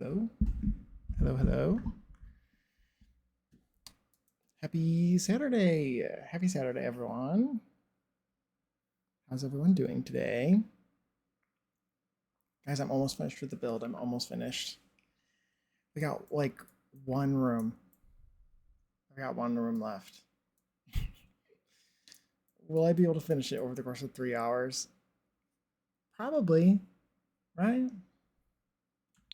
Hello. Hello, hello. Happy Saturday. Happy Saturday, everyone. How's everyone doing today? Guys, I'm almost finished with the build. I'm almost finished. We got like one room. I got one room left. Will I be able to finish it over the course of 3 hours? Probably, right?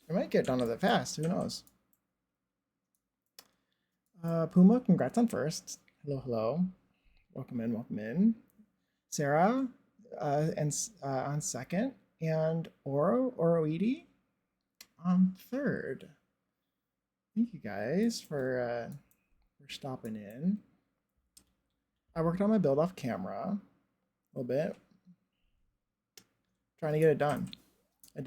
I might get done with it fast. Who knows? Puma, congrats on first. Hello, hello. Welcome in, welcome in. Sarah, and on second, and Oroedi on third. Thank you guys for stopping in. I worked on my build off camera a little bit, trying to get it done. I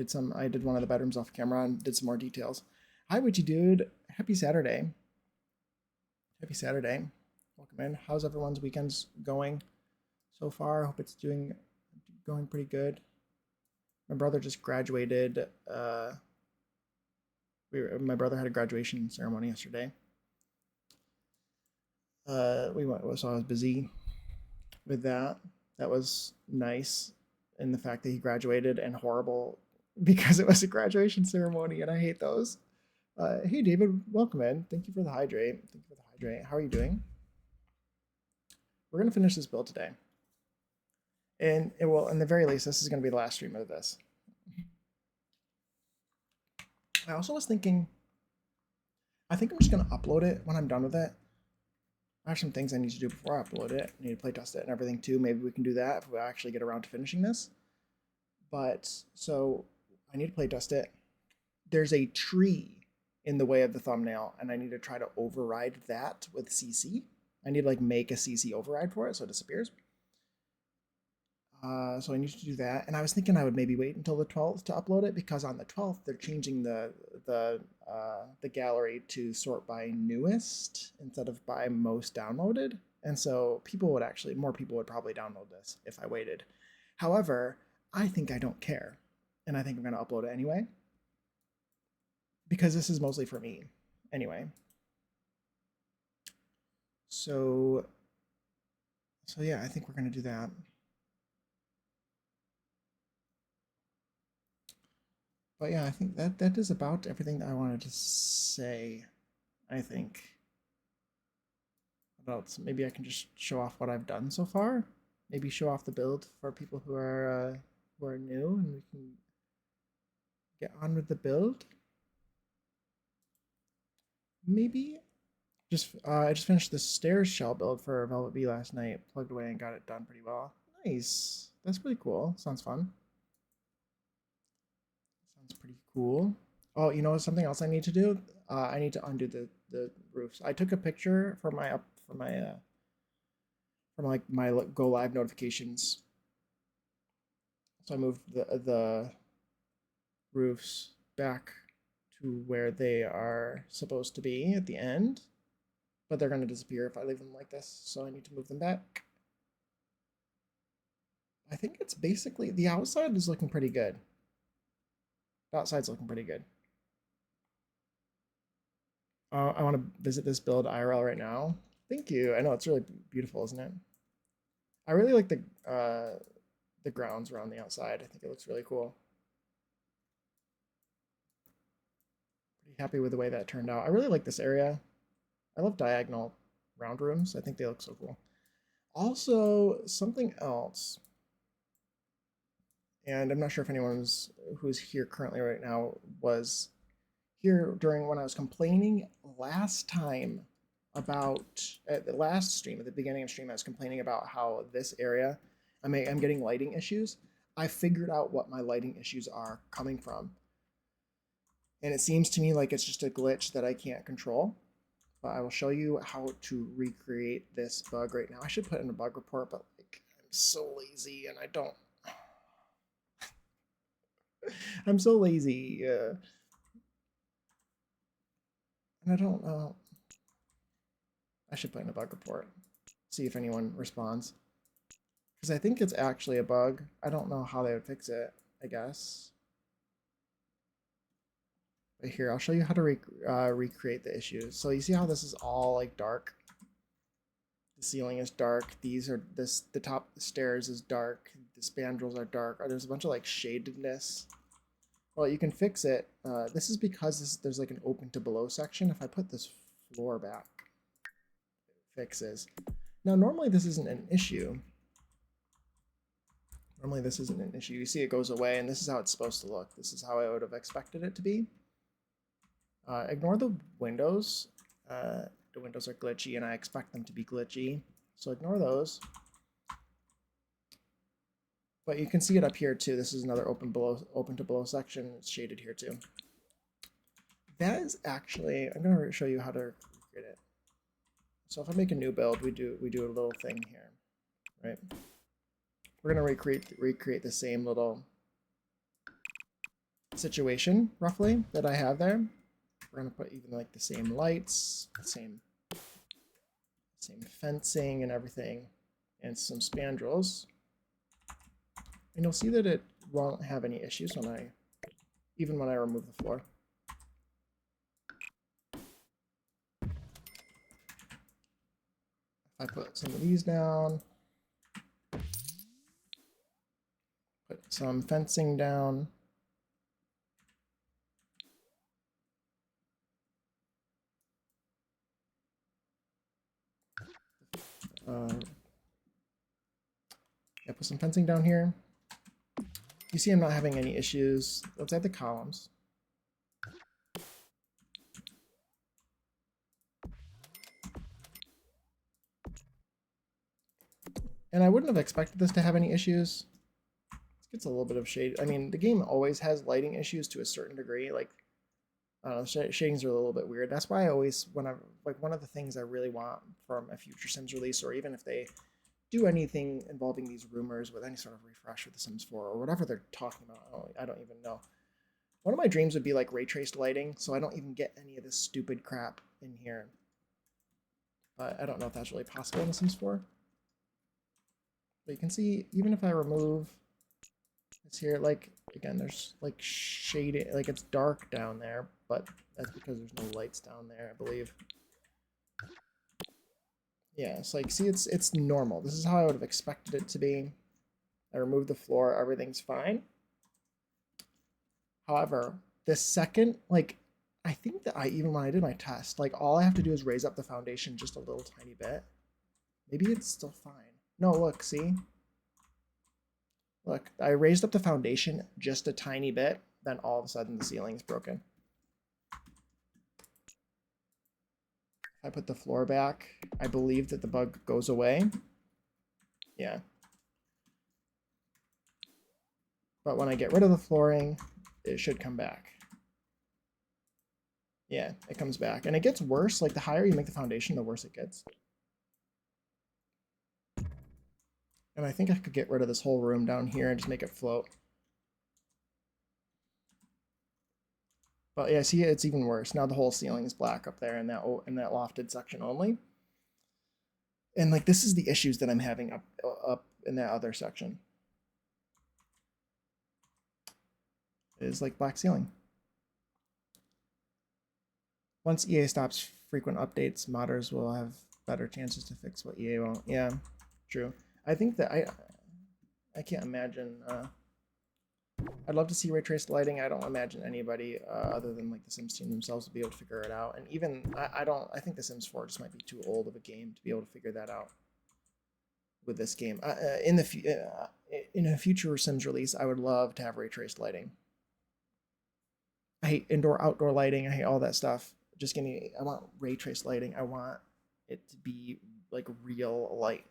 did one of the bedrooms off camera and did some more details. Hi, Witchy Dude. Happy Saturday. Happy Saturday. Welcome in. How's everyone's weekends going so far? I hope it's going pretty good. My brother just graduated. My brother had a graduation ceremony yesterday. We went, so I was busy with that. That was nice, and the fact that he graduated, and horrible because it was a graduation ceremony, and I hate those. Hey, David, welcome in. Thank you for the hydrate. Thank you for the hydrate. How are you doing? We're gonna finish this build today, and it will, in the very least, this is gonna be the last stream of this. I also was thinking, I think I'm just gonna upload it when I'm done with it. I have some things I need to do before I upload it. I need to playtest it and everything too. Maybe we can do that if we actually get around to finishing this. But so I need to playtest it. There's a tree in the way of the thumbnail, and I need to try to override that with CC. I need to like make a CC override for it so it disappears. So I need to do that, and I was thinking I would maybe wait until the 12th to upload it, because on the 12th they're changing the gallery to sort by newest instead of by most downloaded, and so more people would probably download this if I waited. However, I think I don't care, and I think I'm going to upload it anyway, because this is mostly for me anyway. So yeah, I think we're going to do that. But yeah, I think that is about everything that I wanted to say. I think. What else? Maybe I can just show off what I've done so far. Maybe show off the build for people who are new, and we can get on with the build. Maybe. I just finished the stairs shell build for Velvet Bee last night. Plugged away and got it done pretty well. Nice. That's pretty cool. Sounds fun. Sounds pretty cool. Oh, you know something else I need to do? I need to undo the roofs. I took a picture for my my go live notifications. So I moved the roofs back to where they are supposed to be at the end, but they're going to disappear if I leave them like this. So I need to move them back. I think it's basically, the outside is looking pretty good. The outside's looking pretty good. I want to visit this build IRL right now. Thank you. I know it's really beautiful, isn't it? I really like the grounds around the outside. I think it looks really cool. Pretty happy with the way that turned out. I really like this area. I love diagonal round rooms. I think they look so cool. Also, something else, and I'm not sure if anyone who's here currently right now was here during when I was complaining last time about, at the last stream, at the beginning of stream, I was complaining about how this area, I'm getting lighting issues. I figured out what my lighting issues are coming from. And it seems to me like it's just a glitch that I can't control. But I will show you how to recreate this bug right now. I should put in a bug report, but like, I'm so lazy and I don't. I'm so lazy. And I don't know. I should put in a bug report. See if anyone responds. Because I think it's actually a bug. I don't know how they would fix it, I guess. But here, I'll show you how to recreate the issues. So you see how this is all like dark? The ceiling is dark. These are the top stairs is dark. The spandrels are dark. There's a bunch of like shadedness. Well, you can fix it. This is because there's like an open to below section. If I put this floor back, it fixes. Now, normally this isn't an issue. Normally this isn't an issue. You see it goes away, and this is how it's supposed to look. This is how I would have expected it to be. Ignore the windows. The windows are glitchy, and I expect them to be glitchy. So ignore those. But you can see it up here too. This is another open to below section. It's shaded here too. That is actually, I'm going to show you how to recreate it. So if I make a new build, we do a little thing here, right? We're going to recreate the same little situation roughly that I have there. We're going to put even like the same lights, same fencing and everything, and some spandrels. And you'll see that it won't have any issues even when I remove the floor. I put some of these down, put some fencing down. I put some fencing down here. You see I'm not having any issues. Let's add the columns. And I wouldn't have expected this to have any issues. This gets a little bit of shade. I mean, the game always has lighting issues to a certain degree. Like, I don't know, shadings are a little bit weird. That's why I always, like one of the things I really want from a future Sims release, or even if they do anything involving these rumors with any sort of refresh with The Sims 4 or whatever they're talking about. I don't even know. One of my dreams would be like ray traced lighting, so I don't even get any of this stupid crap in here. But I don't know if that's really possible in The Sims 4. But you can see, even if I remove this here, like, again, there's like shading, like it's dark down there, but that's because there's no lights down there, I believe. Yeah, it's like, see, it's normal. This is how I would have expected it to be. I removed the floor, everything's fine. However, the second, like, I think that even when I did my test, like, all I have to do is raise up the foundation just a little tiny bit. Maybe it's still fine. No, look, see? Look, I raised up the foundation just a tiny bit, then all of a sudden the ceiling's broken. I put the floor back, I believe that the bug goes away. Yeah. But when I get rid of the flooring, it should come back. Yeah, it comes back. And it gets worse. Like, the higher you make the foundation, the worse it gets. And I think I could get rid of this whole room down here and just make it float. But yeah, see, it's even worse. Now the whole ceiling is black up there in that lofted section only. And like, this is the issues that I'm having up in that other section. It is like black ceiling. Once EA stops frequent updates, modders will have better chances to fix what EA won't. Yeah, true. I think that I can't imagine. I'd love to see ray traced lighting. I don't imagine anybody other than like the Sims team themselves will be able to figure it out. And even I think the Sims 4 just might be too old of a game to be able to figure that out with this game. In a future Sims release, I would love to have ray traced lighting. I hate indoor outdoor lighting. I hate all that stuff. Just give me. I want ray traced lighting. I want it to be like real light,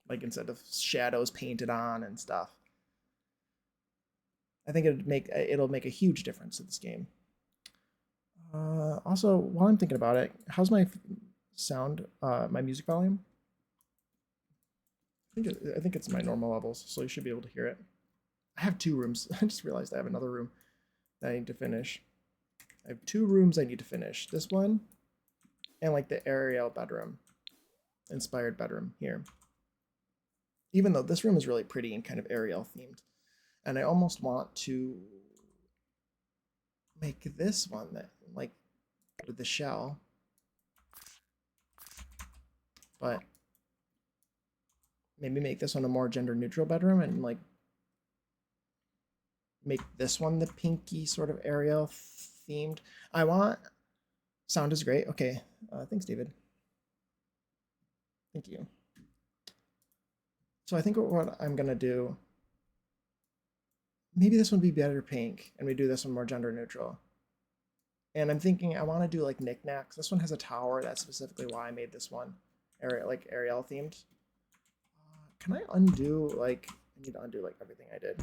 like instead of shadows painted on and stuff. I think it'll make a huge difference to this game. Also, while I'm thinking about it, how's my sound? My music volume? I think it's my normal levels, so you should be able to hear it. I have 2 rooms. I just realized I have another room that I need to finish. I have 2 rooms I need to finish. This one, and like the Ariel bedroom, inspired bedroom here. Even though this room is really pretty and kind of Ariel themed. And I almost want to make this one that like with the shell, but maybe make this one a more gender neutral bedroom and like make this one the pinky sort of Ariel themed. I want sound is great. Okay, thanks, David. Thank you. So I think what I'm gonna do, maybe this one would be better pink, and we do this one more gender neutral. And I'm thinking I want to do like knickknacks. This one has a tower. That's specifically why I made this one, like Ariel themed. Can I undo like? I need to undo like everything I did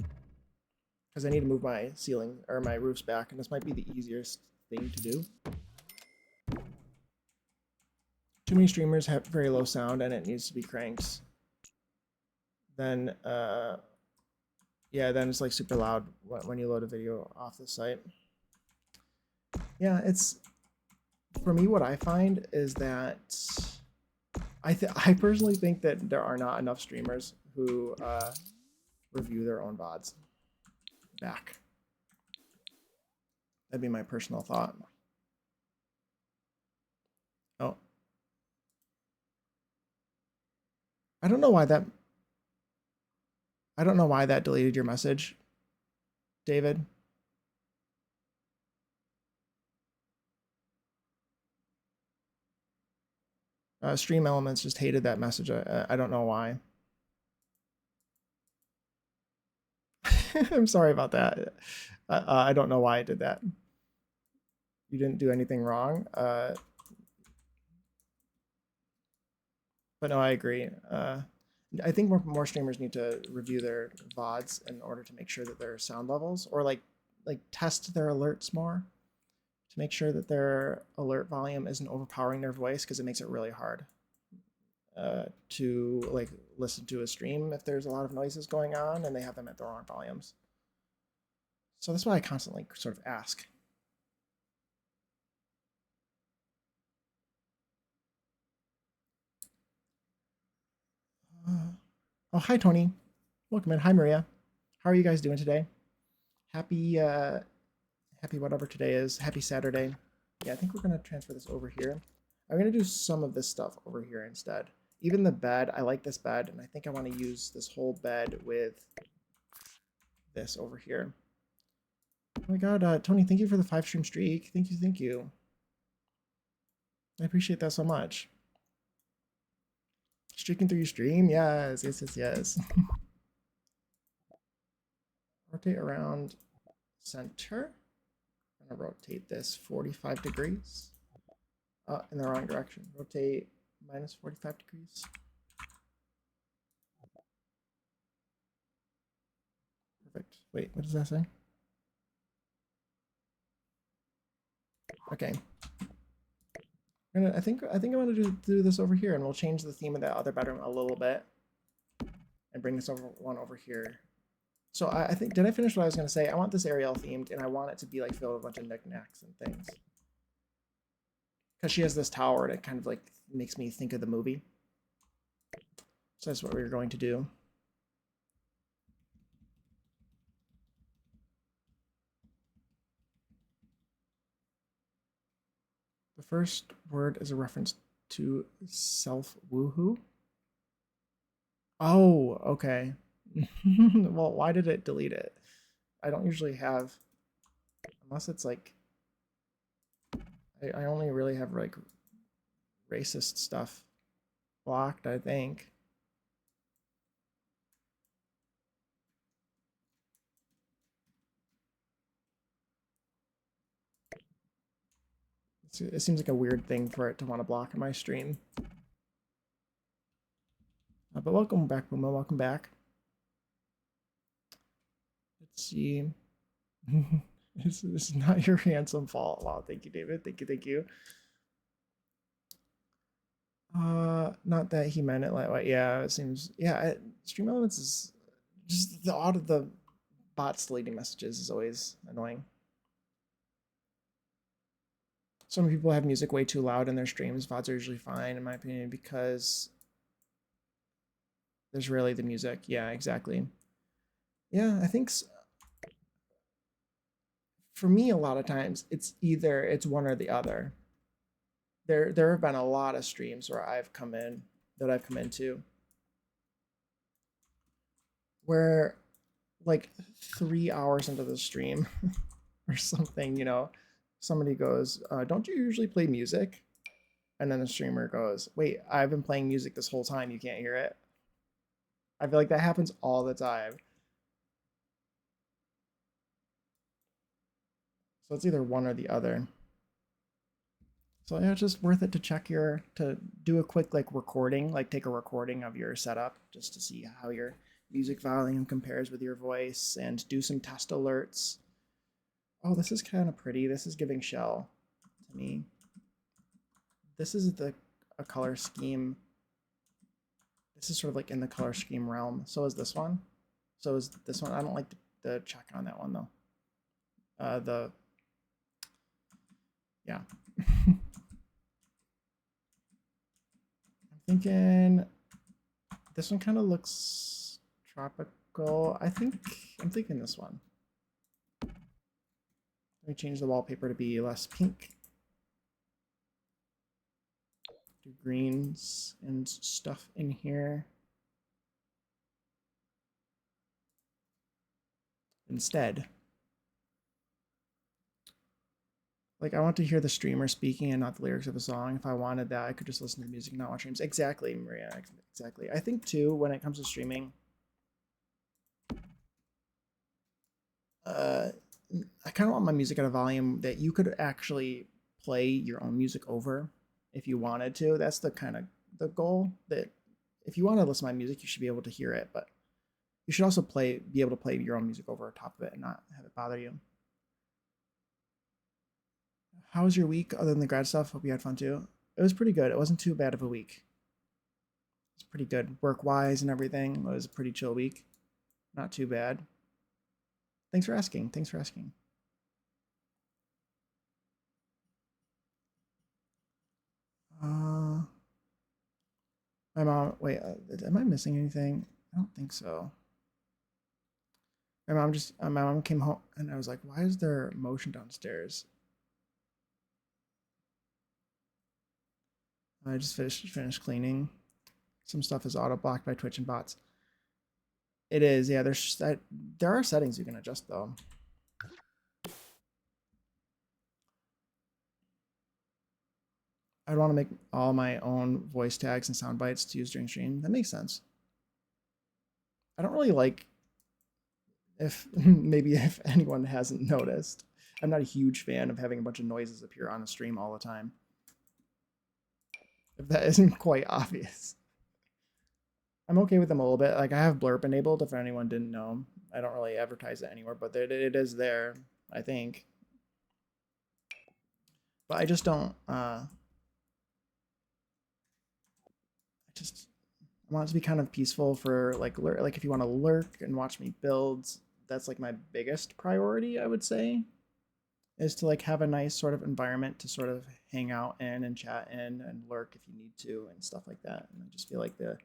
because I need to move my ceiling or my roofs back, and this might be the easiest thing to do. Too many streamers have very low sound, and it needs to be cranked. Then, yeah, then it's like super loud when you load a video off the site. Yeah, it's for me. What I find is that I personally think that there are not enough streamers who review their own VODs back. That'd be my personal thought. Oh, I don't know why that. I don't know why that deleted your message, David. Stream Elements just hated that message. I don't know why. I'm sorry about that. I don't know why I did that. You didn't do anything wrong. But no, I agree. I think more streamers need to review their VODs in order to make sure that their sound levels, or like test their alerts more to make sure that their alert volume isn't overpowering their voice, because it makes it really hard to like listen to a stream if there's a lot of noises going on and they have them at the wrong volumes. So that's why I constantly sort of ask. Oh, hi, Tony. Welcome in. Hi, Maria. How are you guys doing today? Happy, happy whatever today is. Happy Saturday. Yeah, I think we're going to transfer this over here. I'm going to do some of this stuff over here instead. Even the bed, I like this bed, and I think I want to use this whole bed with this over here. Oh my god, Tony, thank you for the 5-stream streak. Thank you, thank you. I appreciate that so much. Streaking through your stream? Yes, yes, yes, yes. Rotate around center. I'm going to rotate this 45 degrees. In the wrong direction. Rotate minus 45 degrees. Perfect. Wait, what does that say? Okay. I think I'm gonna do this over here, and we'll change the theme of that other bedroom a little bit, and bring this one over here. So I think, did I finish what I was gonna say? I want this Ariel themed, and I want it to be like filled with a bunch of knickknacks and things. Because she has this tower, and it kind of like makes me think of the movie. So that's what we're going to do. The first word is a reference to self-woohoo. Oh, okay. Well, why did it delete it? I don't usually have, unless it's like, I only really have like racist stuff blocked, I think. It seems like a weird thing for it to want to block my stream. But welcome back, Puma. Welcome back. Let's see. This is not your handsome fault. Wow, thank you, David. Thank you, thank you. Not that he meant it like, yeah, it seems, yeah, Stream Elements is just the odd of the bots deleting messages is always annoying. Some people have music way too loud in their streams. VODs are usually fine, in my opinion, because there's rarely the music. Yeah, exactly. Yeah, I think for me, a lot of times it's one or the other. There have been a lot of streams where I've come into where like 3 hours into the stream or something, somebody goes, "Don't you usually play music?" And then the streamer goes, "Wait, I've been playing music this whole time. You can't hear it." I feel like that happens all the time. So it's either one or the other. So yeah, it's just worth it to to do a quick like recording, like take a recording of your setup just to see how your music volume compares with your voice and do some test alerts. Oh, this is kind of pretty. This is giving shell to me. This is a color scheme. This is sort of like in the color scheme realm. So is this one. So is this one. I don't like the check on that one though. Yeah. I'm thinking this one kind of looks tropical. I'm thinking this one. Let me change the wallpaper to be less pink. Do greens and stuff in here. Instead. Like, I want to hear the streamer speaking and not the lyrics of a song. If I wanted that, I could just listen to the music and not watch streams. Exactly, Maria. Exactly. I think, too, when it comes to streaming, I kind of want my music at a volume that you could actually play your own music over if you wanted to. That's the kind of the goal, that if you want to listen to my music, you should be able to hear it, but you should also be able to play your own music over top of it and not have it bother you. How was your week other than the grad stuff? Hope you had fun too. It was pretty good. It wasn't too bad of a week. It's pretty good work wise and everything. It was a pretty chill week. Not too bad. Thanks for asking. Thanks for asking. My mom. Wait, am I missing anything? I don't think so. My mom came home and I was like, "Why is there motion downstairs?" I just finished cleaning. Some stuff is auto blocked by Twitch and bots. It is, yeah. There are settings you can adjust though. I'd want to make all my own voice tags and sound bites to use during stream. That makes sense. I don't really like, if maybe if anyone hasn't noticed, I'm not a huge fan of having a bunch of noises appear on a stream all the time. If that isn't quite obvious. I'm okay with them a little bit. Like, I have blurb enabled, if anyone didn't know. I don't really advertise it anywhere, but it is there, I think. But I just don't, I want it to be kind of peaceful for like if you want to lurk and watch me build, that's like my biggest priority, I would say, is to like have a nice sort of environment to sort of hang out in and chat in and lurk if you need to and stuff like that. And I just feel like the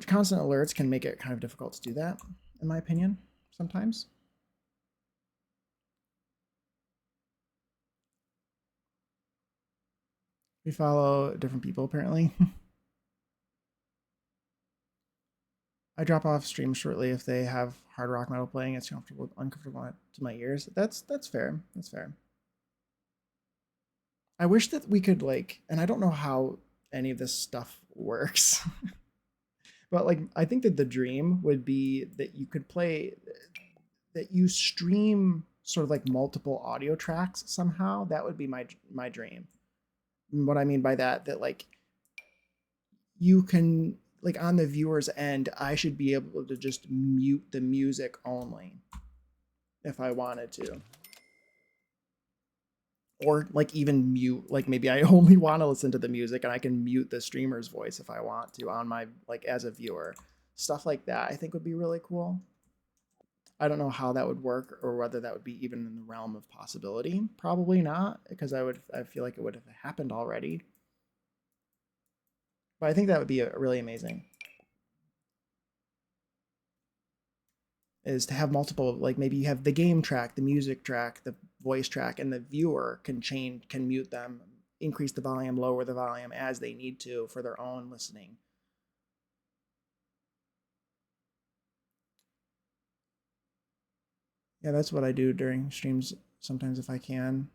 constant alerts can make it kind of difficult to do that, in my opinion, sometimes. We follow different people apparently. I drop off stream shortly if they have hard rock metal playing. It's uncomfortable to my ears. That's fair. That's fair. I wish that we could like, and I don't know how any of this stuff works, but like I think that the dream would be that you could play, that you stream sort of like multiple audio tracks somehow. That would be my dream. And what I mean by that like you can, like, on the viewer's end, I should be able to just mute the music only if I wanted to. Or like even mute, like maybe I only want to listen to the music and I can mute the streamer's voice if I want to on my, like, as a viewer. Stuff like that I think would be really cool. I don't know how that would work or whether that would be even in the realm of possibility. Probably not, because I feel like it would have happened already. But I think that would be really amazing. is to have multiple, like maybe you have the game track, the music track, the voice track, and the viewer can mute them, increase the volume, lower the volume as they need to for their own listening. Yeah, that's what I do during streams sometimes if I can.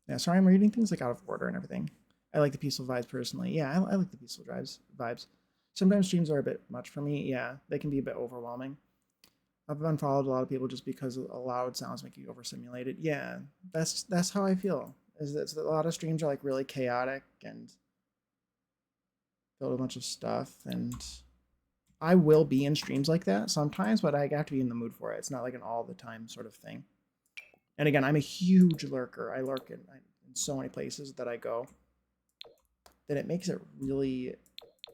Yeah, sorry, I'm reading things like out of order and everything. I like the peaceful vibes personally. Yeah, I like the peaceful vibes. Sometimes streams are a bit much for me. Yeah, they can be a bit overwhelming. I've unfollowed a lot of people just because a loud sounds make you overstimulated. Yeah, that's how I feel. Is that a lot of streams are like really chaotic and filled with a bunch of stuff, and I will be in streams like that sometimes, but I have to be in the mood for it. It's not like an all the time sort of thing. And again, I'm a huge lurker. I lurk in so many places that I go that it makes it really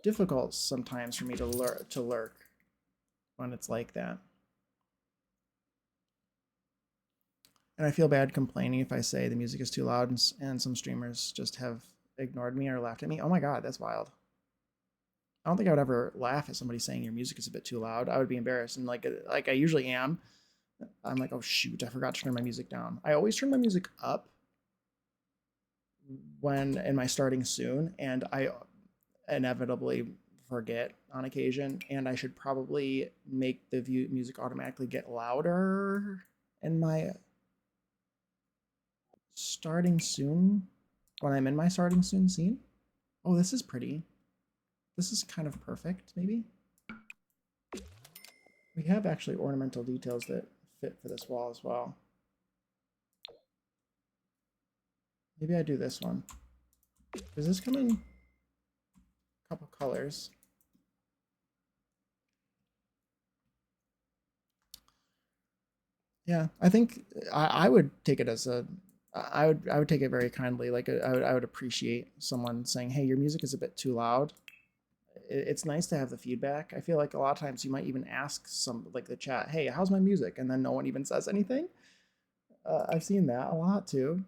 difficult sometimes for me to lurk when it's like that. And I feel bad complaining if I say the music is too loud, and some streamers just have ignored me or laughed at me. Oh my god, that's wild. I don't think I would ever laugh at somebody saying your music is a bit too loud. I would be embarrassed, and like I usually am. I'm like, oh shoot, I forgot to turn my music down. I always turn my music up when in my starting soon, and I inevitably forget on occasion, and I should probably make the music automatically get louder in my starting soon when I'm in my starting soon scene. Oh, this is pretty. This is kind of perfect, maybe. We have actually ornamental details that fit for this wall as well. Maybe I do this one. Does this come in a couple colors? Yeah, I think I would take it as a I would take it very kindly. Like I would appreciate someone saying, "Hey, your music is a bit too loud." It's nice to have the feedback. I feel like a lot of times you might even ask some like the chat, "Hey, how's my music?" and then no one even says anything. I've seen that a lot too.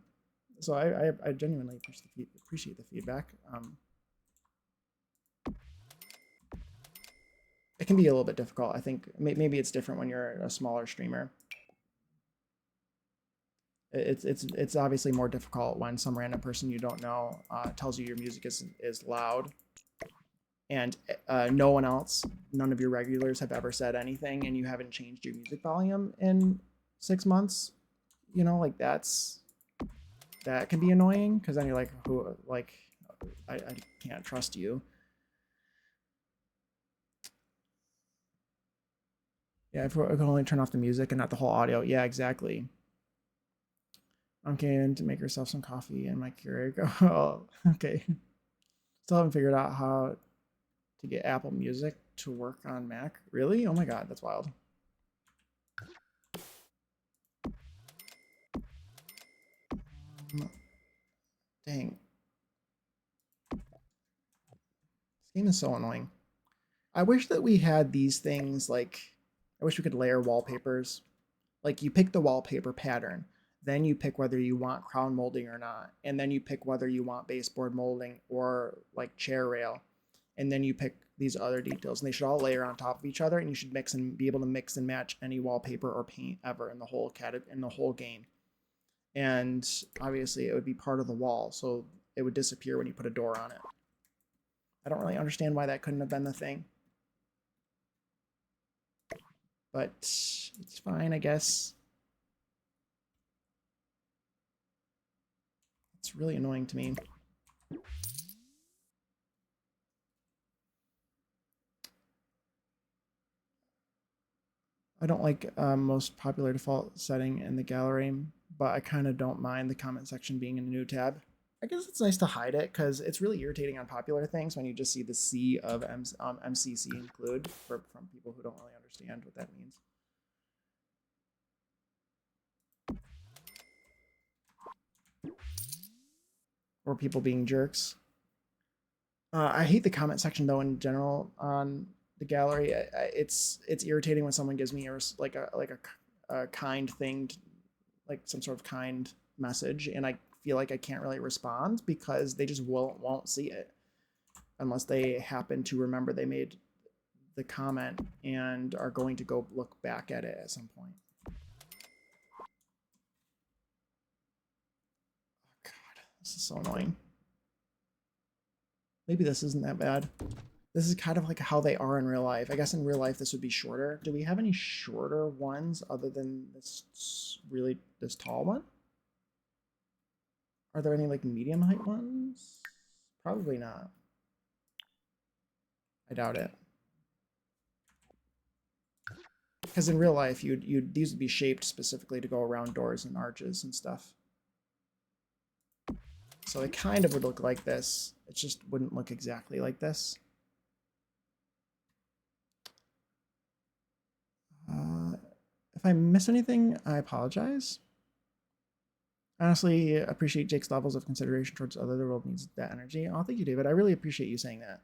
So I genuinely appreciate the feedback. It can be a little bit difficult. I think maybe it's different when you're a smaller streamer. It's obviously more difficult when some random person you don't know tells you your music is loud, and no one else, none of your regulars have ever said anything, and you haven't changed your music volume in 6 months. You know, like that can be annoying because then you're like, who, like, I can't trust you. Yeah, if I can only turn off the music and not the whole audio. Yeah, exactly. Okay, and to make yourself some coffee and my Keurig. Oh, okay. Still haven't figured out how to get Apple Music to work on Mac. Really? Oh my god, that's wild. Um, dang, this game is so annoying. I wish that we had these things like I wish we could layer wallpapers. Like you pick the wallpaper pattern, then you pick whether you want crown molding or not, and then you pick whether you want baseboard molding or like chair rail, and then you pick these other details, and they should all layer on top of each other, and you should mix and be able to mix and match any wallpaper or paint ever in the whole game. And obviously, it would be part of the wall, so it would disappear when you put a door on it. I don't really understand why that couldn't have been the thing, but it's fine, I guess. It's really annoying to me. I don't like most popular default setting in the gallery, but I kind of don't mind the comment section being in a new tab. I guess it's nice to hide it because it's really irritating on popular things when you just see the C of MCC include from people who don't really understand what that means. Or people being jerks. I hate the comment section though in general on the gallery. It's irritating when someone gives me a kind thing, like some sort of kind message, and I feel like I can't really respond because they just won't see it unless they happen to remember they made the comment and are going to go look back at it at some point. Oh God, this is so annoying. Maybe this isn't that bad. This is kind of like how they are in real life. I guess in real life this would be shorter. Do we have any shorter ones other than this tall one? Are there any like medium height ones? Probably not. I doubt it. Because in real life, these would be shaped specifically to go around doors and arches and stuff. So it kind of would look like this. It just wouldn't look exactly like this. If I miss anything, I apologize. Honestly, appreciate Jake's levels of consideration towards other. The world needs that energy. Oh, thank you, David. I really appreciate you saying that.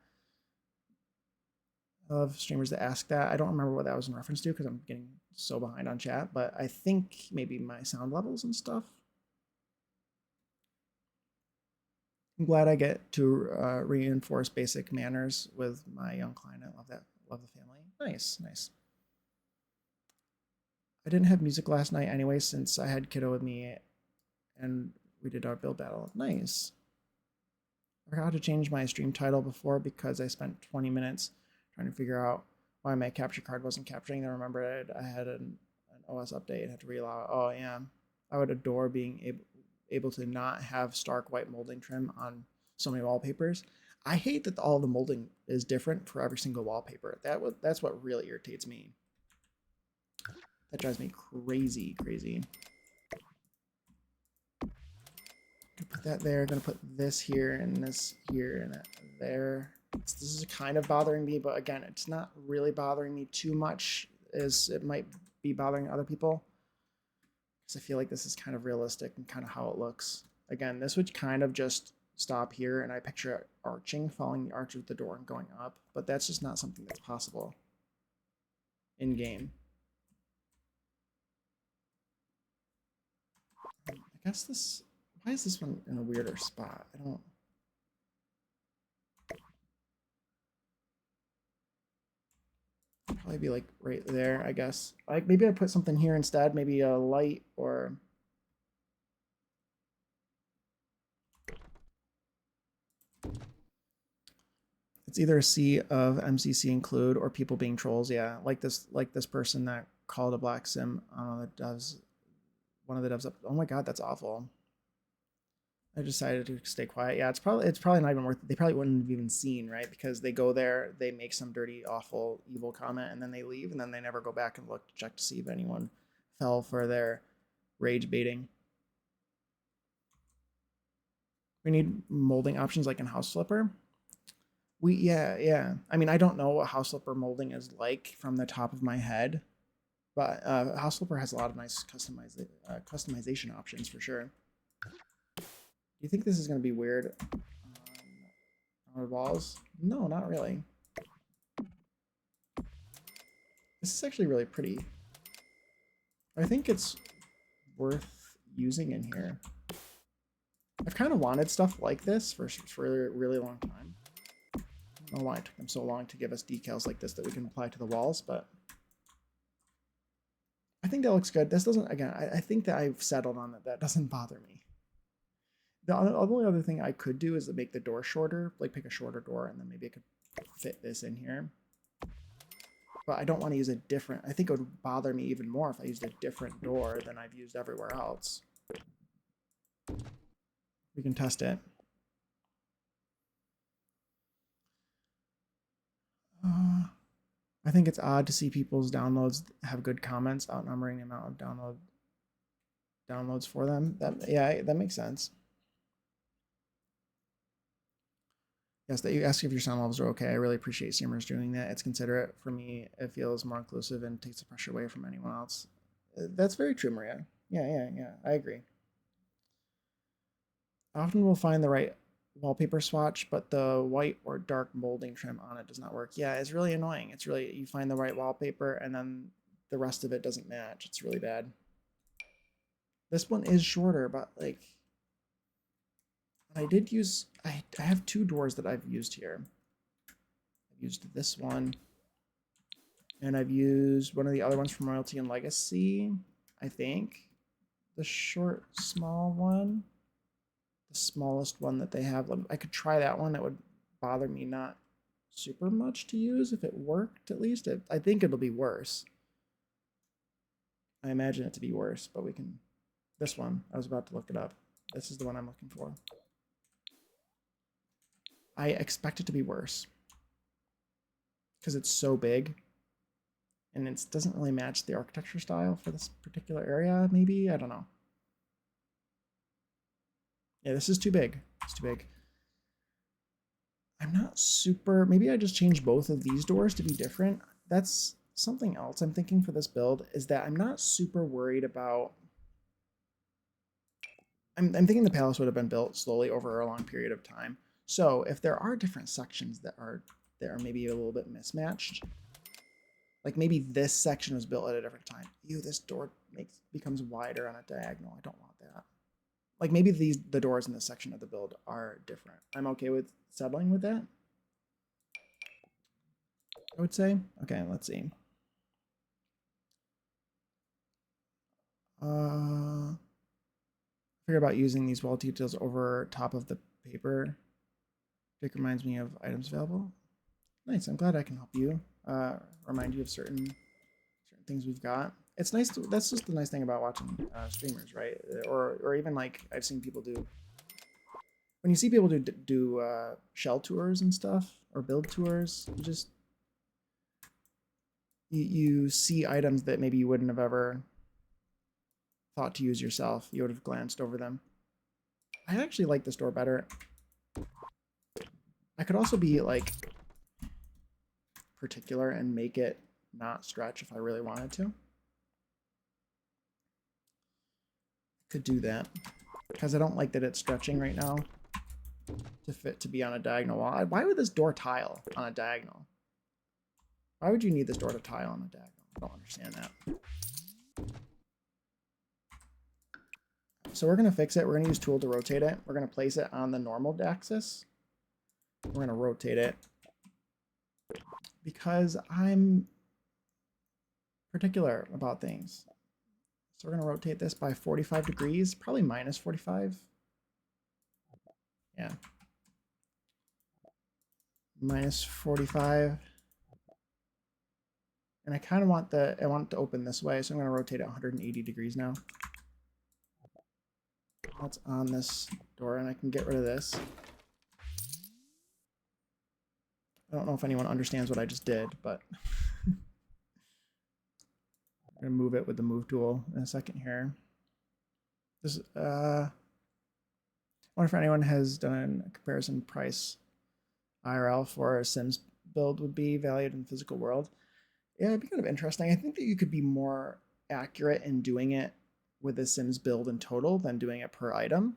I love streamers that ask that. I don't remember what that was in reference to because I'm getting so behind on chat, but I think maybe my sound levels and stuff. I'm glad I get to reinforce basic manners with my young client. I love that. Love the family. Nice, nice. I didn't have music last night anyway since I had kiddo with me and we did our build battle. Nice. I forgot to change my stream title before because I spent 20 minutes trying to figure out why my capture card wasn't capturing. I remembered I had an OS update and had to reload. Oh yeah, I would adore being able to not have stark white molding trim on so many wallpapers. I hate that all the molding is different for every single wallpaper. That's what really irritates me. That drives me crazy, crazy. Put that there. Gonna put this here and this here and that there. This is kind of bothering me, but again, it's not really bothering me too much as it might be bothering other people. Because I feel like this is kind of realistic and kind of how it looks. Again, this would kind of just stop here, and I picture it arching, following the arch of the door and going up, but that's just not something that's possible in game. I guess this, why is this one in a weirder spot? I don't. Probably be like right there, I guess. Like maybe I put something here instead, maybe a light or. It's either a sea of MCC include or people being trolls. Yeah, like this person that called a black sim on the devs, one of the devs up. Oh my god, that's awful. I decided to stay quiet. Yeah, it's probably not even worth it. They probably wouldn't have even seen, right? Because they go there, they make some dirty, awful, evil comment, and then they leave, and then they never go back and look to check to see if anyone fell for their rage baiting. We need molding options like in House Flipper. Yeah. I mean, I don't know what House Flipper molding is like from the top of my head, but House Flipper has a lot of nice customization options for sure. Do you think this is going to be weird on our walls? No, not really. This is actually really pretty. I think it's worth using in here. I've kind of wanted stuff like this for a really long time. I don't know why it took them so long to give us decals like this that we can apply to the walls, but I think that looks good. This doesn't, again, I think that I've settled on that. That doesn't bother me. The only other thing I could do is to make the door shorter, like pick a shorter door, and then maybe I could fit this in here. But I don't want to use a different, I think it would bother me even more if I used a different door than I've used everywhere else. We can test it. I think it's odd to see people's downloads have good comments outnumbering the amount of downloads for them. Yeah, that makes sense. Yes, that you ask if your sound levels are okay. I really appreciate streamers doing that. It's considerate. For me, it feels more inclusive and takes the pressure away from anyone else. That's very true, Maria. Yeah. I agree. Often we'll find the right wallpaper swatch, but the white or dark molding trim on it does not work. Yeah, it's really annoying. It's really, you find the right wallpaper and then the rest of it doesn't match. It's really bad. This one is shorter, but like, I did use, I have two doors that I've used here. I've used this one And I've used one of the other ones from Royalty and Legacy, I think. The short, small one. The smallest one that they have. I could try that one. That would bother me not super much to use if it worked, at least. I think it'll be worse. I imagine it to be worse, but we can... This one, I was about to look it up. This is the one I'm looking for. I expect it to be worse because it's so big and it doesn't really match the architecture style for this particular area, maybe? I don't know. Yeah, this is too big. It's too big. I'm not super... Maybe I just changed both of these doors to be different. That's something else I'm thinking for this build, is that I'm not super worried about... I'm thinking the palace would have been built slowly over a long period of time. So if there are different sections that are maybe a little bit mismatched, like maybe this section was built at a different time. Ew, this door becomes wider on a diagonal. I don't want that. Like maybe the doors in this section of the build are different. I'm okay with settling with that, I would say. Okay, let's see. Figure about using these wall details over top of the paper. It reminds me of items available. Nice, I'm glad I can help you. Remind you of certain things we've got. It's nice to, that's just the nice thing about watching streamers, right? Or even like I've seen people do, when you see people do shell tours and stuff, or build tours, you see items that maybe you wouldn't have ever thought to use yourself. You would have glanced over them. I actually like this door better. I could also be like particular and make it not stretch if I really wanted to. Could do that because I don't like that it's stretching right now to be on a diagonal wall. Why would this door tile on a diagonal? Why would you need this door to tile on a diagonal? I don't understand that. So we're going to fix it. We're going to use tool to rotate it. We're going to place it on the normal axis. We're going to rotate it because I'm particular about things. So we're going to rotate this by 45 degrees, probably minus 45. Yeah. Minus 45. And I kind of want it to open this way, so I'm going to rotate it 180 degrees now. That's on this door, and I can get rid of this. I don't know if anyone understands what I just did, but I'm going to move it with the move tool in a second here. This, I wonder if anyone has done a comparison price IRL for a Sims build would be valued in the physical world. Yeah, it'd be kind of interesting. I think that you could be more accurate in doing it with the Sims build in total than doing it per item.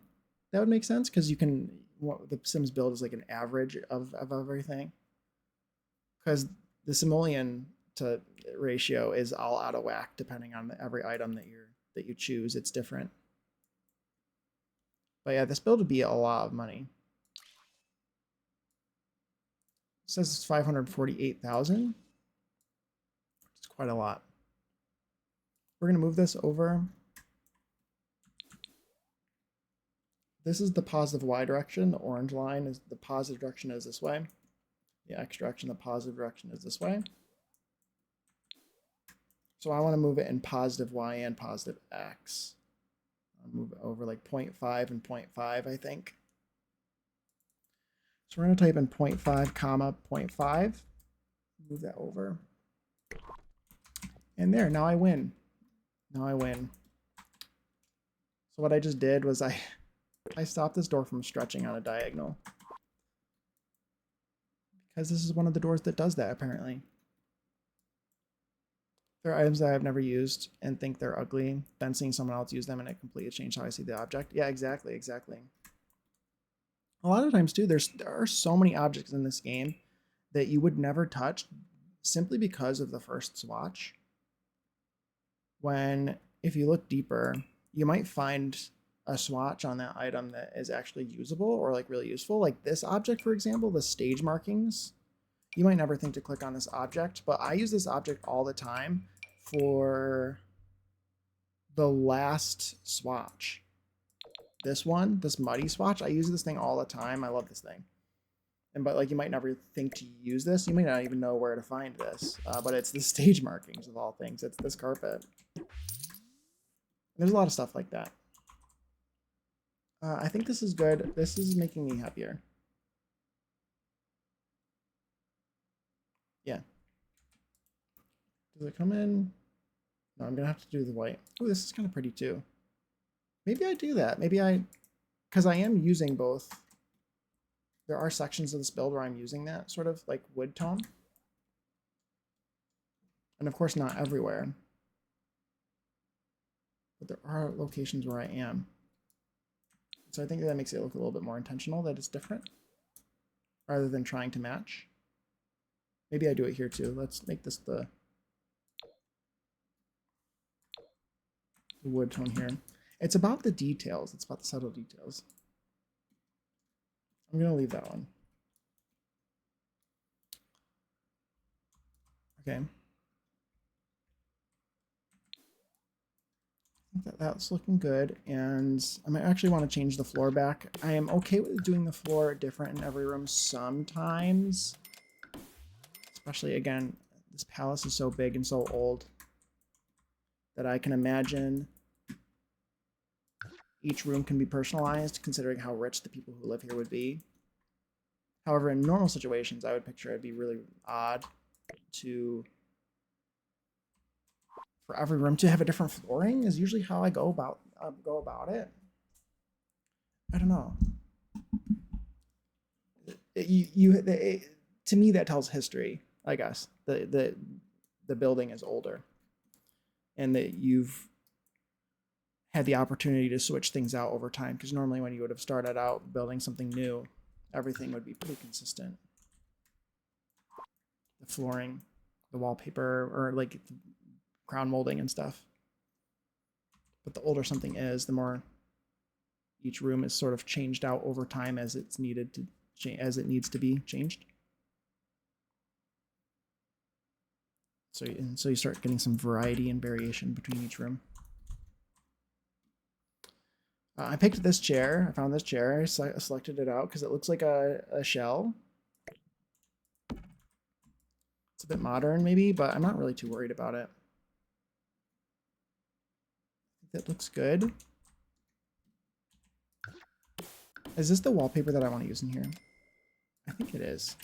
That would make sense because you can, the Sims build is like an average of everything. Because the simoleon to ratio is all out of whack depending on every item that you choose. It's different. But yeah, this build would be a lot of money. It says it's 548,000. It's quite a lot. We're going to move this over. This is the positive Y direction. The orange line is the positive direction is this way. The X direction, the positive direction is this way. So I want to move it in positive Y and positive X. I'll move it over like 0.5 and 0.5, I think. So we're going to type in 0.5 comma 0.5. Move that over. And there, now I win. Now I win. So what I just did was I stopped this door from stretching on a diagonal. Because this is one of the doors that does that, apparently. There are items that I've never used and think they're ugly, then seeing someone else use them and it completely changed how I see the object. Yeah, exactly, exactly. A lot of times, too, there are so many objects in this game that you would never touch simply because of the first swatch. When, if you look deeper, you might find a swatch on that item that is actually usable or like really useful. Like this object, for example, the stage markings, You might never think to click on this object, but I use this object all the time for the last swatch. This one, this muddy swatch, I use this thing all the time. I love this thing. But like you might never think to use this. You might not even know where to find this. But it's the stage markings of all things. It's this carpet. There's a lot of stuff like that. I think this is good. This is making me happier. Yeah. Does it come in? No, I'm gonna have to do the white. Oh, this is kind of pretty too. Maybe I do that. Maybe because I am using both. There are sections of this build where I'm using that sort of like wood tone. And of course not everywhere. But there are locations where I am. So I think that makes it look a little bit more intentional, that it's different, rather than trying to match. Maybe I do it here too. Let's make this the wood tone here. It's about the details. It's about the subtle details. I'm going to leave that one. Okay. I think that's looking good, and I might actually want to change the floor back. I am okay with doing the floor different in every room sometimes. Especially, again, this palace is so big and so old that I can imagine each room can be personalized, considering how rich the people who live here would be. However, in normal situations, I would picture it'd be really odd for every room to have a different flooring. Is usually how I go about it. I don't know. To me, that tells history. I guess the building is older, and that you've had the opportunity to switch things out over time. Because normally, when you would have started out building something new, everything would be pretty consistent. The flooring, the wallpaper, or like crown molding and stuff. But the older something is, the more each room is sort of changed out over time as it's needed to as it needs to be changed. So you start getting some variety and variation between each room. I picked this chair. I found this chair. I selected it out because it looks like a shell. It's a bit modern maybe, but I'm not really too worried about it. That looks good. Is this the wallpaper that I want to use in here? I think it is.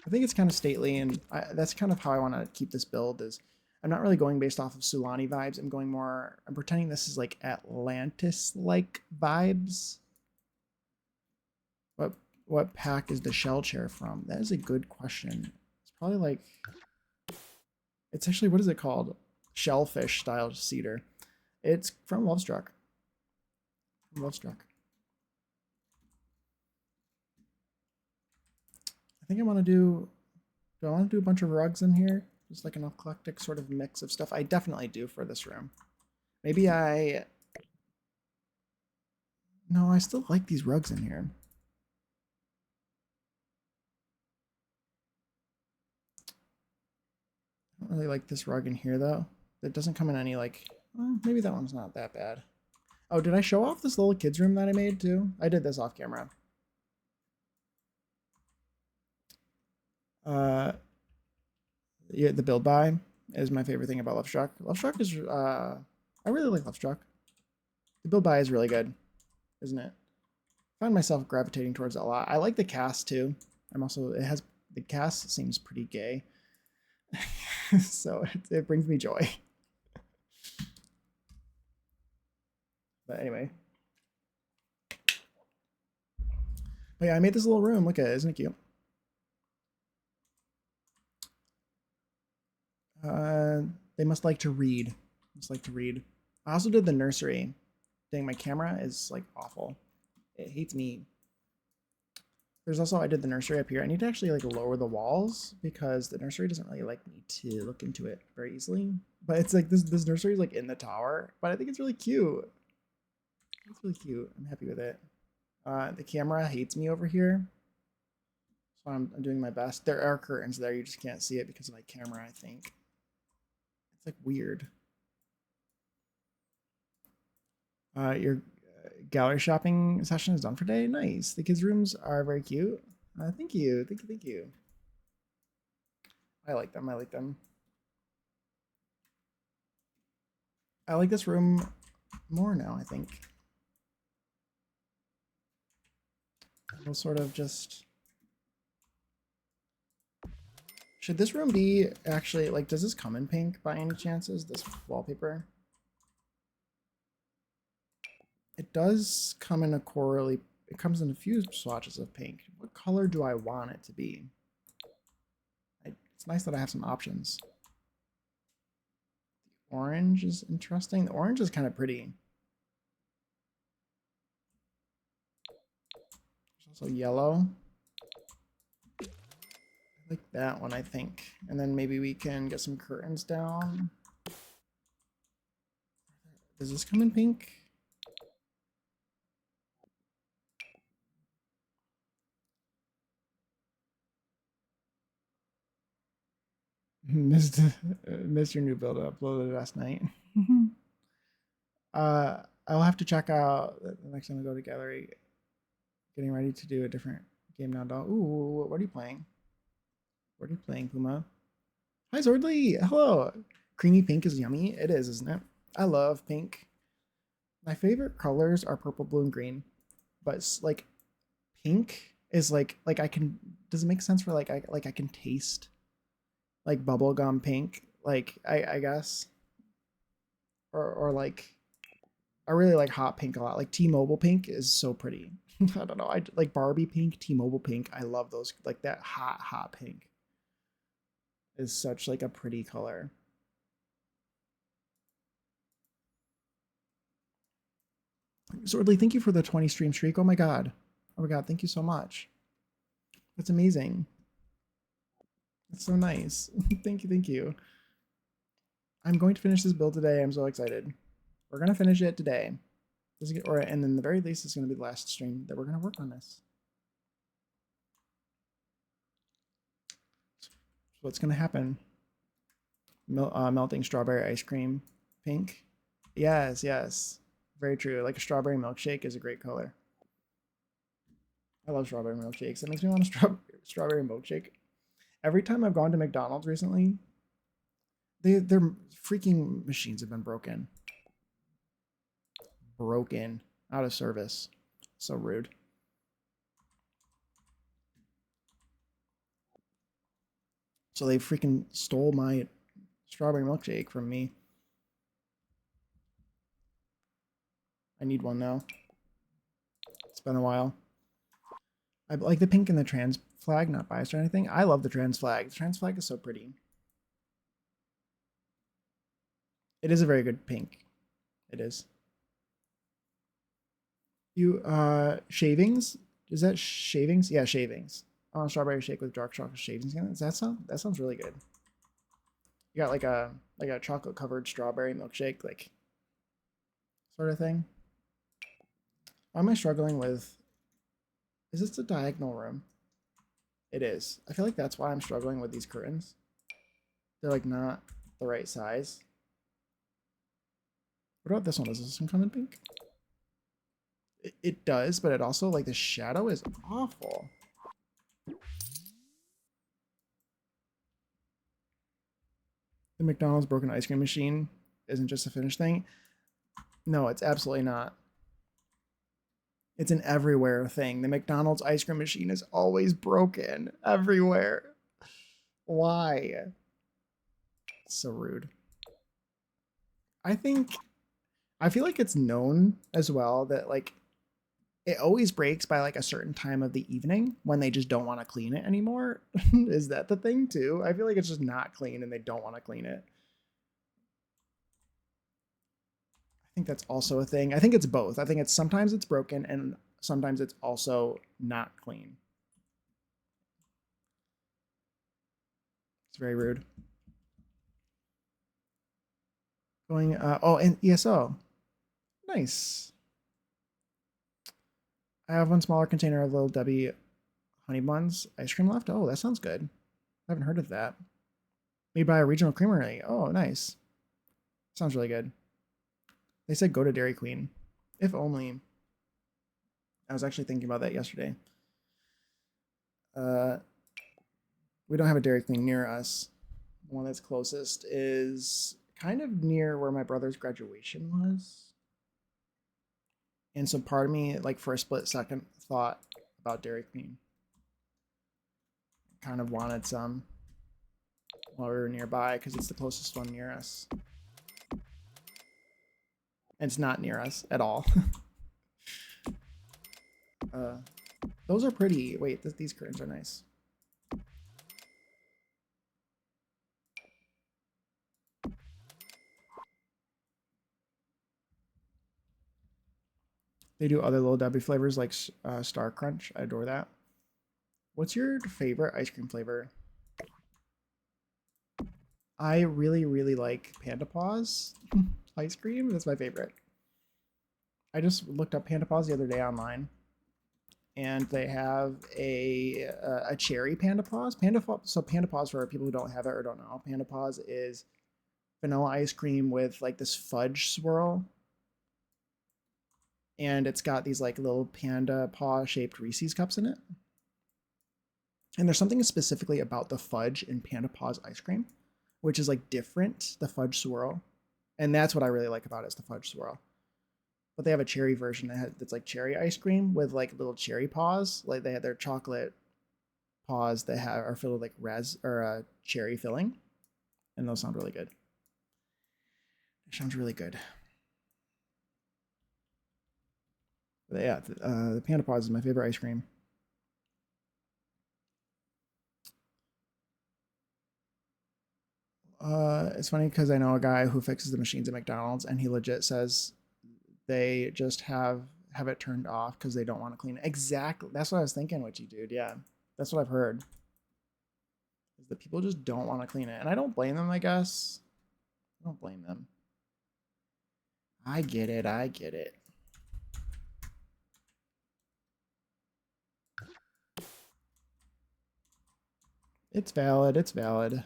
I think it's kind of stately, and that's kind of how I want to keep this build. Is I'm not really going based off of Sulani vibes. I'm pretending this is like Atlantis-like vibes. What pack is the shell chair from? That is a good question. It's probably like, it's actually, what is it called? Shellfish style cedar. It's from Lovestruck. Lovestruck. I think I want to do I want to do a bunch of rugs in here? Just like an eclectic sort of mix of stuff. I definitely do for this room. Maybe no, I still like these rugs in here. I don't really like this rug in here though. That doesn't come in any like, well, maybe that one's not that bad. Oh, did I show off this little kids room that I made too? I did this off camera. Yeah, the build buy is my favorite thing about Lovestruck. Lovestruck is, I really like Lovestruck. The build buy is really good, isn't it? I find myself gravitating towards it a lot. I like the cast too. The cast seems pretty gay. So it brings me joy. But anyway. But yeah, I made this little room. Look at it. Isn't it cute? They must like to read. I also did the nursery. Dang, my camera is like awful. It hates me. There's also, I did the nursery up here. I need to actually like lower the walls because the nursery doesn't really like me to look into it very easily. But it's like this nursery is like in the tower, but I think it's really cute. It's really cute. I'm happy with it. The camera hates me over here. So I'm doing my best. There are curtains there. You just can't see it because of my camera, I think. It's like weird. Your gallery shopping session is done for today. Nice. The kids' rooms are very cute. Thank you. Thank you. Thank you. I like them. I like them. I like this room more now, I think. We'll sort of just... Should this room be actually, like, does this come in pink by any chances, this wallpaper? It does come in a corally, it comes in a few swatches of pink. What color do I want it to be? It's nice that I have some options. The orange is interesting. The orange is kind of pretty. There's also yellow. I like that one, I think. And then maybe we can get some curtains down. Does this come in pink? Missed your new build uploaded last night. I'll have to check out the next time we go to gallery. Getting ready to do a different game now, dog. Ooh, what are you playing? What are you playing, Puma? Hi, Zordly. Hello. Creamy pink is yummy. It is, isn't it? I love pink. My favorite colors are purple, blue, and green. But like, pink is like I can. Does it make sense for like I can taste like bubblegum pink? Like I guess, or like I really like hot pink a lot. Like T-Mobile pink is so pretty. I don't know. I like Barbie pink, T-Mobile pink. I love those. Like that hot pink is such like a pretty color. Swordly, thank you for the 20 stream streak. Oh my god. Oh my god, thank you so much. That's amazing. That's so nice. Thank you, thank you. I'm going to finish this build today. I'm so excited. We're gonna finish it today. And then the very least is gonna be the last stream that we're gonna work on this. So what's gonna happen? Melting strawberry ice cream, pink. Yes, yes, very true. Like a strawberry milkshake is a great color. I love strawberry milkshakes. It makes me want a strawberry milkshake. Every time I've gone to McDonald's recently, their freaking machines have been broken. Out of service. So rude. So they freaking stole my strawberry milkshake from me. I need one now. It's been a while. I like the pink and the trans flag, not biased or anything. I love the trans flag. The trans flag is so pretty. It is a very good pink. It is. You shavings? Is that shavings? Yeah, shavings. I want a strawberry shake with dark chocolate shavings in it. That sounds really good. You got like a chocolate covered strawberry milkshake, like sort of thing. Why am I struggling with? Is this the diagonal room? It is. I feel like that's why I'm struggling with these curtains. They're like not the right size. What about this one? Does this one come in pink? It does, but it also, like, the shadow is awful. The McDonald's broken ice cream machine isn't just a finished thing. No, it's absolutely not. It's an everywhere thing. The McDonald's ice cream machine is always broken. Everywhere. Why? So rude. I feel like it's known as well that, like, it always breaks by like a certain time of the evening when they just don't want to clean it anymore. Is that the thing too? I feel like it's just not clean and they don't want to clean it. I think that's also a thing. I think it's both. I think it's sometimes it's broken and sometimes it's also not clean. It's very rude. Going, oh, and ESO. Nice. I have one smaller container of Little Debbie honey buns ice cream left. Oh, that sounds good. I haven't heard of that. Made by a regional creamery. Oh, nice. Sounds really good. They said go to Dairy Queen. If only. I was actually thinking about that yesterday. We don't have a Dairy Queen near us. The one that's closest is kind of near where my brother's graduation was. And so part of me, like for a split second, thought about Dairy Queen. Kind of wanted some while we were nearby because it's the closest one near us. And it's not near us at all. Those are pretty. Wait, these curtains are nice. They do other Little Debbie flavors like Star Crunch. I adore that. What's your favorite ice cream flavor? I really, really like Panda Paws ice cream. That's my favorite. I just looked up Panda Paws the other day online, and they have a cherry Panda Paws. So Panda Paws, for people who don't have it or don't know, Panda Paws is vanilla ice cream with like this fudge swirl, and it's got these like little panda paw shaped Reese's cups in it. And there's something specifically about the fudge in Panda Paws ice cream, which is like different, the fudge swirl. And that's what I really like about it, is the fudge swirl. But they have a cherry version that's like cherry ice cream with like little cherry paws. Like they have their chocolate paws that are filled with like cherry filling. And those sound really good. It sounds really good. But yeah, the Panda Paws is my favorite ice cream. It's funny because I know a guy who fixes the machines at McDonald's, and he legit says they just have it turned off because they don't want to clean it. Exactly. That's what I was thinking with you, dude. Yeah, that's what I've heard. Is that people just don't want to clean it, and I don't blame them. I guess I don't blame them. I get it. I get it. It's valid. It's valid.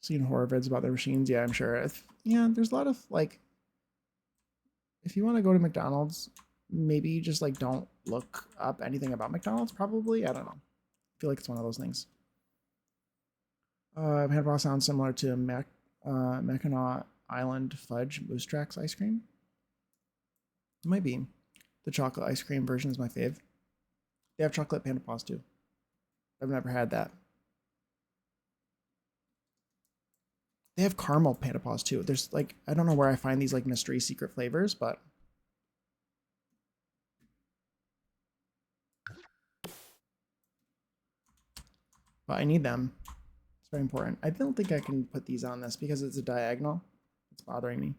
Seen horror vids about their machines. Yeah, I'm sure. Yeah, there's a lot of like, if you want to go to McDonald's, maybe just like don't look up anything about McDonald's. Probably, I don't know. I feel like it's one of those things. Panama sounds similar to Mackinac Island Fudge Moose Tracks ice cream. It might be. The chocolate ice cream version is my fave. They have chocolate Panda Paws too. I've never had that. They have caramel Panda Paws too. There's like, I don't know where I find these like mystery secret flavors, but I need them. It's very important. I don't think I can put these on this because it's a diagonal. It's bothering me.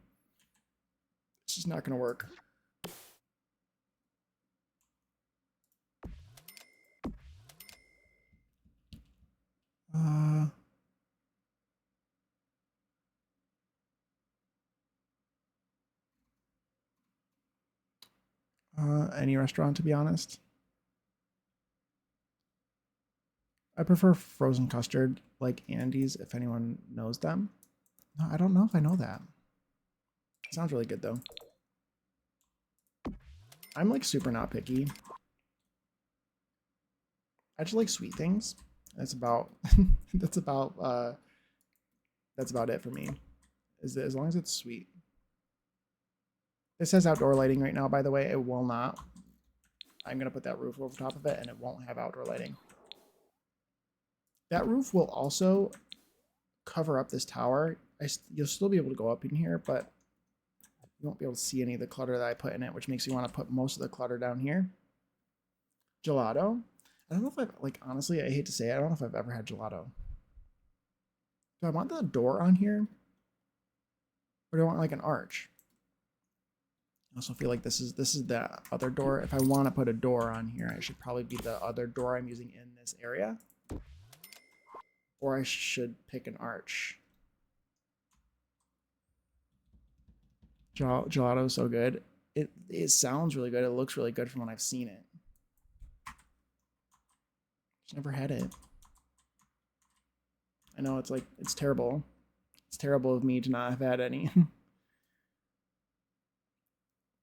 It's just not going to work. Any restaurant, to be honest. I prefer frozen custard, like Andy's, if anyone knows them. No, I don't know if I know that. It sounds really good, though. I'm, like, super not picky. I just like sweet things. That's about, that's about it for me. Is that as long as it's sweet. This has outdoor lighting right now, by the way. It will not. I'm going to put that roof over top of it, and it won't have outdoor lighting. That roof will also cover up this tower. You'll still be able to go up in here, but you won't be able to see any of the clutter that I put in it, which makes you want to put most of the clutter down here. Gelato. I don't know if I've, like, honestly, I hate to say it, I don't know if I've ever had gelato. Do I want the door on here? Or do I want, like, an arch? I also feel like this is the other door. If I want to put a door on here, it should probably be the other door I'm using in this area. Or I should pick an arch. Gelato is so good. It sounds really good. It looks really good from when I've seen it. Just never had it. I know it's like it's terrible. It's terrible of me to not have had any.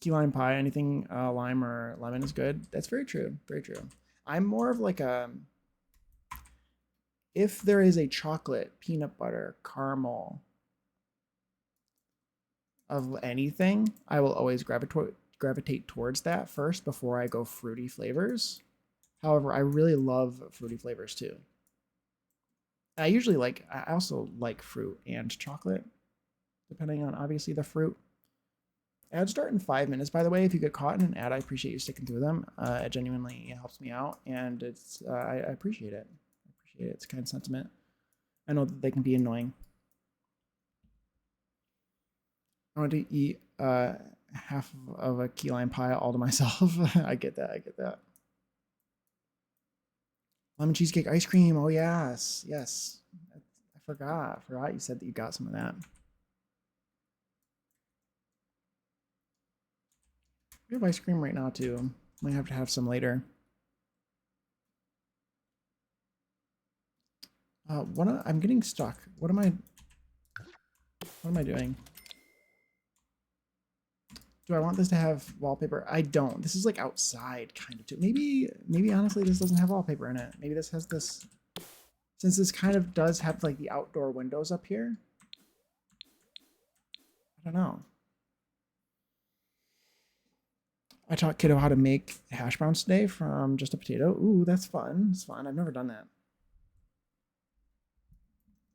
Key lime pie, anything lime or lemon is good. That's very true. Very true. I'm more of like a if there is a chocolate, peanut butter, caramel of anything, I will always gravitate towards that first before I go fruity flavors. However, I really love fruity flavors too. I also like fruit and chocolate, depending on obviously the fruit. Ads start in 5 minutes, by the way. If you get caught in an ad, I appreciate you sticking through them. It genuinely helps me out, and I appreciate it. I appreciate it. It's kind sentiment. I know that they can be annoying. I want to eat half of a key lime pie all to myself. I get that. I get that. Lemon cheesecake ice cream. Oh yes, yes. I forgot. I forgot you said that you got some of that. We have ice cream right now too. Might have to have some later. I'm getting stuck. What am I doing? Do I want this to have wallpaper? I don't. This is like outside kind of too. Maybe honestly this doesn't have wallpaper in it. Maybe this has this, since this kind of does have like the outdoor windows up here. I don't know. I taught kiddo how to make hash browns today from just a potato. Ooh, that's fun. It's fun. I've never done that.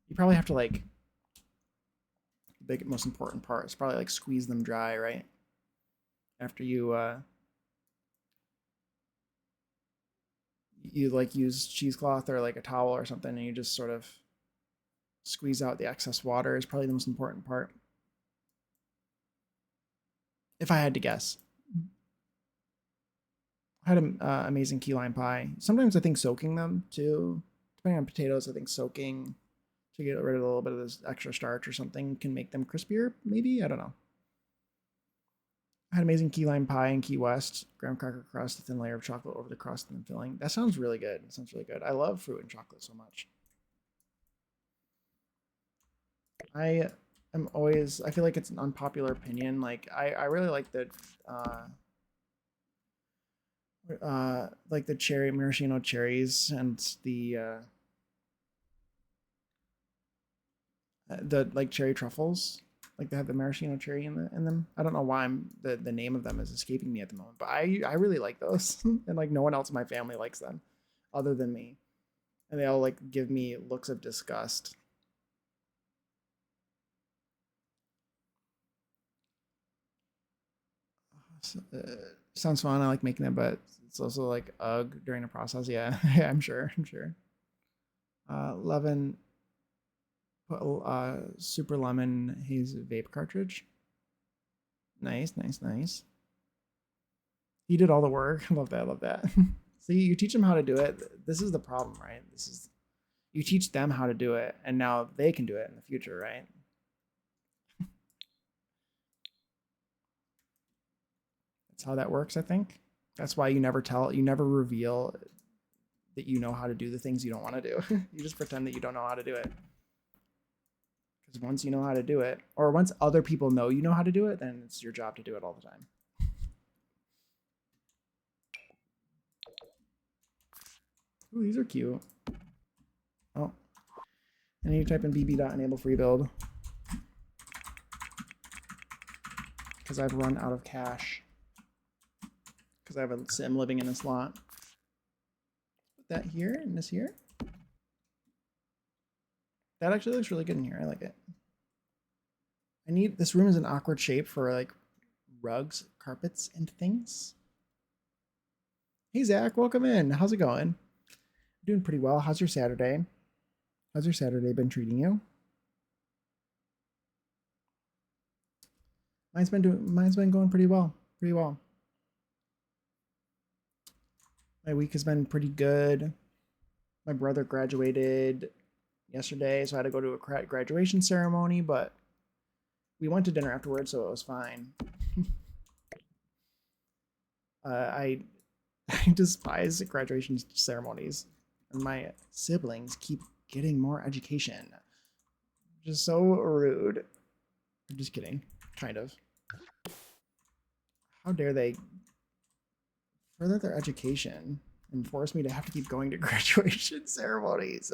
You probably have to like, the most important part is probably like squeeze them dry, right? After you you like use cheesecloth or like a towel or something, and you just sort of squeeze out the excess water is probably the most important part. If I had to guess. I had an amazing key lime pie. Sometimes I think soaking them too. Depending on potatoes, I think soaking to get rid of a little bit of this extra starch or something can make them crispier, maybe? I don't know. I had amazing key lime pie in Key West. Graham cracker crust, a thin layer of chocolate over the crust and then filling. That sounds really good. That sounds really good. I love fruit and chocolate so much. I am always, I feel like it's an unpopular opinion. Like I really like the cherry maraschino cherries and the like cherry truffles. Like they have the maraschino cherry in them. I don't know why the name of them is escaping me at the moment, but I really like those, and like no one else in my family likes them, other than me, and they all like give me looks of disgust. Sounds fun. I like making it, but it's also like ugh during the process. Yeah, yeah, I'm sure. I'm sure. 11 super lemon haze vape cartridge. Nice, nice, nice. He did all the work. I love that. I love that. See, you teach them how to do it. This is the problem, right? This is you teach them how to do it, and now they can do it in the future, right? That's how that works, I think. That's why you never reveal that you know how to do the things you don't want to do. You just pretend that you don't know how to do it. Because once you know how to do it, or once other people know you know how to do it, then it's your job to do it all the time. Ooh, these are cute. Oh, I need to type in bb.enable free build because I've run out of cash because I have a sim living in this lot. Put that here and this here. That actually looks really good in here. I like it. This room is an awkward shape for like rugs, carpets, and things. Hey Zach, welcome in. How's it going? Doing pretty well. How's your Saturday? How's your Saturday been treating you? Mine's been going pretty well. Pretty well. My week has been pretty good. My brother graduated yesterday, so I had to go to a graduation ceremony, but we went to dinner afterwards, so it was fine. I I despise graduation ceremonies, and my siblings keep getting more education. Just so rude. I'm just kidding, kind of. How dare they further their education and force me to have to keep going to graduation ceremonies?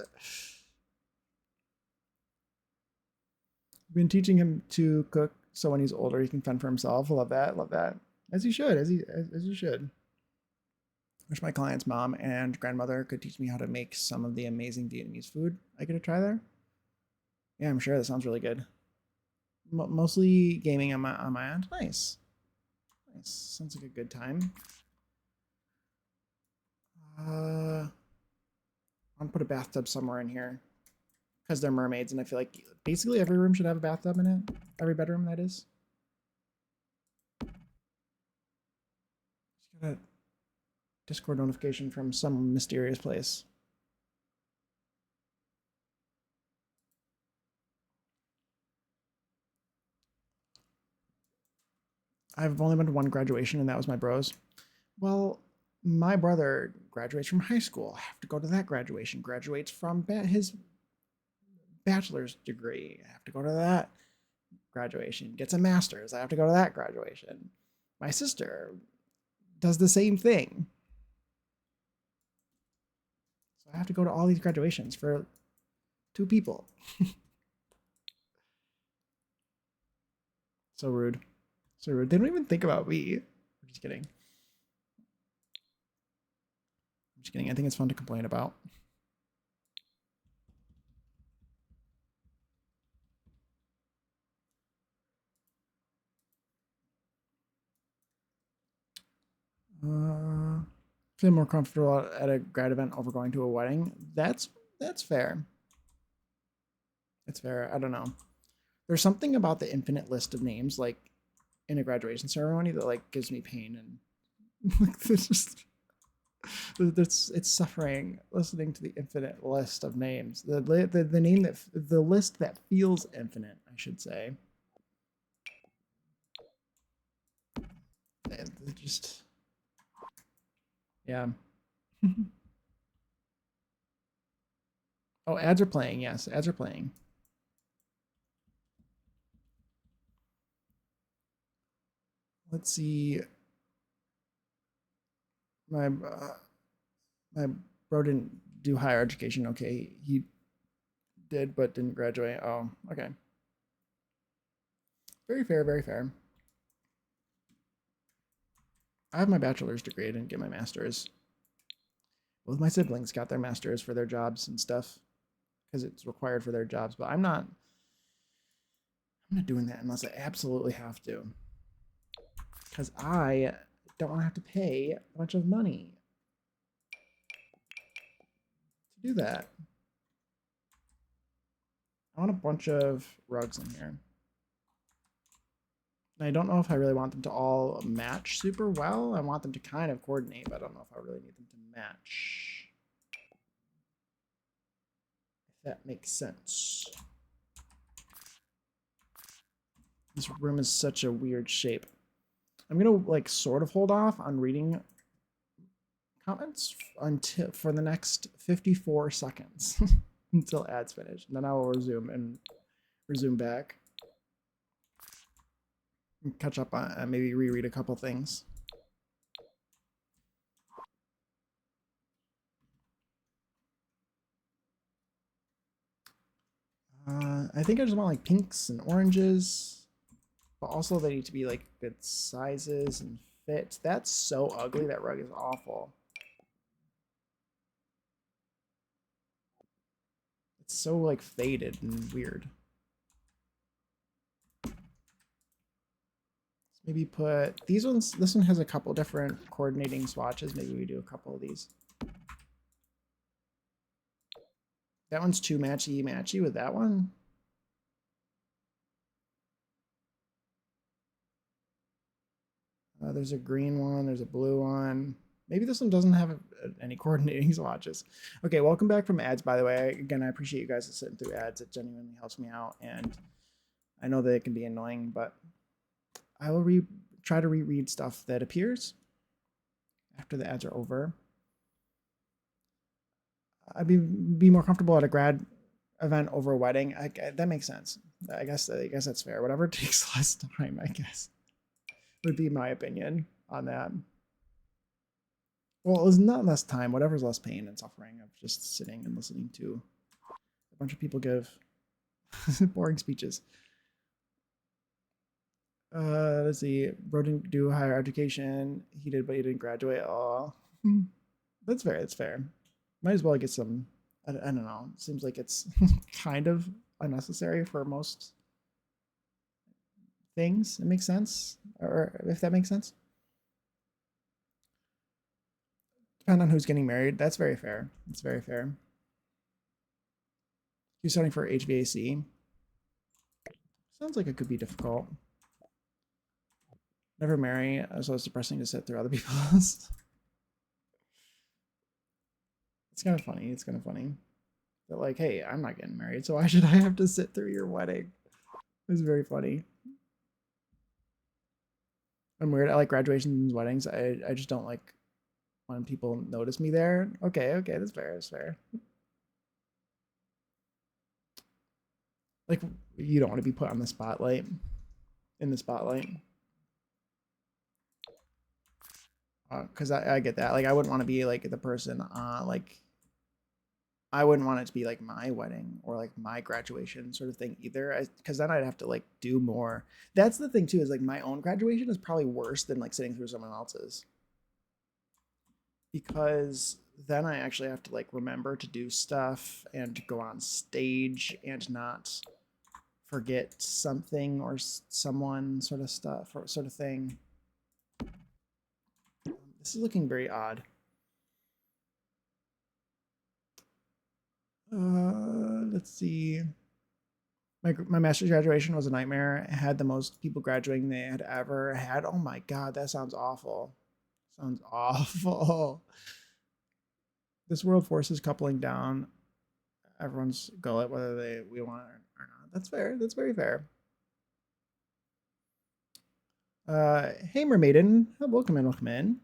I've been teaching him to cook so when he's older he can fend for himself. Love that, love that. As you should, as you should. Wish my client's mom and grandmother could teach me how to make some of the amazing Vietnamese food I get to try there. Yeah, I'm sure that sounds really good. Mostly gaming on my end. Nice. Nice. Sounds like a good time. I'm gonna put a bathtub somewhere in here because they're mermaids, and I feel like basically every room should have a bathtub in it. Every bedroom, that is. Just got a Discord notification from some mysterious place. I've only been to one graduation, and that was my bro's. Well, my brother graduates from high school. I have to go to that graduation. Graduates from his bachelor's degree. I have to go to that graduation. Gets a master's. I have to go to that graduation. My sister does the same thing. So I have to go to all these graduations for 2 people. So rude. So rude. They don't even think about me. I'm just kidding. I'm just kidding. I think it's fun to complain about. Feel more comfortable at a grad event over going to a wedding. That's fair. It's fair. I don't know. There's something about the infinite list of names, like in a graduation ceremony, that like gives me pain, and it's just it's suffering listening to the infinite list of names. The name that the list that feels infinite, I should say. And just yeah. Oh, ads are playing. Yes, ads are playing. Let's see. My my bro didn't do higher education. Okay, he did, but didn't graduate. Oh, okay. Very fair. Very fair. I have my bachelor's degree. I didn't get my master's. Both my siblings got their masters for their jobs and stuff because it's required for their jobs. But I'm not. I'm not doing that unless I absolutely have to. Because I don't want to have to pay a bunch of money to do that. I want a bunch of rugs in here. I don't know if I really want them to all match super well. I want them to kind of coordinate, but I don't know if I really need them to match. If that makes sense. This room is such a weird shape. I'm gonna like sort of hold off on reading comments until for the next 54 seconds until ads finish, and then I will resume back. Catch up on maybe reread a couple things. I think I just want like pinks and oranges, but also they need to be like good sizes and fit. That's so ugly. That rug is awful. It's so like faded and weird. Maybe put these ones. This one has a couple different coordinating swatches. Maybe we do a couple of these. That one's too matchy with that one. There's a green one. There's a blue one. Maybe this one doesn't have any coordinating swatches. Okay, welcome back from ads, by the way. Again, I appreciate you guys sitting through ads. It genuinely helps me out, and I know that it can be annoying, but I will try to reread stuff that appears after the ads are over. I'd be more comfortable at a grad event over a wedding. That makes sense. I guess that's fair. Whatever takes less time, I guess, would be my opinion on that. Well, it's not less time. Whatever's less pain and suffering of just sitting and listening to a bunch of people give boring speeches. Let's see. Bro didn't do higher education. He did, but he didn't graduate. Oh, that's fair. That's fair. Might as well get some. I don't know. It seems like it's kind of unnecessary for most things. It makes sense, or if that makes sense. Depend on who's getting married. That's very fair. It's very fair. You're studying for HVAC. Sounds like it could be difficult. Never marry, so it's depressing to sit through other people's. It's kind of funny. It's kind of funny. But like, hey, I'm not getting married, so why should I have to sit through your wedding? It's very funny. I'm weird. I like graduations and weddings. I just don't like when people notice me there. Okay, that's fair. That's fair. Like, you don't want to be put on the spotlight. In the spotlight. Because I get that. Like, I wouldn't want to be like the person. Like, I wouldn't want it to be like my wedding or like my graduation sort of thing either. Because then I'd have to like do more. That's the thing too. Is like my own graduation is probably worse than like sitting through someone else's. Because then I actually have to like remember to do stuff and to go on stage and not forget something or someone sort of stuff or sort of thing. This is looking very odd. Let's see. My master's graduation was a nightmare. I had the most people graduating they had ever had. Oh my god, that sounds awful. Sounds awful. This world forces coupling down everyone's gullet, whether we want it or not. That's fair. That's very fair. Hey, mermaiden. Welcome in. Welcome in.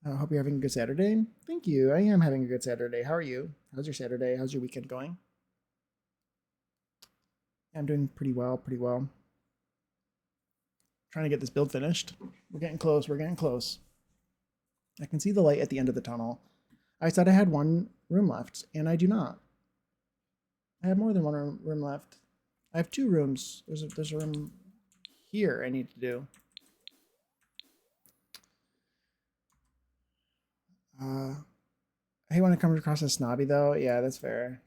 I hope you're having a good Saturday. Thank you. I am having a good Saturday. How are you? How's your Saturday? How's your weekend going? I'm doing pretty well. Pretty well. Trying to get this build finished. We're getting close. We're getting close. I can see the light at the end of the tunnel. I said I had one room left, and I do not. I have more than one room left. I have two rooms. There's a room here I need to do. I hate when it comes across as snobby, though. Yeah, that's fair.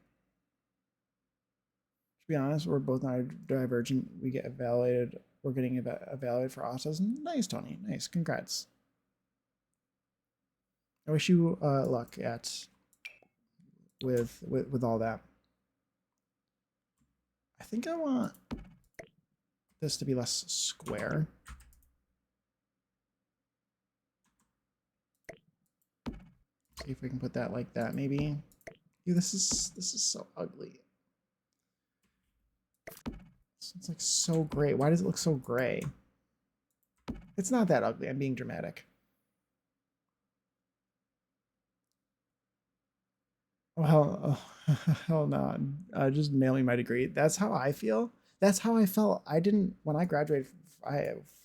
To be honest, we're both not divergent. We get evaluated. We're getting evaluated for autism. Nice, Tony. Nice. Congrats. I wish you luck at with all that. I think I want this to be less square. See if we can put that like that, maybe. Dude, this is so ugly. It's like so gray. Why does it look so gray? It's not that ugly. I'm being dramatic. Oh, hell no. Just mail me my degree. That's how I feel. That's how I felt. I didn't, when I graduated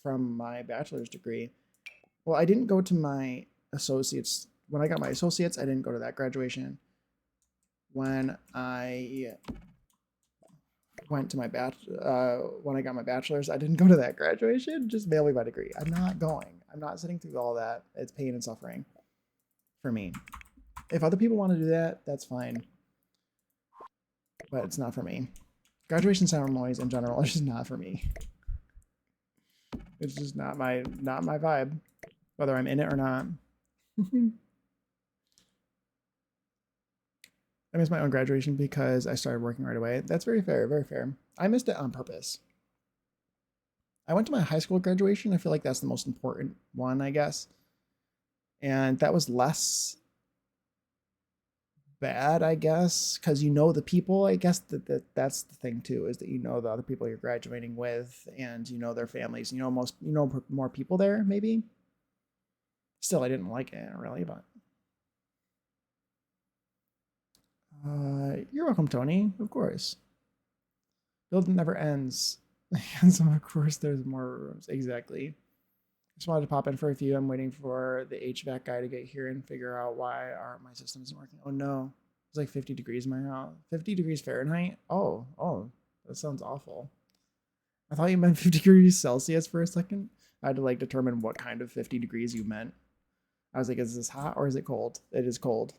from my bachelor's degree, well, I didn't go to my associates. When I got my associates, I didn't go to that graduation. When I went to my when I got my bachelor's, I didn't go to that graduation. Just mail me my degree. I'm not going. I'm not sitting through all that. It's pain and suffering for me. If other people want to do that, that's fine. But it's not for me. Graduation ceremonies in general are just not for me. It's just not my vibe, whether I'm in it or not. I missed my own graduation because I started working right away. That's very fair, very fair. I missed it on purpose. I went to my high school graduation. I feel like that's the most important one, I guess. And that was less bad, I guess, because you know the people. I guess that's the thing too, is that you know the other people you're graduating with, and you know their families. You know more people there, maybe. Still, I didn't like it really, but you're welcome, Tony. Of course, build never ends. And so of course there's more rooms. Exactly. Just wanted to pop in for a few. I'm waiting for the HVAC guy to get here and figure out why my system isn't working. Oh no, it's like 50 degrees in my house. 50 degrees Fahrenheit. Oh, that sounds awful. I thought you meant 50 degrees Celsius for a second. I had to like determine what kind of 50 degrees you meant. I was like, is this hot or is it cold? It is cold.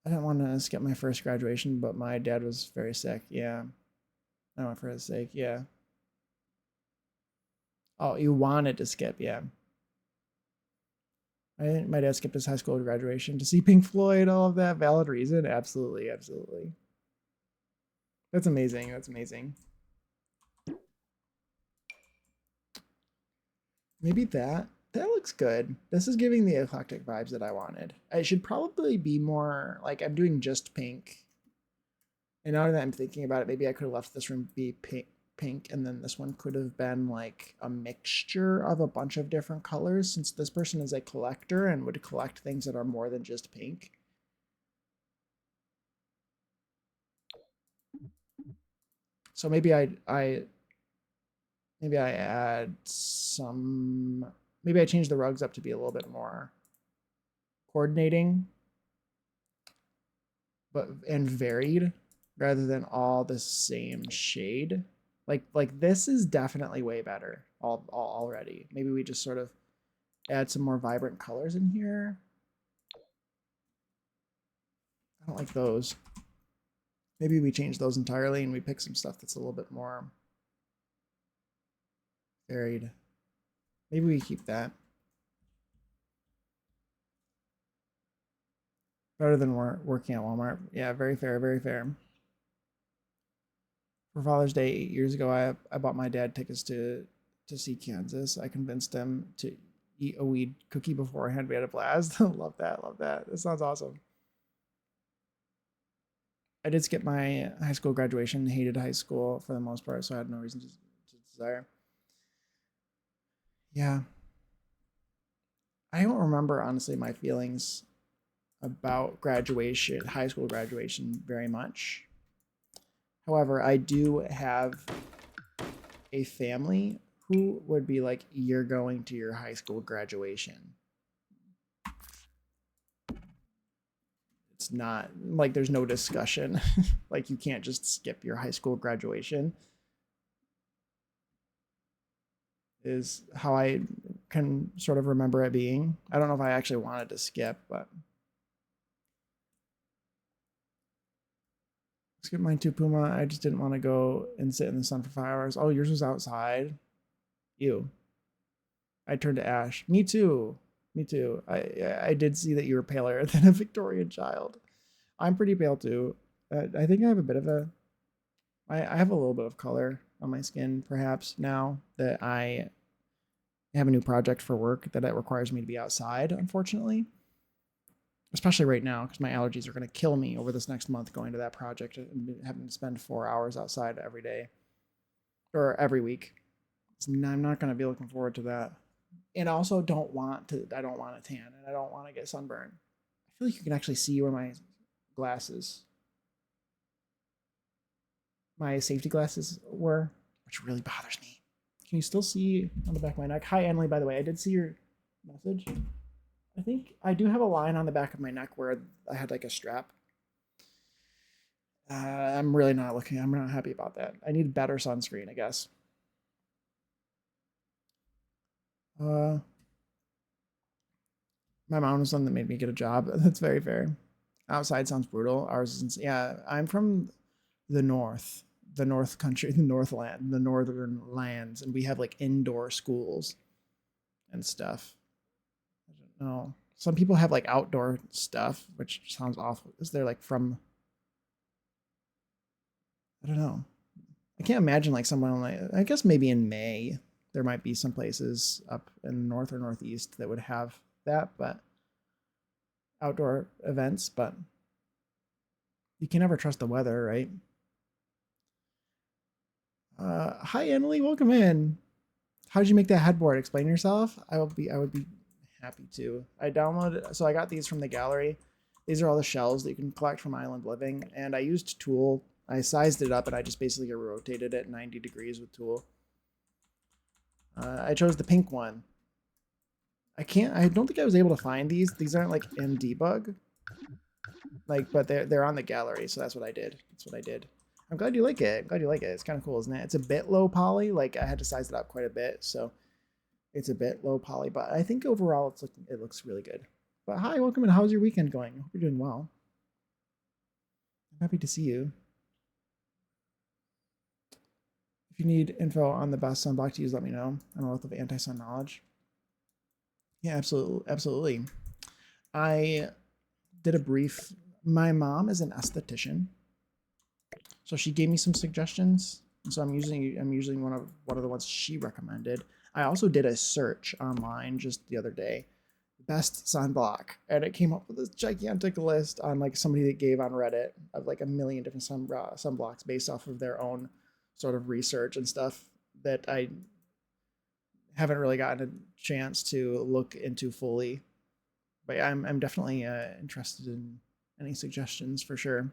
I didn't want to skip my first graduation, but my dad was very sick. Yeah. I went for his sake. Yeah. Oh, you wanted to skip. Yeah. My dad skipped his high school graduation to see Pink Floyd, all of that. Valid reason. Absolutely. Absolutely. That's amazing. That's amazing. Maybe that looks good. This is giving the eclectic vibes that I wanted. I should probably be more like I'm doing just pink. And now that I'm thinking about it, maybe I could have left this room be pink, and then this one could have been like a mixture of a bunch of different colors, since this person is a collector and would collect things that are more than just pink. So maybe I add some, maybe I change the rugs up to be a little bit more coordinating, but and varied rather than all the same shade. Like this is definitely way better all already. Maybe we just sort of add some more vibrant colors in here. I don't like those. Maybe we change those entirely and we pick some stuff that's a little bit more varied. Maybe we keep that. Better than working at Walmart. Yeah, very fair, very fair. For Father's Day 8 years ago, I bought my dad tickets to see Kansas. I convinced him to eat a weed cookie beforehand. We had a blast. Love that. Love that. That sounds awesome. I did skip my high school graduation. Hated high school for the most part, so I had no reason to desire. Yeah, I don't remember honestly my feelings about graduation, high school graduation, very much. However, I do have a family who would be like, "You're going to your high school graduation." It's not like there's no discussion. Like you can't just skip your high school graduation. Is how I can sort of remember it being. I don't know if I actually wanted to skip, but skip mine too, Puma. I just didn't want to go and sit in the sun for 5 hours. Oh, yours was outside. You. I turned to ash. Me too. Me too. I did see that you were paler than a Victorian child. I'm pretty pale too. I think I have a bit of a. I have a little bit of color on my skin, perhaps now that I have a new project for work that it requires me to be outside. Unfortunately, especially right now because my allergies are going to kill me over this next month going to that project and having to spend 4 hours outside every day or every week. So I'm not going to be looking forward to that. And I also I don't want a tan and I don't want to get sunburned. I feel like you can actually see where my safety glasses were, which really bothers me. Can you still see on the back of my neck? Hi, Emily, by the way. I did see your message. I think I do have a line on the back of my neck where I had like a strap. I'm really not looking. I'm not happy about that. I need better sunscreen, I guess. Uh, my mom was the one that made me get a job. That's very fair. Outside sounds brutal. Ours is, yeah. I'm from the North country, the Northland, the Northern lands, and we have like indoor schools and stuff. I don't know. Some people have like outdoor stuff, which sounds awful. Is they're like from, I don't know. I can't imagine like someone like, I guess maybe in May there might be some places up in the north or northeast that would have that, but outdoor events, but you can never trust the weather, right? Hi Emily, welcome in. How did you make that headboard? Explain yourself. I would be happy to. I downloaded, so I got these from the gallery. These are all the shells that you can collect from Island Living, and I used Tool. I sized it up and I just basically rotated it 90 degrees with Tool. I chose the pink one. I don't think I was able to find these. These aren't like in debug, like, but they're on the gallery, so that's what I did. That's what I did. I'm glad you like it. I'm glad you like it. It's kind of cool, isn't it? It's a bit low poly. Like I had to size it up quite a bit, so it's a bit low poly, but I think overall it looks really good. But hi, welcome, and how's your weekend going? I hope you're doing well. I'm happy to see you. If you need info on the best sunblock to use, let me know. I'm a wealth of anti-sun knowledge. Yeah, absolutely, absolutely. I did a brief. My mom is an esthetician, so she gave me some suggestions. And so I'm using one of the ones she recommended. I also did a search online just the other day, best sunblock, and it came up with this gigantic list on like somebody that gave on Reddit of like a million different sunblocks based off of their own sort of research and stuff that I haven't really gotten a chance to look into fully. But yeah, I'm definitely interested in any suggestions for sure.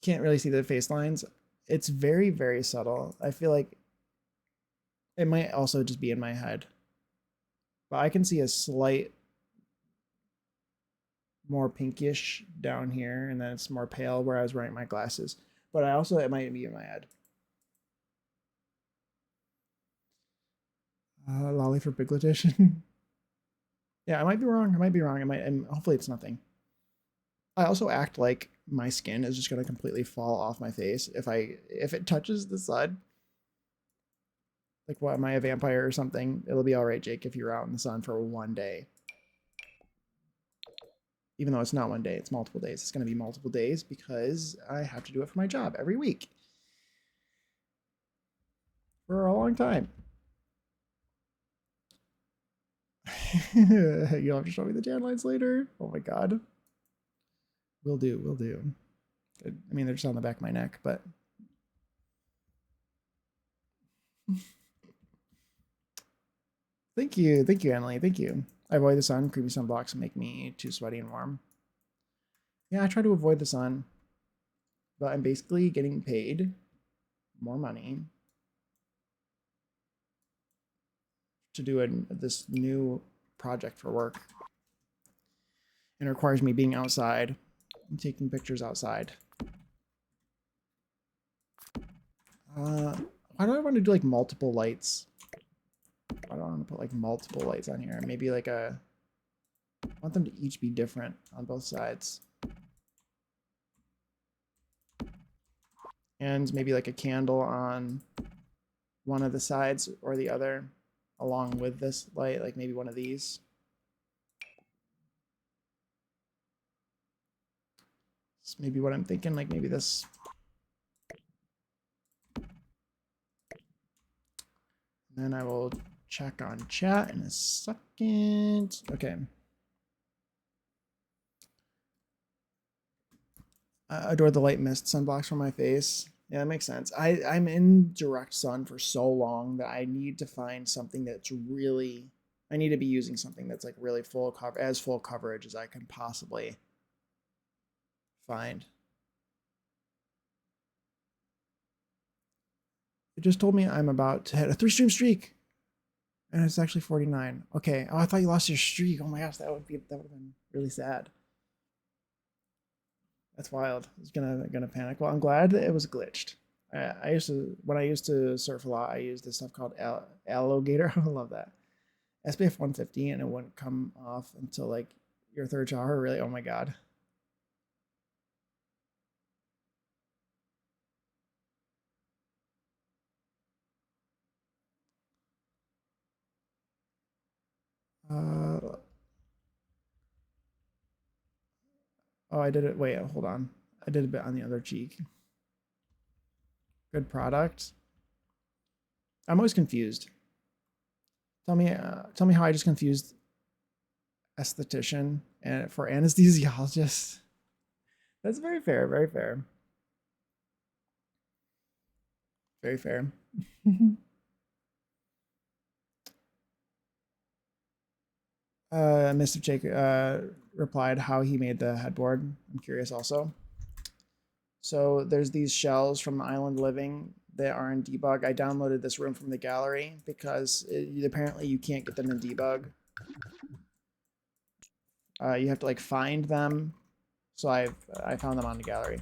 Can't really see the face lines. It's very subtle. I feel like it might also just be in my head, but I can see a slight more pinkish down here, and then it's more pale where I was wearing my glasses. But I also, it might be in my head. Lolly for Bigletition. Yeah, I might be wrong. I might be wrong. I might, and hopefully it's nothing. I also act like my skin is just gonna completely fall off my face if it touches the sun. Like, what am I, a vampire or something? It'll be all right, Jake, if you're out in the sun for one day. Even though it's not one day, it's multiple days. It's gonna be multiple days because I have to do it for my job every week for a long time. You'll have to show me the tan lines later. Oh my god. Will do, will do. I mean, they're just on the back of my neck, but thank you, Emily. Thank you. I avoid the sun. Creamy sunblocks make me too sweaty and warm. Yeah, I try to avoid the sun, but I'm basically getting paid more money to do this new project for work, and it requires me being outside and taking pictures outside. Why do I want to do like multiple lights? I don't want to put like multiple lights on here. Maybe like I want them to each be different on both sides. And maybe like a candle on one of the sides or the other along with this light, like maybe one of these. It's maybe what I'm thinking, like maybe this. And then I will check on chat in a second. Okay. I adore the light mist sunblocks from my face. Yeah, that makes sense. I'm in direct sun for so long that I need to find something that's really, I need to be using something that's like really full cover, as full coverage as I can possibly find. It just told me I'm about to hit a 3-stream streak, and it's actually 49. Okay. Oh, I thought you lost your streak. Oh my gosh, that would have been really sad. That's wild. I was gonna panic. Well, I'm glad that it was glitched. I used to, when I used to surf a lot, I used this stuff called alligator. I love that. SPF 150, and it wouldn't come off until like your third shower. Really? Oh my god. Uh, oh, I did it. Wait, hold on. I did a bit on the other cheek. Good product. I'm always confused. Tell me how I just confused esthetician and for anesthesiologist. That's very fair, very fair. Very fair. Mr. Jake replied how he made the headboard. I'm curious also. So there's these shells from Island Living that are in debug. I downloaded this room from the gallery because apparently you can't get them in debug. You have to like find them. So I found them on the gallery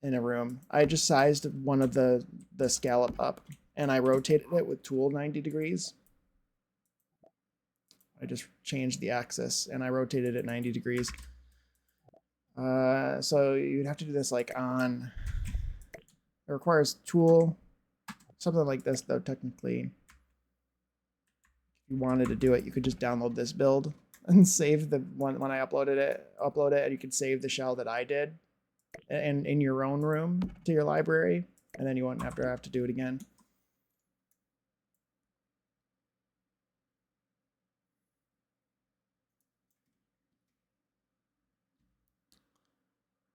in a room. I just sized one of the scallop up and I rotated it with tool 90 degrees. I just changed the axis and I rotated it 90 degrees. So you'd have to do this like on, it requires tool, something like this though, technically. If you wanted to do it, you could just download this build and save the one when I upload it, and you can save the shell that I did and in your own room to your library, and then you won't have to do it again.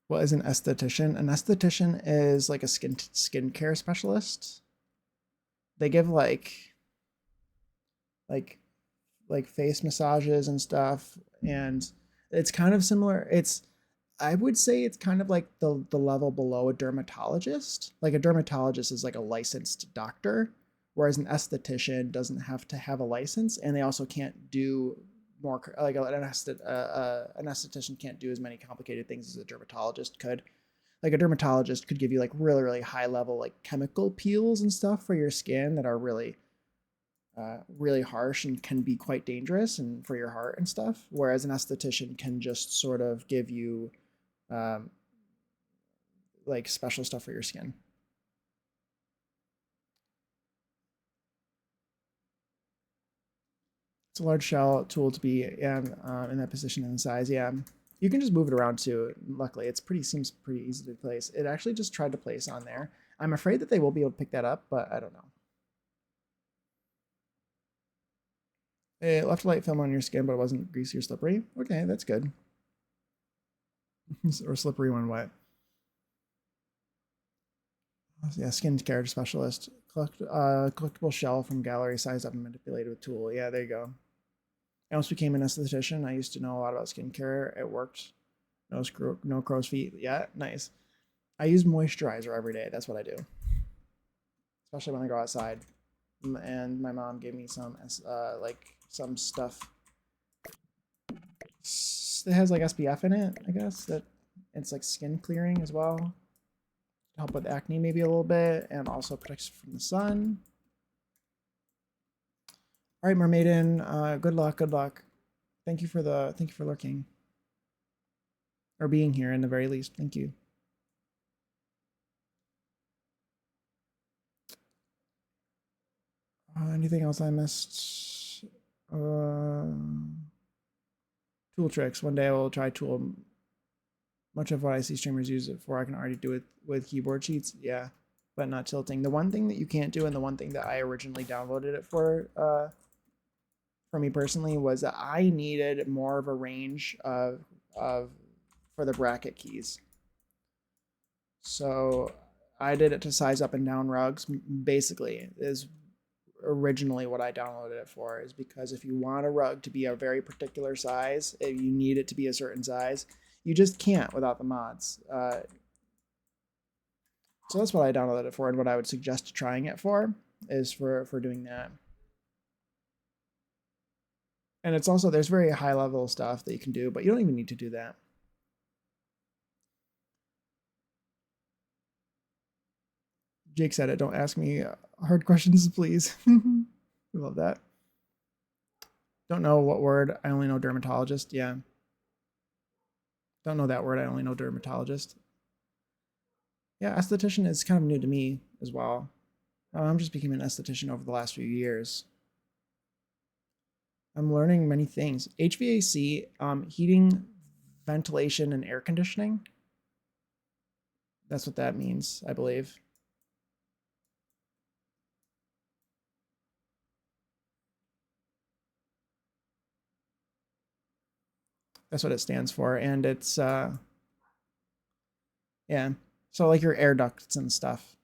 What is an esthetician? An esthetician is like a skincare specialist. They give like face massages and stuff, and it's kind of similar. I would say it's kind of like the level below a dermatologist. Like a dermatologist is like a licensed doctor, whereas an esthetician doesn't have to have a license, and they also can't do more like an esthetician can't do as many complicated things as a dermatologist could. Like a dermatologist could give you like really high level like chemical peels and stuff for your skin that are really really harsh and can be quite dangerous and for your heart and stuff. Whereas an esthetician can just sort of give you um, like special stuff for your skin. It's a large shell tool to be in that position and size. Yeah, you can just move it around too. Luckily, seems pretty easy to place. It actually just tried to place on there. I'm afraid that they will be able to pick that up, but I don't know. It left a light film on your skin, but it wasn't greasy or slippery. Okay, that's good. Or slippery when wet. Yeah, skin care specialist. Collectible shell from gallery, sized up and manipulated with tool. Yeah, there you go. I almost became an esthetician. I used to know a lot about skincare. It worked. No crow's feet. Yeah, nice. I use moisturizer every day. That's what I do, especially when I go outside. And my mom gave me some some stuff. It has like SPF in it, I guess. That it's like skin clearing as well. Help with acne maybe a little bit, and also protects from the sun. All right, Mermaiden. Good luck. Good luck. Thank you for lurking or being here in the very least. Thank you. Anything else I missed? Tool tricks. One day I will try tool. Much of what I see streamers use it for, I can already do it with keyboard cheats. Yeah, but not tilting. The one thing that you can't do, and the one thing that I originally downloaded it for me personally, was that I needed more of a range for the bracket keys. So I did it to size up and down rugs. Basically, is originally what I downloaded it for, is because if you want a rug to be a very particular size, if you need it to be a certain size, you just can't without the mods. So that's what I downloaded it for, and what I would suggest trying it for is for doing that. And it's also, there's very high level stuff that you can do, but you don't even need to do that. Jake said it. Don't ask me hard questions, please. We love that. Don't know what word. I only know dermatologist. Yeah. Don't know that word. I only know dermatologist. Yeah, esthetician is kind of new to me as well. I'm just becoming an esthetician over the last few years. I'm learning many things. HVAC, heating, ventilation, and air conditioning. That's what that means, I believe. That's what it stands for. And it's, yeah. So like your air ducts and stuff.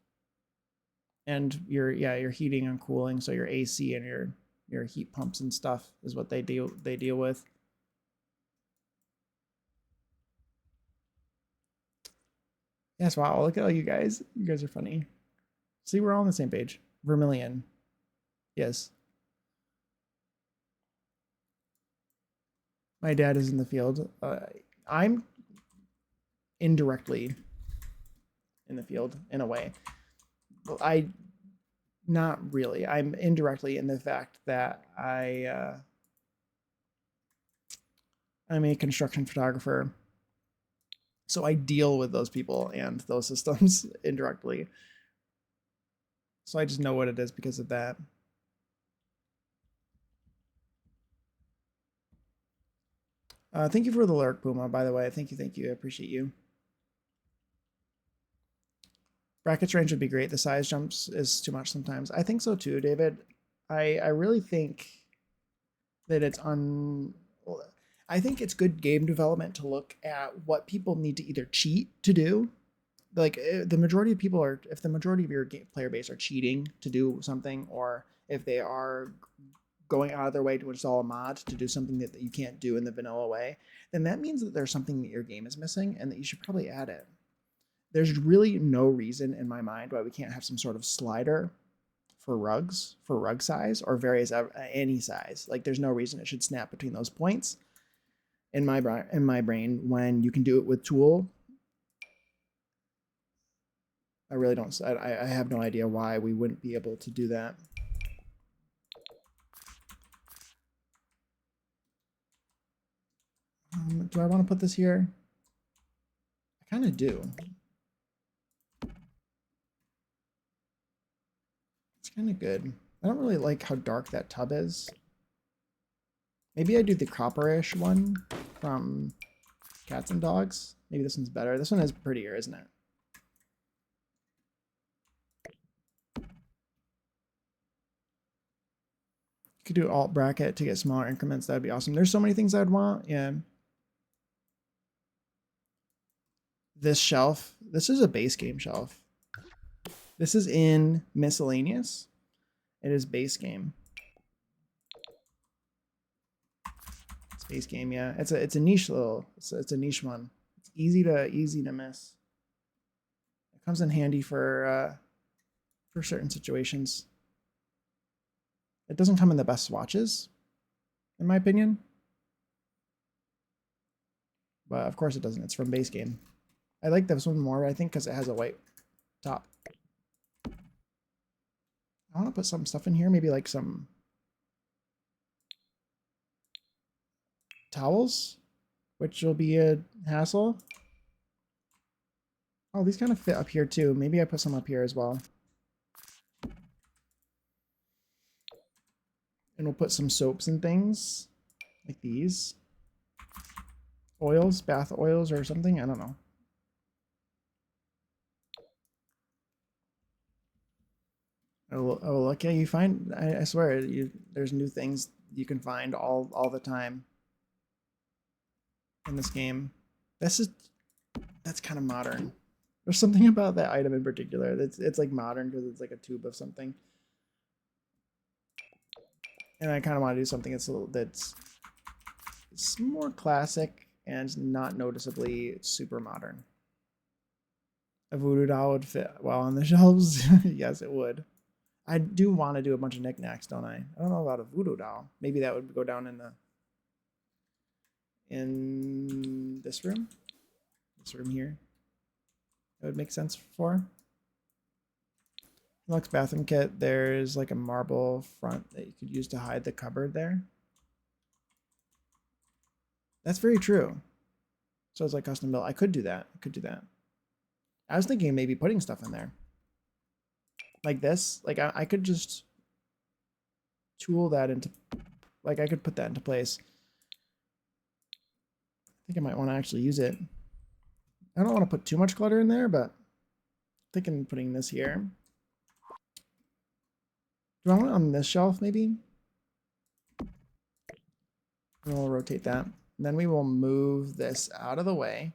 And your heating and cooling. So your AC and your heat pumps and stuff is what they deal with. Yes, wow, look at all you guys. You guys are funny. See, we're all on the same page. Vermilion. Yes. My dad is in the field. I'm indirectly in the field in a way. I not really. I'm indirectly in the fact that I'm a construction photographer. So I deal with those people and those systems indirectly. So I just know what it is because of that. Thank you for the lurk, Puma, by the way. Thank you. I appreciate you. Brackets range would be great. The size jumps is too much sometimes. I think so too, David. I really think that I think it's good game development to look at what people need to either cheat to do. Like the majority of people are, if the majority of your player base are cheating to do something, or if they are going out of their way to install a mod to do something that you can't do in the vanilla way, then that means that there's something that your game is missing and that you should probably add it. There's really no reason in my mind why we can't have some sort of slider for rugs, for rug size, or various any size. Like there's no reason it should snap between those points in my brain when you can do it with tool. I really don't. I have no idea why we wouldn't be able to do that. Do I want to put this here? I kind of do. It's kind of good. I don't really like how dark that tub is. Maybe I do the copperish one from Cats and Dogs. Maybe this one's better. This one is prettier, isn't it? You could do alt bracket to get smaller increments. That'd be awesome. There's so many things I'd want. Yeah. This shelf. This is a base game shelf. This is in miscellaneous. It is base game. It's base game, yeah. It's a niche little. It's a niche one. It's easy to miss. It comes in handy for certain situations. It doesn't come in the best swatches, in my opinion. But of course it doesn't. It's from base game. I like this one more, I think, because it has a white top. I want to put some stuff in here, maybe like some towels, which will be a hassle. Oh, these kind of fit up here too. Maybe I put some up here as well. And we'll put some soaps and things like these. Oils, bath oils or something. I don't know. Oh, look, yeah, you find, I swear, there's new things you can find all the time in this game. That's kind of modern. There's something about that item in particular it's like modern because it's like a tube of something. And I kind of want to do something that's more classic and not noticeably super modern. A voodoo doll would fit well on the shelves. Yes, it would. I do want to do a bunch of knickknacks, don't I? I don't know about a voodoo doll. Maybe that would go down in this room. This room here. That would make sense for. Deluxe bathroom kit. There's like a marble front that you could use to hide the cupboard there. That's very true. So it's like custom built. I could do that. I was thinking maybe putting stuff in there. Like this. Like I could just tool that into, like I could put that into place. I think I might want to actually use it. I don't want to put too much clutter in there, but I'm thinking putting this here. Do I want it on this shelf maybe? And we'll rotate that. And then we will move this out of the way.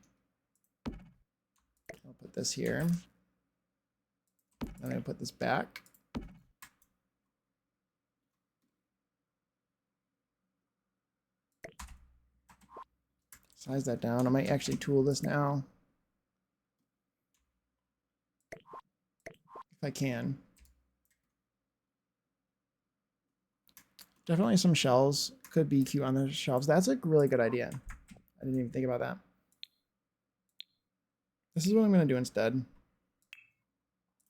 I'll put this here. Then I'll put this back. Size that down. I might actually tool this now. If I can. Definitely some shelves could be cute on the shelves. That's a really good idea. I didn't even think about that. This is what I'm going to do instead.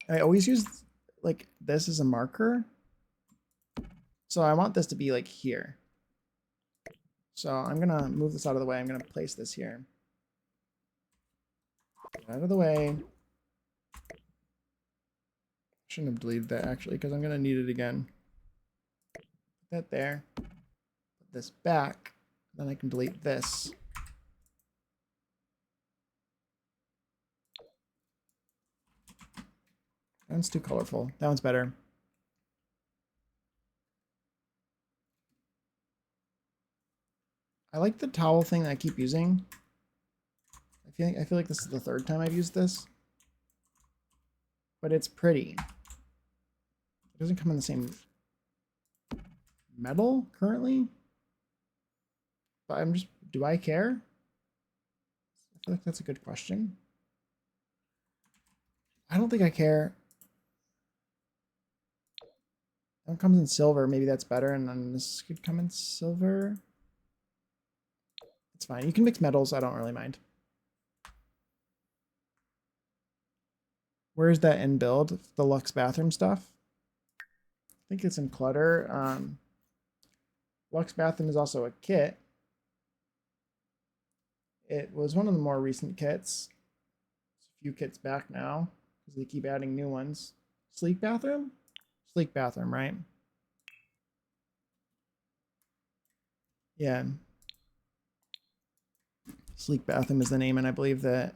I always use like this as a marker. So I want this to be like here. So I'm going to move this out of the way. I'm going to place this here. Get out of the way. Shouldn't have deleted that actually because I'm going to need it again. Put that there. Put this back. Then I can delete this. That one's too colorful. That one's better. I like the towel thing that I keep using. I feel like this is the third time I've used this. But it's pretty. It doesn't come in the same metal currently. But I'm just, do I care? I feel like that's a good question. I don't think I care. That one comes in silver. Maybe that's better. And then this could come in silver. It's fine. You can mix metals. I don't really mind. Where's that in build? The Luxe bathroom stuff? I think it's in clutter. Luxe bathroom is also a kit. It was one of the more recent kits. It's a few kits back now because they keep adding new ones. Sleek bathroom? Sleek bathroom, right? Yeah. Sleek bathroom is the name, and I believe that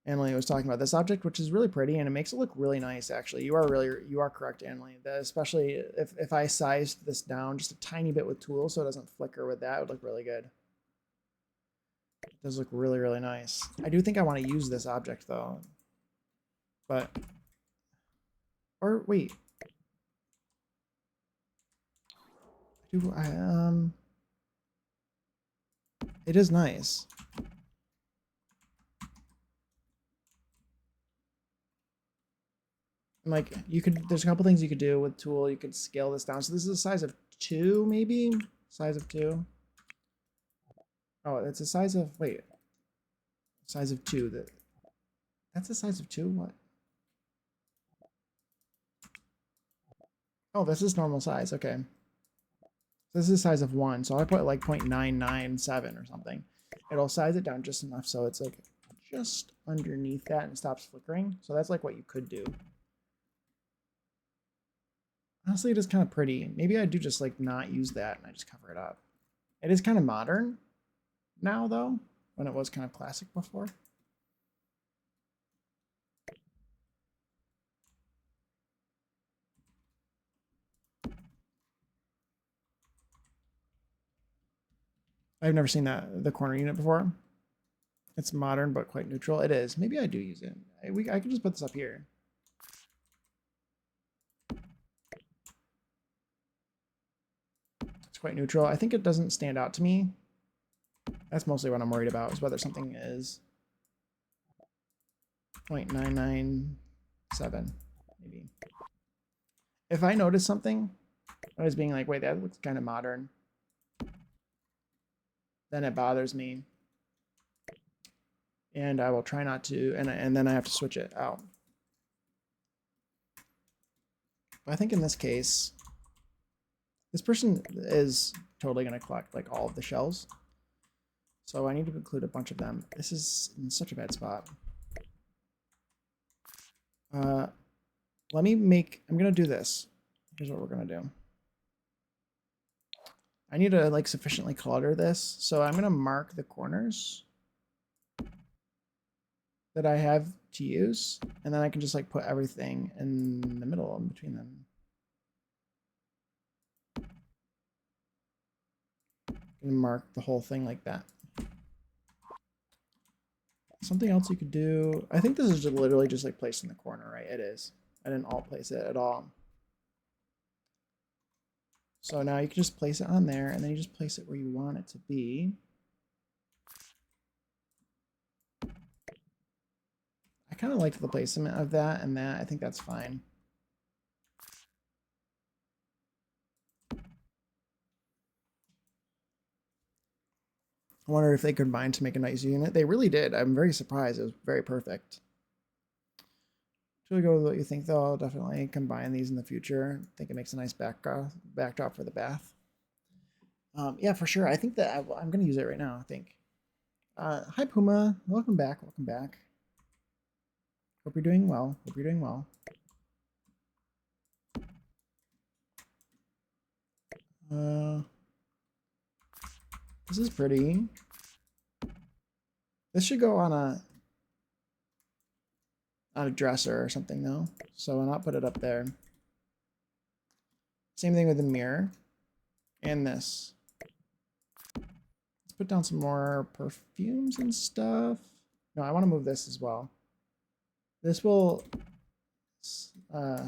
Emily was talking about this object, which is really pretty, and it makes it look really nice, actually. You are correct, Emily. That especially if I sized this down just a tiny bit with tools so it doesn't flicker with that, it would look really good. It does look really, really nice. I do think I want to use this object, though. But... Or, wait. It is nice. Like you could, there's a couple things you could do with tool. You could scale this down. So this is a size of 2, maybe size of 2. Oh, it's a size of, wait, size of 2. That's a size of 2. What? Oh, this is normal size. Okay. This is a size of 1. So I put like 0.997 or something. It'll size it down just enough so it's like just underneath that and stops flickering. So that's like what you could do. Honestly, it is kind of pretty. Maybe I do just like not use that and I just cover it up. It is kind of modern now though, when it was kind of classic before. I've never seen the corner unit before. It's modern but quite neutral. It is. Maybe I do use it. I could just put this up here. It's quite neutral. I think it doesn't stand out to me. That's mostly what I'm worried about, is whether something is 0.997, maybe. If I notice something, I was being like, wait, that looks kind of modern, then it bothers me. And I will try not to, and then I have to switch it out. But I think in this case, this person is totally going to collect like all of the shells. So I need to include a bunch of them. This is in such a bad spot. Let me make, I'm going to do this. Here's what we're going to do. I need to like sufficiently clutter this. So I'm going to mark the corners that I have to use. And then I can just like put everything in the middle in between them. And mark the whole thing like that. Something else you could do. I think this is just literally just like placed in the corner, right? It is. I didn't alt place it at all. So now you can just place it on there, and then you just place it where you want it to be. I kind of liked the placement of that and that. I think that's fine. I wonder if they combined to make a nice unit. They really did. I'm very surprised. It was very perfect. Should we go with what you think, though? I'll definitely combine these in the future. I think it makes a nice backdrop for the bath. Yeah, for sure. I think that I'm going to use it right now, I think. Hi, Puma. Welcome back. Welcome back. Hope you're doing well. Hope you're doing well. This is pretty. This should go on a dresser or something, though. So I'll not put it up there. Same thing with the mirror. And this. Let's put down some more perfumes and stuff. No, I want to move this as well. This will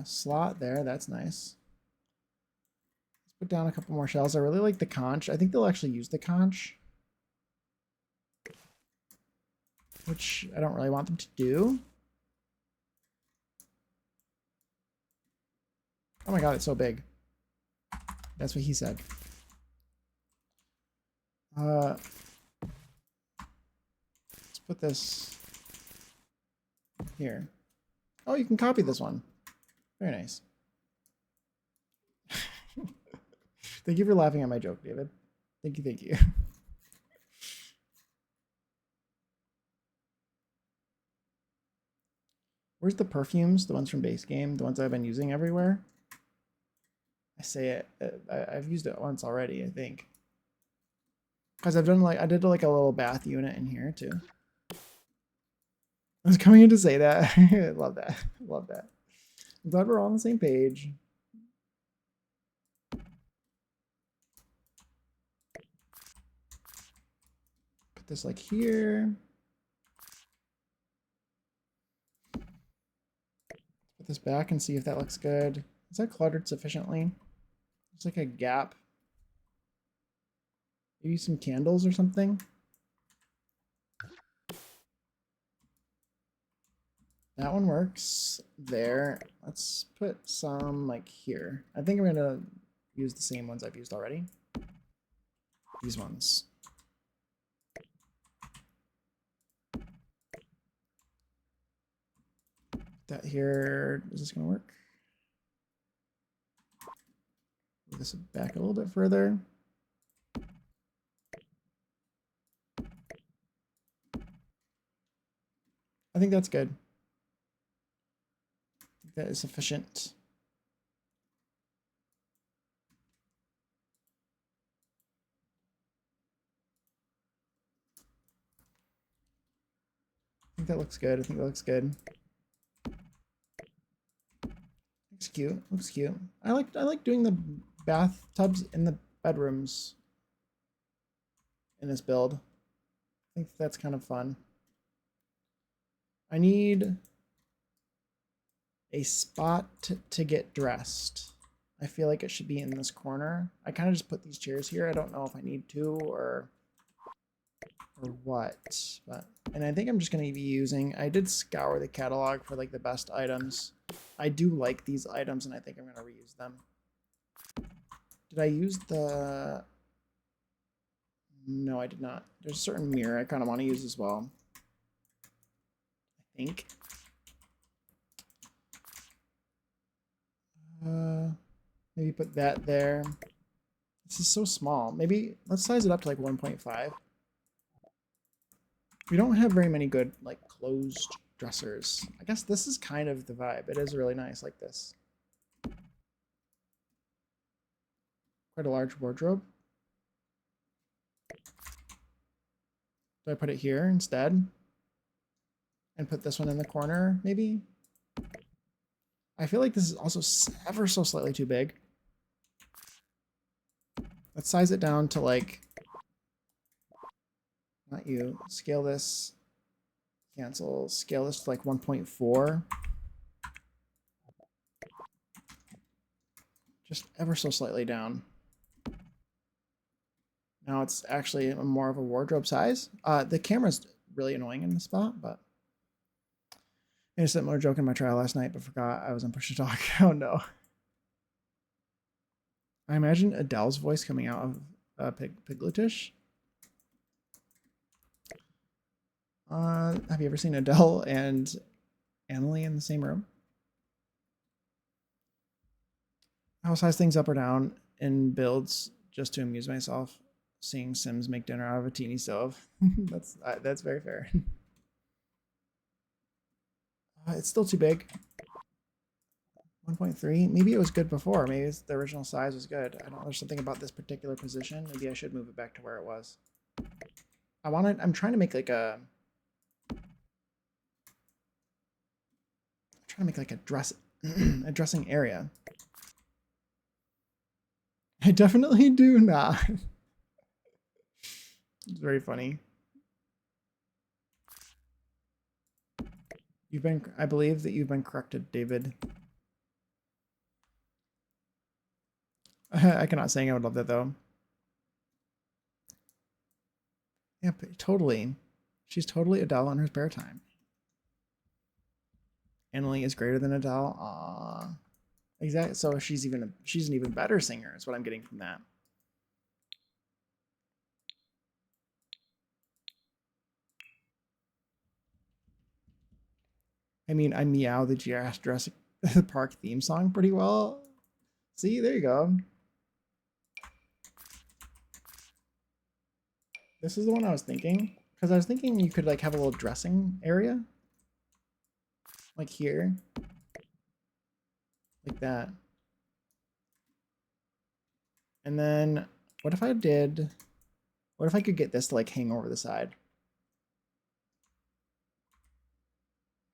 slot there. That's nice. Let's put down a couple more shells. I really like the conch. I think they'll actually use the conch, which I don't really want them to do. Oh my god, it's so big. That's what he said. Let's put this here. Oh, you can copy this one. Very nice. Thank you for laughing at my joke, David. Thank you, thank you. Where's the perfumes? The ones from base game? The ones I've been using everywhere? I say it. I've used it once already, I think. Because I did like a little bath unit in here too. I was coming in to say that. I love that. Love that. I'm glad we're all on the same page. Put this like here. Put this back and see if that looks good. Is that cluttered sufficiently? There's like a gap. Maybe some candles or something. That one works there. Let's put some like here. I think I'm gonna use the same ones I've used already. These ones. That here, is this gonna work? Move this back a little bit further. I think that's good. I think that is sufficient. I think that looks good. I think that looks good. Looks cute. Looks cute. I like doing the bathtubs in the bedrooms in this build. I think that's kind of fun. I need a spot to get dressed. I feel like it should be in this corner. I kind of just put these chairs here. I don't know if I need to or what, but and I think I'm just going to be using, I did scour the catalog for like the best items. I do like these items and I think I'm going to reuse them. Did I use the, no, I did not. There's a certain mirror I kind of want to use as well. I think. Maybe put that there. This is so small. Maybe let's size it up to like 1.5. We don't have very many good like closed dressers. I guess this is kind of the vibe. It is really nice like this. Quite a large wardrobe. Do I put it here instead? And put this one in the corner, maybe? I feel like this is also ever so slightly too big. Let's size it down to like Not you. Scale this. Cancel. Scale this to like 1.4. Just ever so slightly down. Now it's actually more of a wardrobe size. The camera's really annoying in this spot, but I made a similar joke in my trial last night, but forgot I was on push to talk. Oh no. I imagine Adele's voice coming out of Pigletish. Have you ever seen Adele and Emily in the same room? I'll size things up or down in builds just to amuse myself. Seeing Sims make dinner out of a teeny stove. That's very fair. It's still too big. 1.3. Maybe it was good before. Maybe the original size was good. I don't know. There's something about this particular position. Maybe I should move it back to where it was. I'm trying to make like a. I'm trying to make like a a dressing area. I definitely do not. It's very funny. I believe that you've been corrected, David. I cannot saying I would love that though. Yeah, totally. She's totally Adele in her spare time. Emily is greater than Adele. Aww. Exactly. So she's an even better singer, is what I'm getting from that. I mean, I meow the Jurassic Park theme song pretty well. See, there you go. This is the one I was thinking. Because I was thinking you could like have a little dressing area. Like here. Like that. And then what if I could get this to like hang over the side?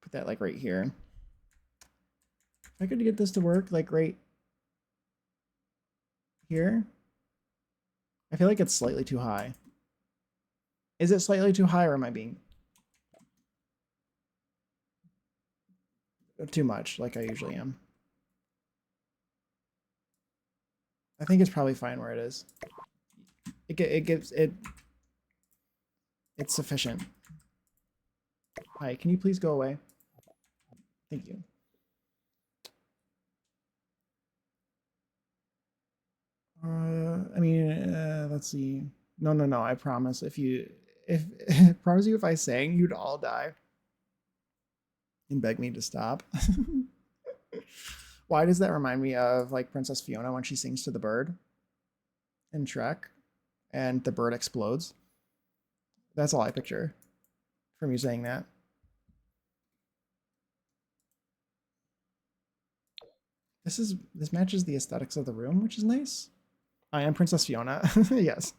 Put that like right here. If I could get this to work like right here. I feel like it's slightly too high. Is it slightly too high or am I being too much like I usually am? I think it's probably fine where it is. It's sufficient. Hi, can you please go away? Thank you. I mean, let's see. No. I promise. If promise you, if I sang, you'd all die and beg me to stop. Why does that remind me of like Princess Fiona when she sings to the bird in Shrek, and the bird explodes? That's all I picture from you saying that. This matches the aesthetics of the room, which is nice. I am Princess Fiona. Yes.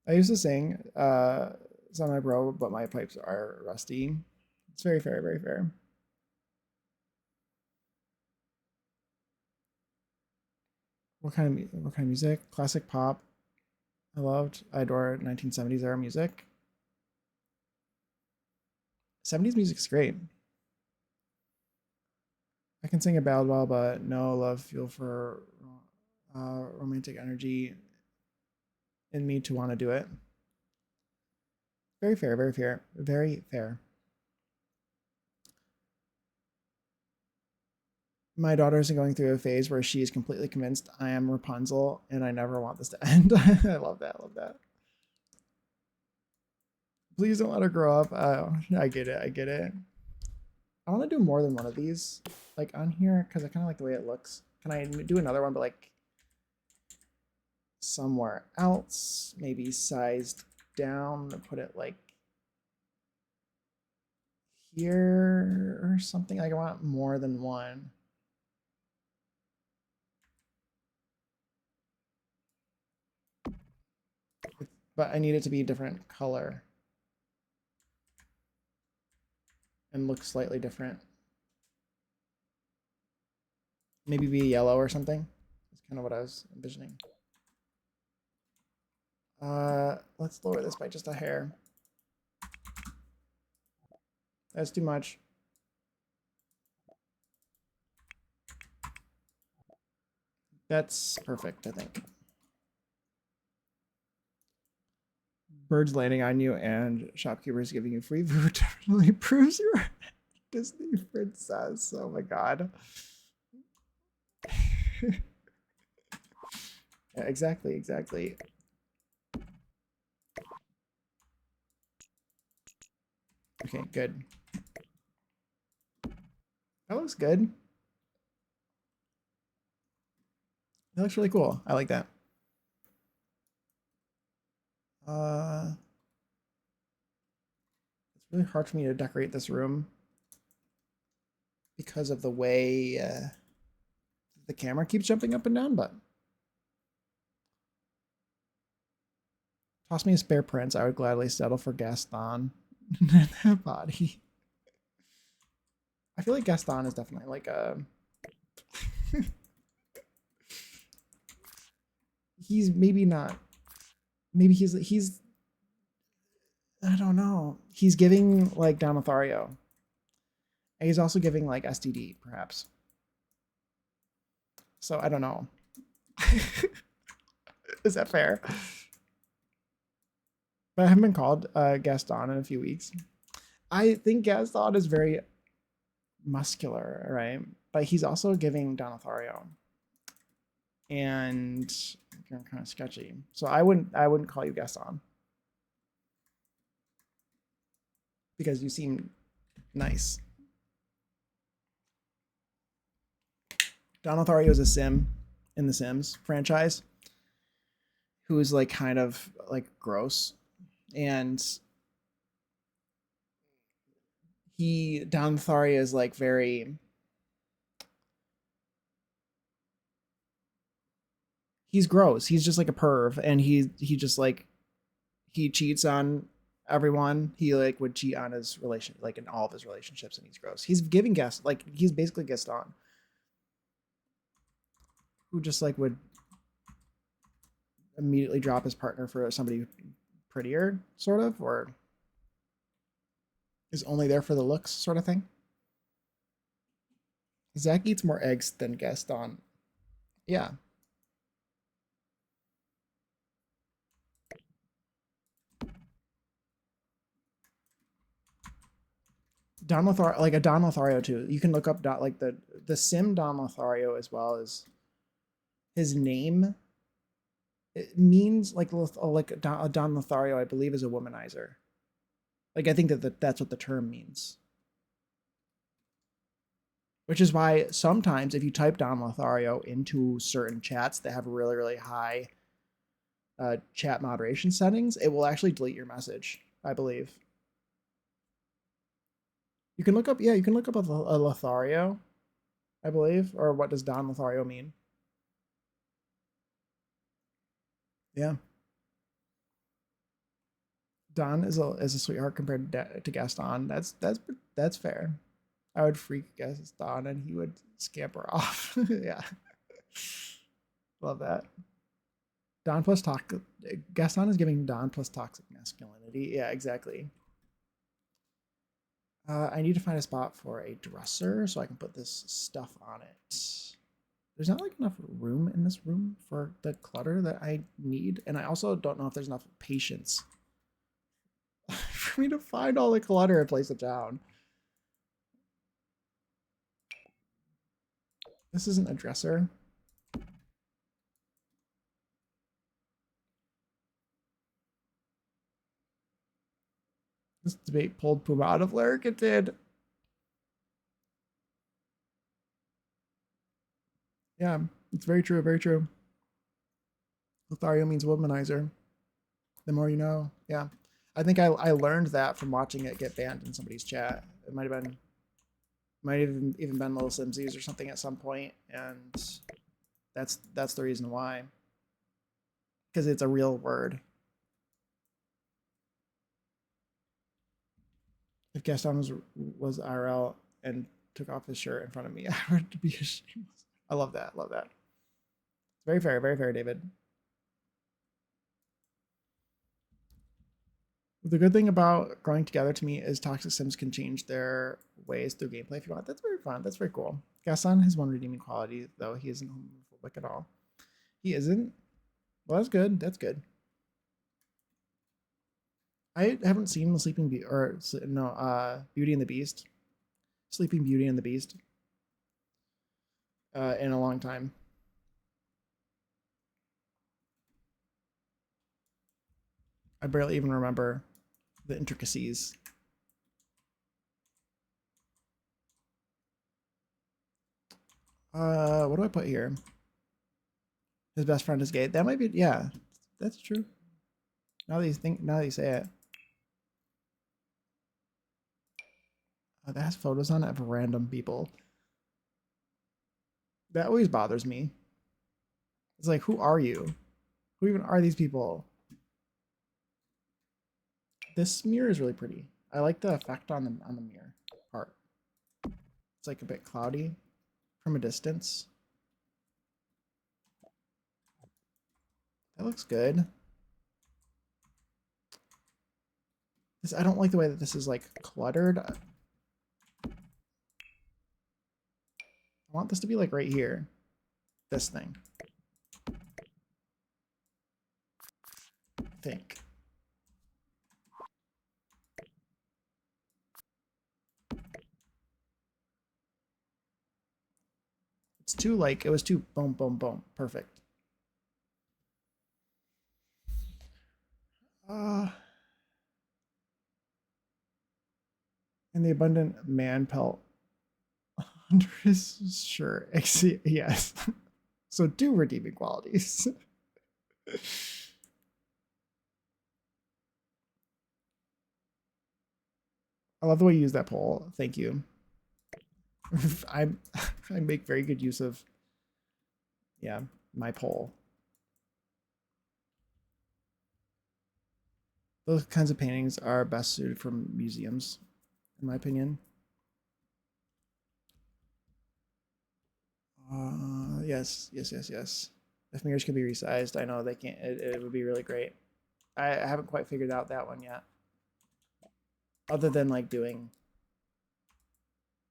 I used to sing Semi Bro, but my pipes are rusty. It's very fair, very fair. What kind of music? Classic pop. I adore 1970s era music. 70s music's great. I can sing a ballad well, but no love feel for romantic energy in me to want to do it. Very fair, very fair, very fair. My daughter is going through a phase where she is completely convinced I am Rapunzel and I never want this to end. I love that. I love that. Please don't let her grow up. I get it. I get it. I want to do more than one of these, like on here, because I kind of like the way it looks. Can I do another one, but like somewhere else, maybe sized down, put it like here or something? Like I want more than one. But I need it to be a different color and look slightly different. Maybe be yellow or something. That's kind of what I was envisioning. Let's lower this by just a hair. That's too much. That's perfect, I think. Birds landing on you and shopkeepers giving you free food definitely proves you're a Disney princess. Oh my god. Yeah, exactly, exactly. Okay, good. That looks good. That looks really cool. I like that. It's really hard for me to decorate this room because of the way the camera keeps jumping up and down, but toss me a spare prince. I would gladly settle for Gaston. That body. I feel like Gaston is definitely like a. He's maybe not. Maybe he's. I don't know. He's giving like Don Lothario. And he's also giving like STD, perhaps. So I don't know. Is that fair? But I haven't been called Gaston in a few weeks. I think Gaston is very muscular, right? But he's also giving Don Lothario. And you're kind of sketchy. So I wouldn't call you Gaston. Because you seem nice. Don Lothario is a sim in the Sims franchise who is like kind of like gross. And Don Lothario is like very. He's gross. He's just like a perv, and he just like he cheats on everyone. He like would cheat on his relation, like in all of his relationships, and he's gross. He's giving guests like he's basically Gaston, who just like would immediately drop his partner for somebody prettier, sort of, or is only there for the looks, sort of thing. Zach eats more eggs than Gaston. Yeah. Don Lothario, like a Don Lothario too. You can look up like the sim Don Lothario as well as his name. It means like Don Lothario, I believe, is a womanizer. Like I think that's what the term means. Which is why sometimes if you type Don Lothario into certain chats that have really really high chat moderation settings, it will actually delete your message. I believe. You can look up, yeah, you can look up a Lothario, I believe, or what does Don Lothario mean? Yeah, Don is a sweetheart compared to Gaston. That's fair. I would freak Gaston and he would scamper off. Yeah, love that. Don plus toxic. Gaston is giving Don plus toxic masculinity. Yeah, exactly. I need to find a spot for a dresser so I can put this stuff on it. There's not like enough room in this room for the clutter that I need, and I also don't know if there's enough patience for me to find all the clutter and place it down. This isn't a dresser. This debate pulled Puma out of lyric. It did. Yeah, it's very true. Very true. Lothario means womanizer. The more you know. Yeah. I think I learned that from watching it get banned in somebody's chat. It might have even been Little Simsies or something at some point, and that's the reason why. Because it's a real word. If Gaston was IRL and took off his shirt in front of me, I would be ashamed. I love that. Love that. Very fair, David. The good thing about growing together to me is toxic sims can change their ways through gameplay if you want. That's very fun. That's very cool. Gaston has one redeeming quality, though. He isn't homophobic at all. He isn't? Well, that's good. That's good. I haven't seen the Sleeping Beauty, or no, Beauty and the Beast. Sleeping Beauty and the Beast in a long time. I barely even remember the intricacies. What do I put here? His best friend is gay. That might be, yeah, that's true. Now that you say it. That has photos on it of random people. That always bothers me. It's like, who are you? Who even are these people? This mirror is really pretty. I like the effect on the mirror part. It's like a bit cloudy from a distance. That looks good. I don't like the way that this is like cluttered. I want this to be like right here. This thing. I think. It's too like, it was too boom, boom, boom. Perfect. And the abundant man pelt under his shirt. Yes. So 2 redeeming qualities. I love the way you use that pole. Thank you. I make very good use of, yeah, my pole. Those kinds of paintings are best suited for museums, in my opinion. Yes. If mirrors could be resized, I know they can't. It would be really great. I haven't quite figured out that one yet. Other than like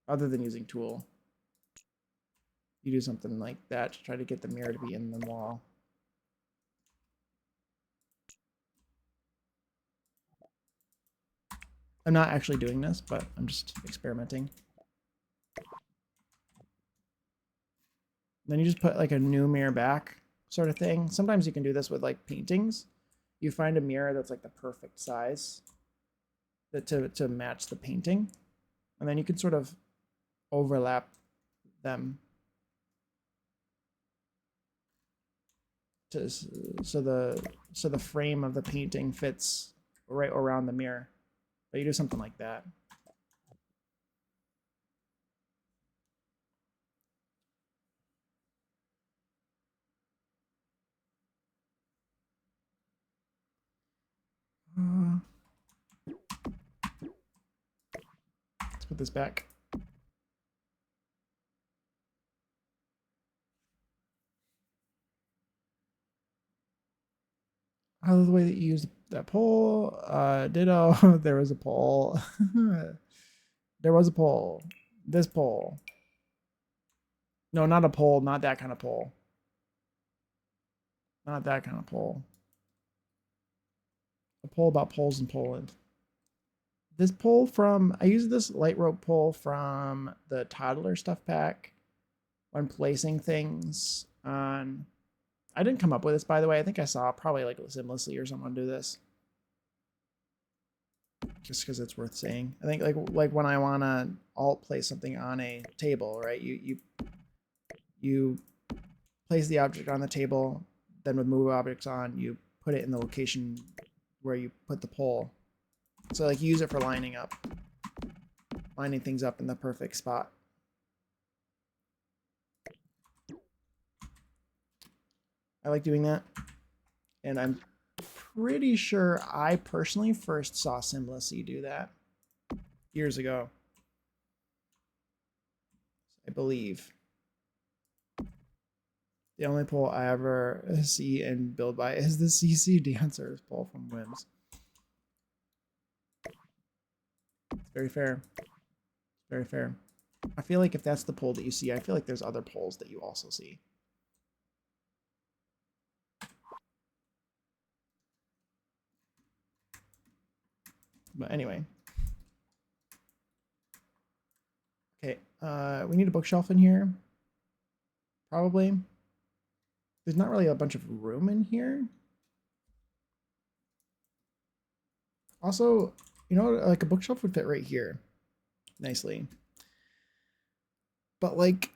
other than using tool, you do something like that to try to get the mirror to be in the wall. I'm not actually doing this, but I'm just experimenting. Then you just put like a new mirror back sort of thing. Sometimes you can do this with like paintings. You find a mirror that's like the perfect size to match the painting. And then you can sort of overlap them to so the frame of the painting fits right around the mirror. But you do something like that. Let's put this back. I love the way that you used that pole. Ditto. There was a pole. There was a pole. This pole. No, not a pole. Not that kind of pole. Not that kind of pole. A pole about poles in Poland. This pole from, I used this light rope pole from the toddler stuff pack when placing things on. I didn't come up with this, by the way. I think I saw probably like Simlessly or someone do this. Just because it's worth saying. I think like when I want to alt place something on a table, right? You place the object on the table, then with move objects on, you put it in the location where you put the pole. So like you use it for lining things up in the perfect spot. I like doing that. And I'm pretty sure I personally first saw Simlessly do that years ago. I believe. The only pole I ever see and build by is the CC Dancers pole from Whims. Very fair. Very fair. I feel like if that's the pole that you see, I feel like there's other poles that you also see. But anyway. Okay, we need a bookshelf in here. Probably. There's not really a bunch of room in here. Also, you know, like a bookshelf would fit right here nicely. But like,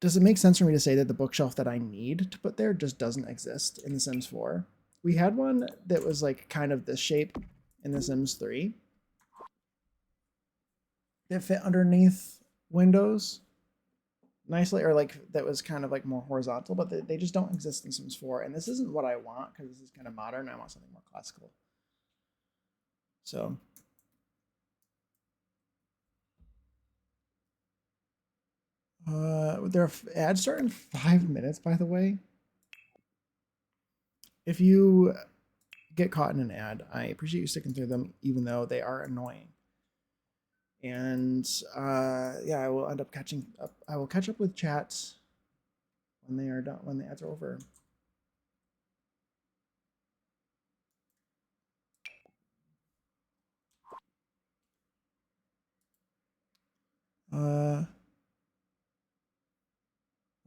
does it make sense for me to say that the bookshelf that I need to put there just doesn't exist in The Sims 4? We had one that was like kind of this shape in The Sims 3 that fit underneath windows nicely, or like that was kind of like more horizontal, but they just don't exist in Sims 4. And this isn't what I want because this is kind of modern. I want something more classical. So their ads start in 5 minutes, by the way. If you get caught in an ad, I appreciate you sticking through them, even though they are annoying. And yeah, I will end up catching up. I will catch up with chats when they are done, when the ads are over.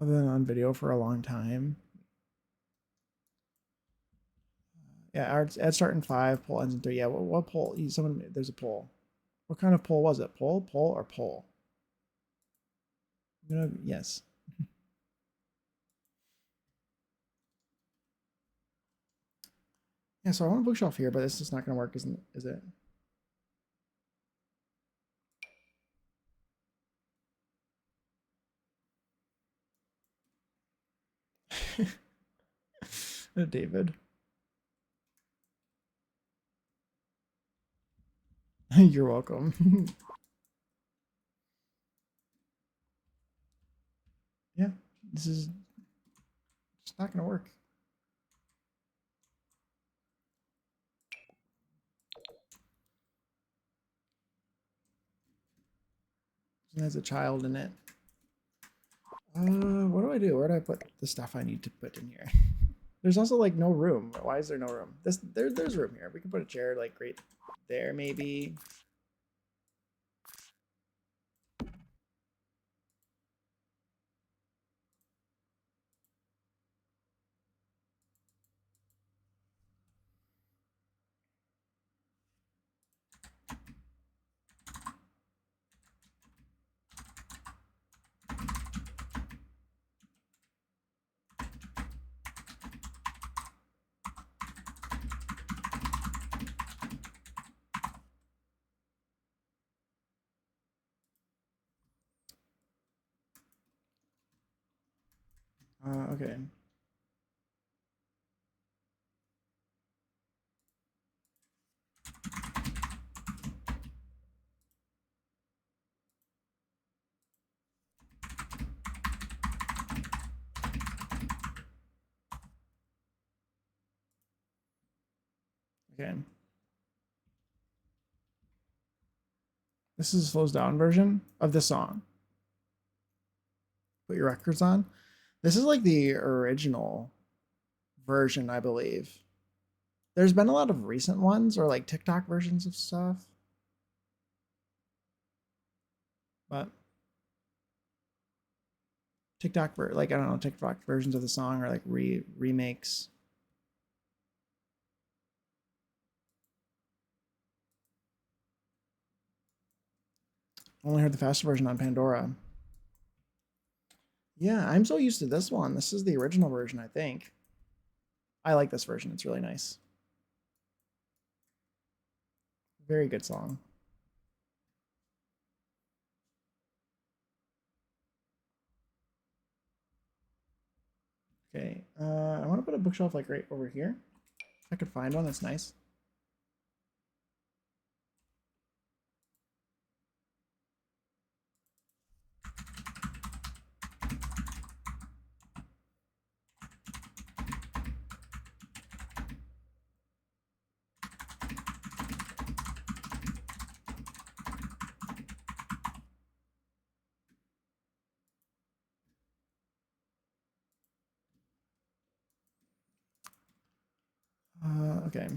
I've been on video for a long time. Yeah, ads start in 5, poll ends in 3. Yeah, what poll? Someone, there's a poll. What kind of poll was it? Poll, or poll? Yes. Yeah, so I want a bookshelf here, but this is not going to work, is it? David. You're welcome. Yeah, this is just not going to work. It has a child in it. What do I do? Where do I put the stuff I need to put in here? There's also like no room. Why is there no room? There's room here. We can put a chair like right there, maybe. Okay. Okay. This is a slows down version of the song. Put your records on. This is like the original version, I believe. There's been a lot of recent ones or like TikTok versions of stuff. But like I don't know, TikTok versions of the song or like remakes. Only heard the faster version on Pandora. Yeah, I'm so used to this one. This is the original version, I think. I like this version. It's really nice. Very good song. Okay, I want to put a bookshelf like right over here. If I could find one, that's nice. Okay.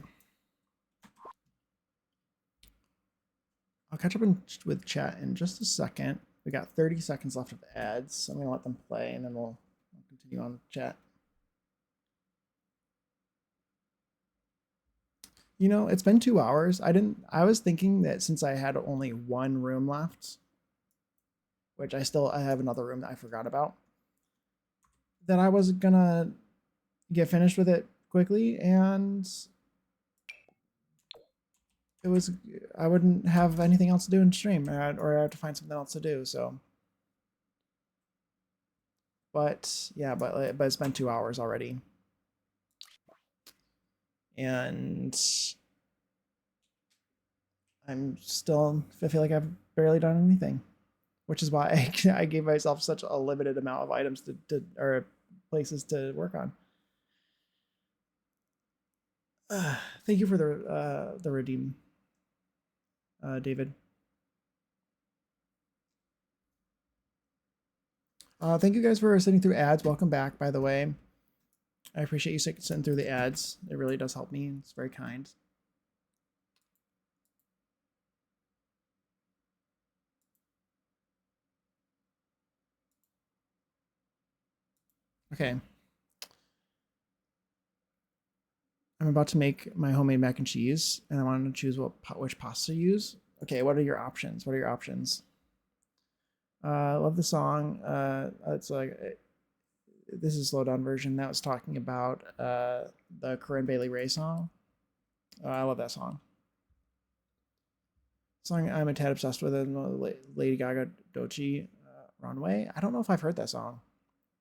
I'll catch up with chat in just a second. We got 30 seconds left of ads, so I'm gonna let them play and then we'll continue on with chat. You know, it's been 2 hours. I was thinking that since I had only one room left, which I have another room that I forgot about, that I was gonna get finished with it quickly and it was I wouldn't have anything else to do in stream or I have to find something else to do. So, but yeah, but it's been 2 hours already, and I feel like I've barely done anything, which is why I gave myself such a limited amount of items or places to work on. Thank you for the redeem, David. Thank you guys for sitting through ads. Welcome back, by the way. I appreciate you sitting through the ads. It really does help me. It's very kind. Okay. I'm about to make my homemade mac and cheese, and I wanted to choose which pasta to use. Okay, what are your options? What are your options? I love the song. It's like this is a slow down version that was talking about the Corinne Bailey Rae song. I love that song. Song I'm a tad obsessed with it. Lady Gaga Dochi Runway. I don't know if I've heard that song.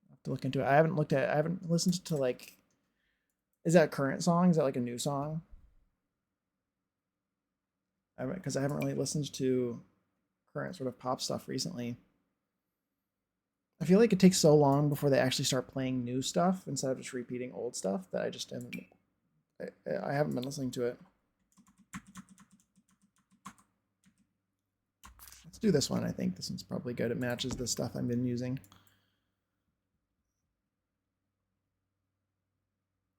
I have to look into it. I haven't listened to like. Is that a current song? Is that like a new song? Because I haven't really listened to current sort of pop stuff recently. I feel like it takes so long before they actually start playing new stuff instead of just repeating old stuff that I just haven't. I haven't been listening to it. Let's do this one. I think this one's probably good. It matches the stuff I've been using.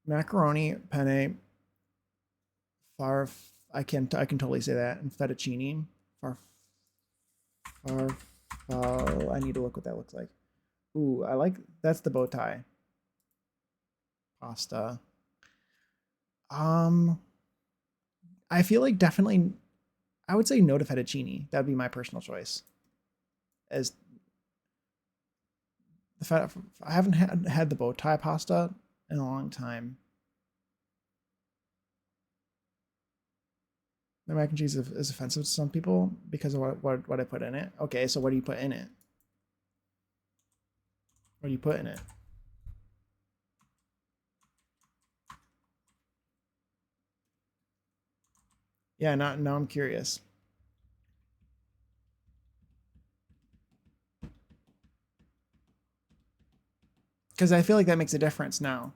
Macaroni, penne, I can totally say that. And fettuccine, I need to look what that looks like. Ooh, that's the bow tie. Pasta. I feel like definitely I would say no to fettuccine. That would be my personal choice. As I haven't had the bow tie pasta in a long time. The mac and cheese is offensive to some people because of what I put in it. Okay, so what do you put in it? What do you put in it? Yeah, now I'm curious. Because I feel like that makes a difference now.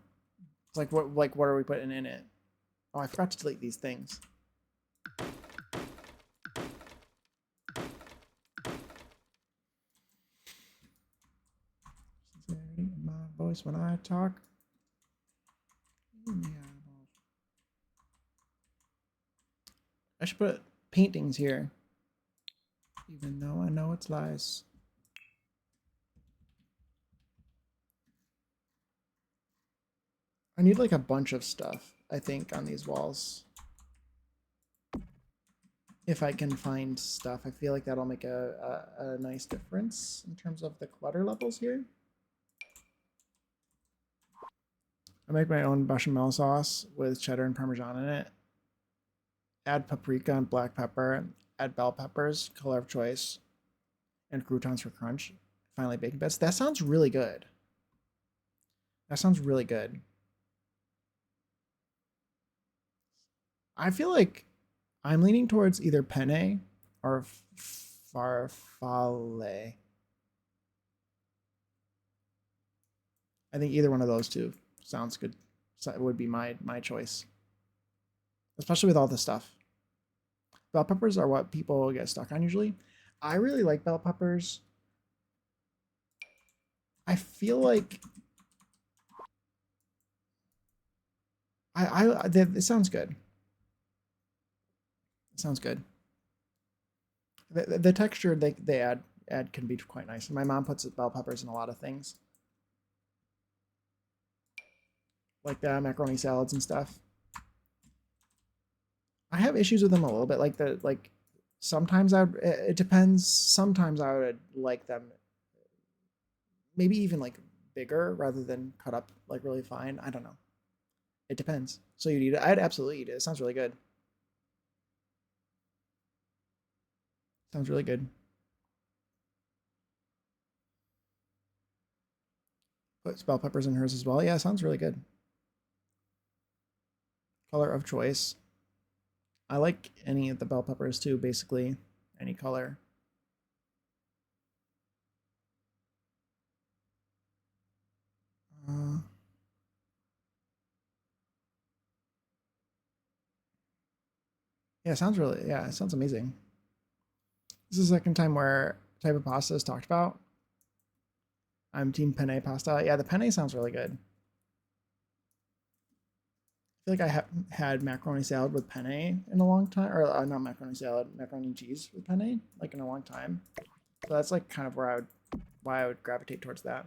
It's like what are we putting in it? Oh, I forgot to delete these things. Sincerity in my voice when I talk. I should put paintings here, even though I know it's lies. I need like a bunch of stuff, I think, on these walls. If I can find stuff, I feel like that'll make a nice difference in terms of the clutter levels here. I make my own bechamel sauce with cheddar and Parmesan in it. Add paprika and black pepper. Add bell peppers, color of choice, and croutons for crunch. Finally, bacon bits. That sounds really good. That sounds really good. I feel like I'm leaning towards either penne or farfalle. I think either one of those two sounds good. So it would be my choice, especially with all this stuff. Bell peppers are what people get stuck on usually. I really like bell peppers. I feel like It sounds good. It sounds good. The texture they add can be quite nice. My mom puts bell peppers in a lot of things, like the macaroni salads and stuff. I have issues with them a little bit, like sometimes it depends. Sometimes I would like them maybe even like bigger rather than cut up like really fine. I don't know. It depends. So you'd eat it? I'd absolutely eat it. It sounds really good. Sounds really good. Put bell peppers in hers as well. Yeah, sounds really good. Color of choice. I like any of the bell peppers too, basically. Any color. Uh, yeah, it sounds amazing. This is the second time where type of pasta is talked about. I'm team penne pasta. Yeah, the penne sounds really good. I feel like I haven't had macaroni salad with penne in a long time, or not macaroni salad, macaroni and cheese with penne, like in a long time. So that's like kind of why I would gravitate towards that.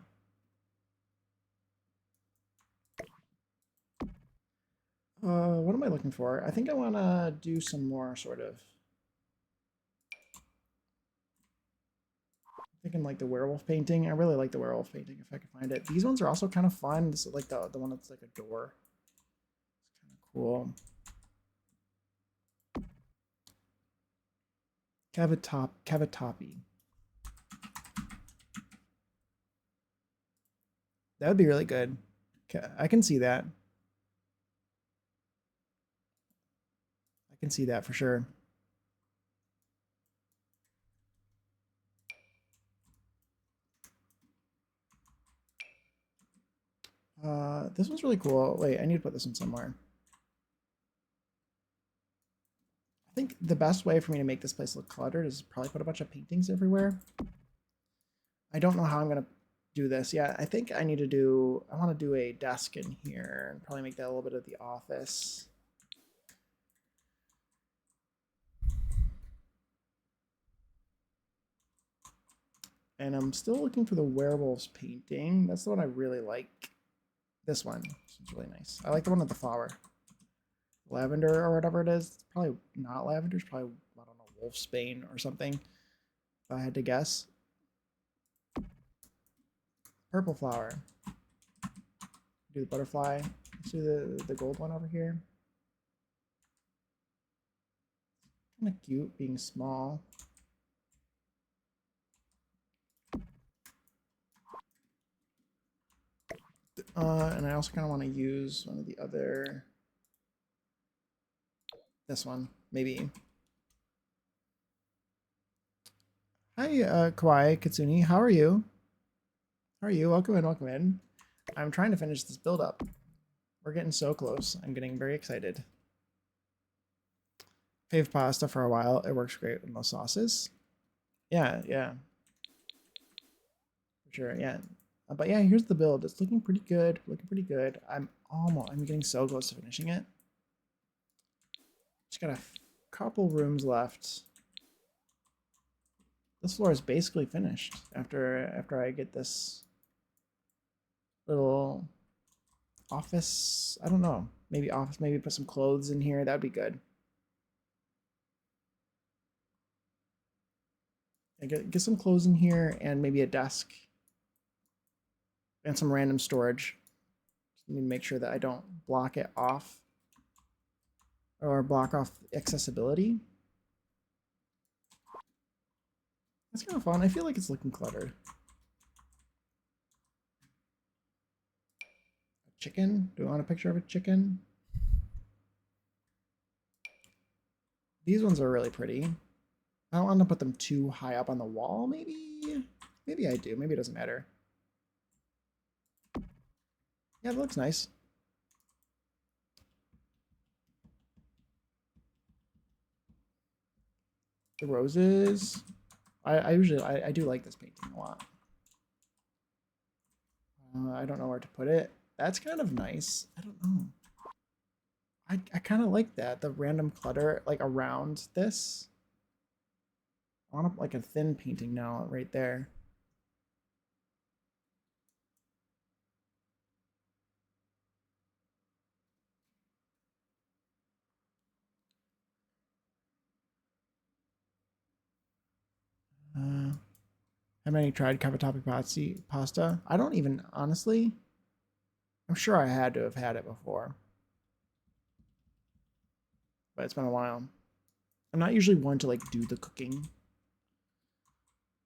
What am I looking for? I think I want to do some more sort of thinking like the werewolf painting. I really like the werewolf painting if I can find it. These ones are also kind of fun. This is like the one that's like a door. It's kind of cool. Cavatopy. That would be really good. I can see that. I can see that for sure. This one's really cool. Wait, I need to put this in somewhere. I think the best way for me to make this place look cluttered is probably put a bunch of paintings everywhere. I don't know how I'm gonna do this. Yeah, I think I need to do, I want to do a desk in here and probably make that a little bit of the office. And I'm still looking for the werewolves painting. That's the one I really like. This one. This one's really nice. I like the one with the flower. Lavender or whatever it is. It's probably not lavender. It's probably, I don't know, wolfsbane or something. If I had to guess. Purple flower. Do the butterfly. Let's do the gold one over here. Kind of cute being small. And I also kind of want to use one of the other, this one, maybe. Hi, Kawai Katsuni. How are you? How are you? Welcome in, welcome in. I'm trying to finish this build up. We're getting so close. I'm getting very excited. Fave pasta for a while. It works great with most sauces. Yeah, yeah. For sure, yeah. But yeah, here's the build. It's looking pretty good. Looking pretty good. I'm getting so close to finishing it. Just got a couple rooms left. This floor is basically finished after I get this little office. I don't know. Maybe office, maybe put some clothes in here. That'd be good. Get some clothes in here and maybe a desk and some random storage. Just need to make sure that I don't block it off or block off accessibility. That's kind of fun. I feel like it's looking cluttered. A chicken? Do I want a picture of a chicken? These ones are really pretty. I don't want to put them too high up on the wall, maybe? Maybe I do. Maybe it doesn't matter. Yeah, that looks nice. The roses. I usually I do like this painting a lot. I don't know where to put it. That's kind of nice. I don't know. I kind of like that, the random clutter like around this. I want like a thin painting now right there. Have any tried cavatappi pasta? I don't even, honestly, I'm sure I had to have had it before, but it's been a while. I'm not usually one to like do the cooking,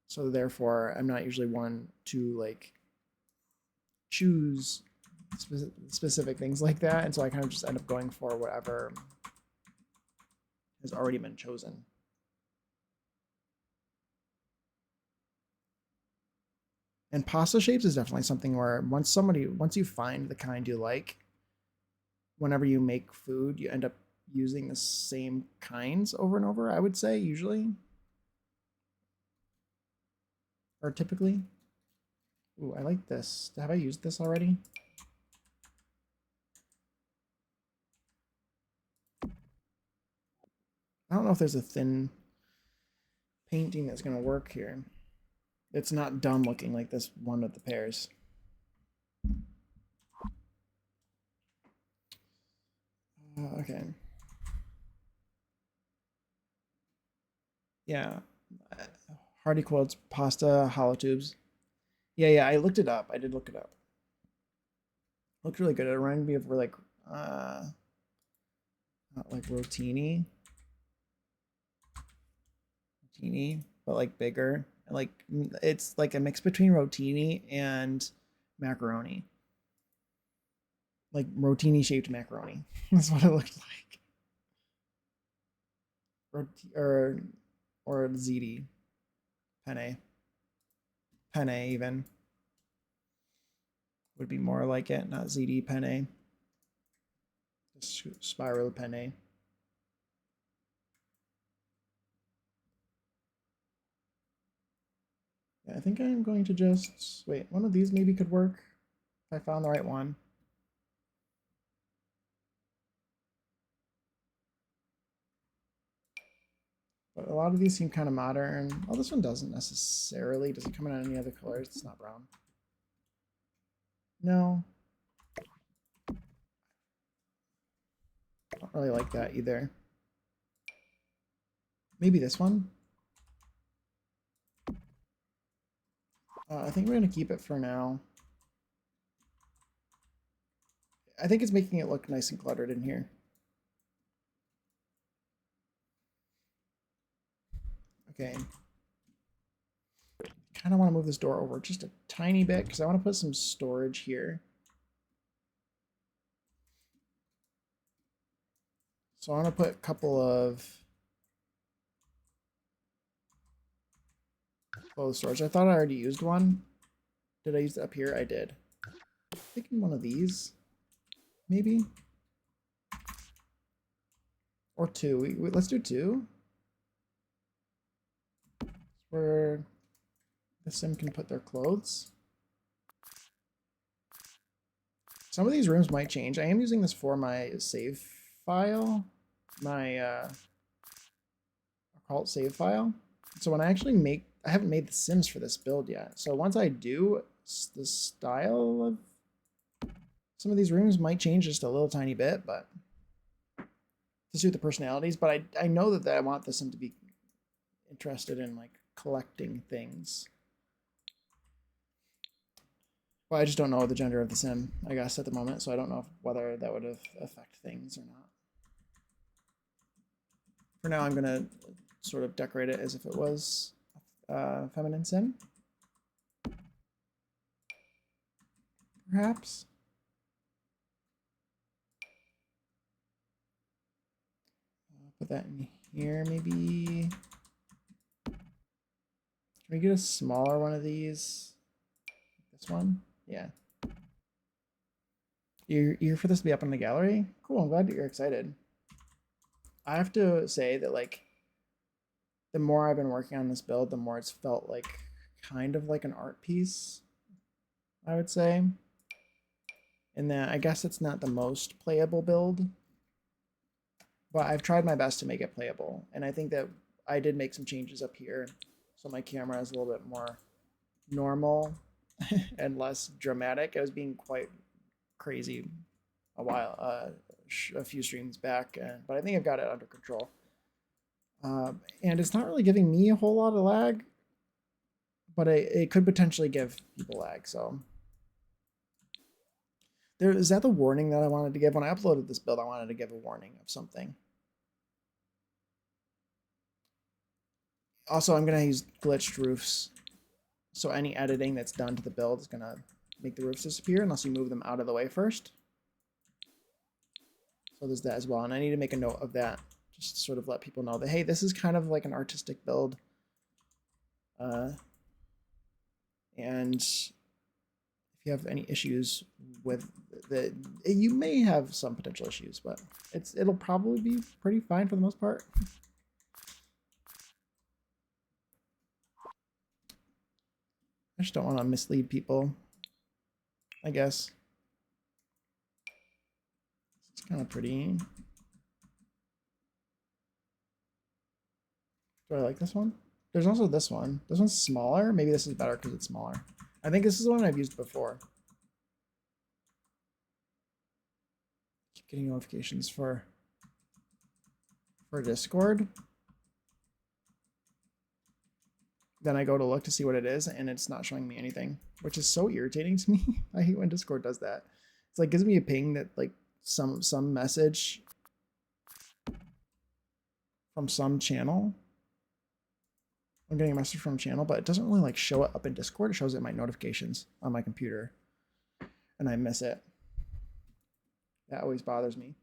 so therefore I'm not usually one to like choose specific things like that, and so I kind of just end up going for whatever has already been chosen. And pasta shapes is definitely something where once you find the kind you like, whenever you make food, you end up using the same kinds over and over, I would say, usually. Or typically. Ooh, I like this. Have I used this already? I don't know if there's a thin painting that's going to work here. It's not dumb looking like this one of the pairs. Okay. Yeah. Hardy quotes, pasta, hollow tubes. Yeah, I looked it up. I did look it up. It looked really good. It reminded me of like, not like rotini, but like bigger. Like it's like a mix between rotini and macaroni. Like rotini shaped macaroni. That's what it looked like. Or or ziti penne. Penne even would be more like it, not ziti penne. Just spiral penne. Yeah, I think I'm going to just wait. One of these maybe could work if I found the right one. But a lot of these seem kind of modern. Well, this one doesn't necessarily. Does it come in any other colors? It's not brown. No. I don't really like that either. Maybe this one? I think we're going to keep it for now. I think it's making it look nice and cluttered in here. Okay. Kind of want to move this door over just a tiny bit because I want to put some storage here. So I want to put a couple of clothes storage. I thought I already used one. Did I use it up here? I did. I'm thinking one of these, maybe, or two. Let's do two. Where the sim can put their clothes. Some of these rooms might change. I am using this for my save file, my occult save file. So when I actually make, I haven't made the sims for this build yet. So once I do, the style of some of these rooms might change just a little tiny bit, but to suit the personalities. But I know that I want the sim to be interested in like collecting things. Well, I just don't know the gender of the sim, I guess, at the moment, so I don't know whether that would affect things or not. For now, I'm going to sort of decorate it as if it was a feminine sim. Perhaps. Put that in here, maybe. Can we get a smaller one of these? This one? Yeah. You're eager for this to be up in the gallery? Cool, I'm glad that you're excited. I have to say that, like, the more I've been working on this build, the more it's felt like kind of like an art piece, I would say. And that I guess it's not the most playable build, But I've tried my best to make it playable, and I think that I did make some changes up here, so my camera is a little bit more normal and less dramatic. I was being quite crazy a few streams back, but I think I've got it under control. And it's not really giving me a whole lot of lag, but it could potentially give people lag. So is that the warning that I wanted to give when I uploaded this build? I wanted to give a warning of something. Also, I'm gonna use glitched roofs, so any editing that's done to the build is gonna make the roofs disappear unless you move them out of the way first. So there's that as well, and I need to make a note of that, just to sort of let people know that, hey, this is kind of like an artistic build. And if you have any issues with you may have some potential issues, but it'll probably be pretty fine for the most part. I just don't want to mislead people, I guess. It's kind of pretty. Do I like this one? There's also this one. This one's smaller. Maybe this is better because it's smaller. I think this is the one I've used before. Keep getting notifications for Discord. Then I go to look to see what it is, and it's not showing me anything, which is so irritating to me. I hate when Discord does that. It's like gives me a ping that like some message from some channel. I'm getting a message from a channel, but it doesn't really like show it up in Discord. It shows it in my notifications on my computer, and I miss it. That always bothers me.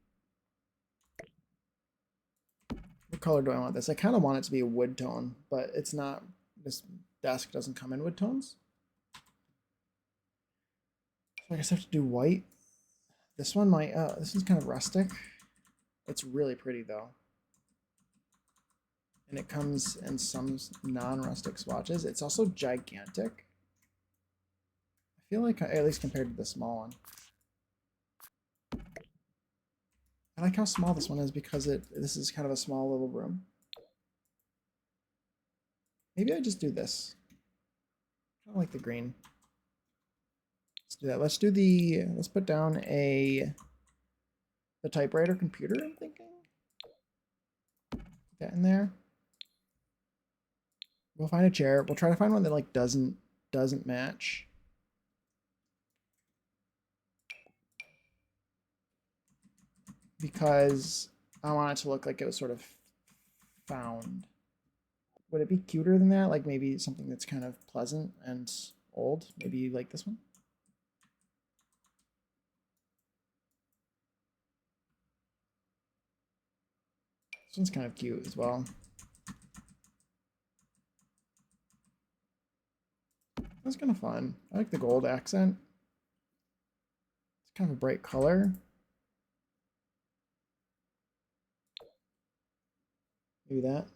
What color do I want this? I kind of want it to be a wood tone, but it's not. This desk doesn't come in wood tones. So I guess I have to do white. This one might, this is kind of rustic. It's really pretty though. And it comes in some non-rustic swatches. It's also gigantic. I feel like, at least compared to the small one. I like how small this one is because this is kind of a small little room. Maybe I just do this. I don't like the green. Let's do that. Let's put down the typewriter computer, I'm thinking. Put that in there. We'll find a chair. We'll try to find one that like doesn't match. Because I want it to look like it was sort of found. Would it be cuter than that? Like maybe something that's kind of pleasant and old? Maybe like this one? This one's kind of cute as well. That's kind of fun. I like the gold accent. It's kind of a bright color. Maybe that.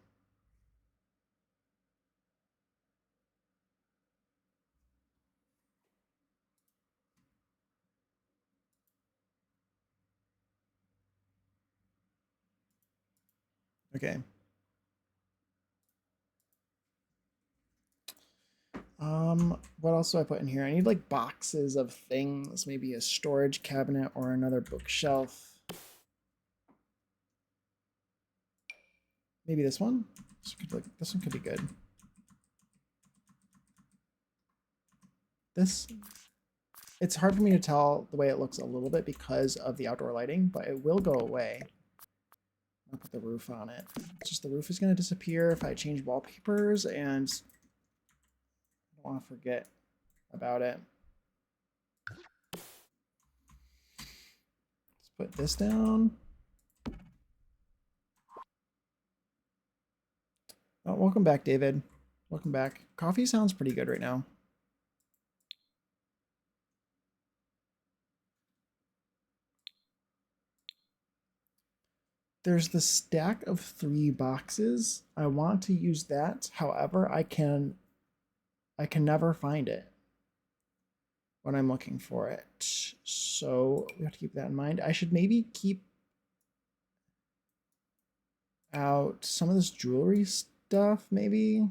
Okay. What else do I put in here? I need like boxes of things, maybe a storage cabinet or another bookshelf. Maybe this one? This one could be good. It's hard for me to tell the way it looks a little bit because of the outdoor lighting, but it will go away. I'll put the roof on it. It's just the roof is going to disappear if I change wallpapers, and I don't want to forget about it. Let's put this down. Oh, welcome back, David. Welcome back. Coffee sounds pretty good right now. There's the stack of 3 boxes. I want to use that. However, I can never find it when I'm looking for it. So we have to keep that in mind. I should maybe keep out some of this jewelry stuff, maybe,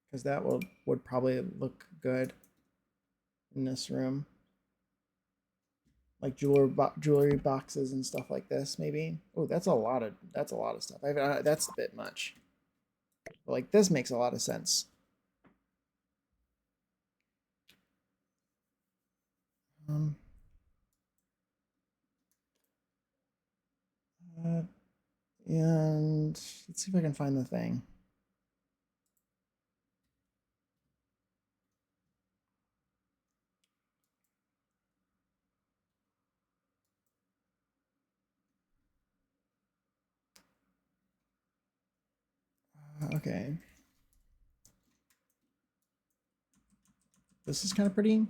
because that would probably look good in this room, like jewelry boxes and stuff like this, maybe. Oh, that's a lot of stuff. That's a bit much. But like this makes a lot of sense. Um, uh, and let's see if I can find the thing. Okay. This is kind of pretty.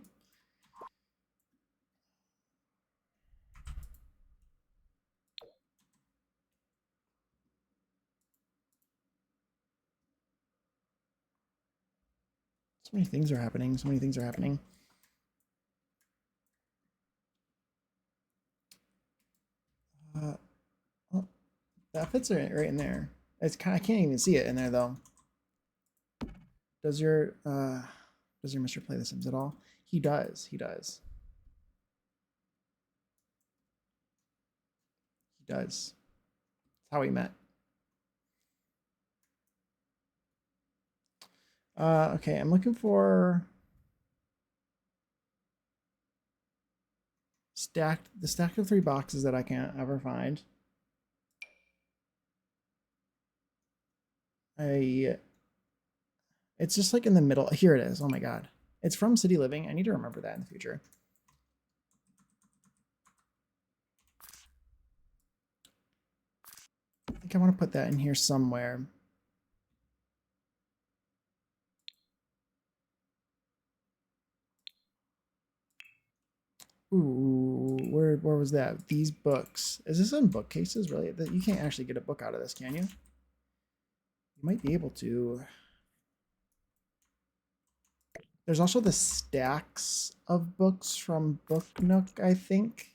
So many things are happening. So many things are happening. Oh, that fits right in there. It's kind. I can't even see it in there though. Does your Mr. play The Sims at all? He does. He does. He does. That's how we met. Okay, I'm looking for the stack of 3 boxes that I can't ever find. It's just like in the middle. Here it is. Oh my god. It's from City Living. I need to remember that in the future. I think I want to put that in here somewhere. Ooh, where was that? These books. Is this in bookcases? Really? You can't actually get a book out of this, can you? You might be able to. There's also the stacks of books from Book Nook, I think.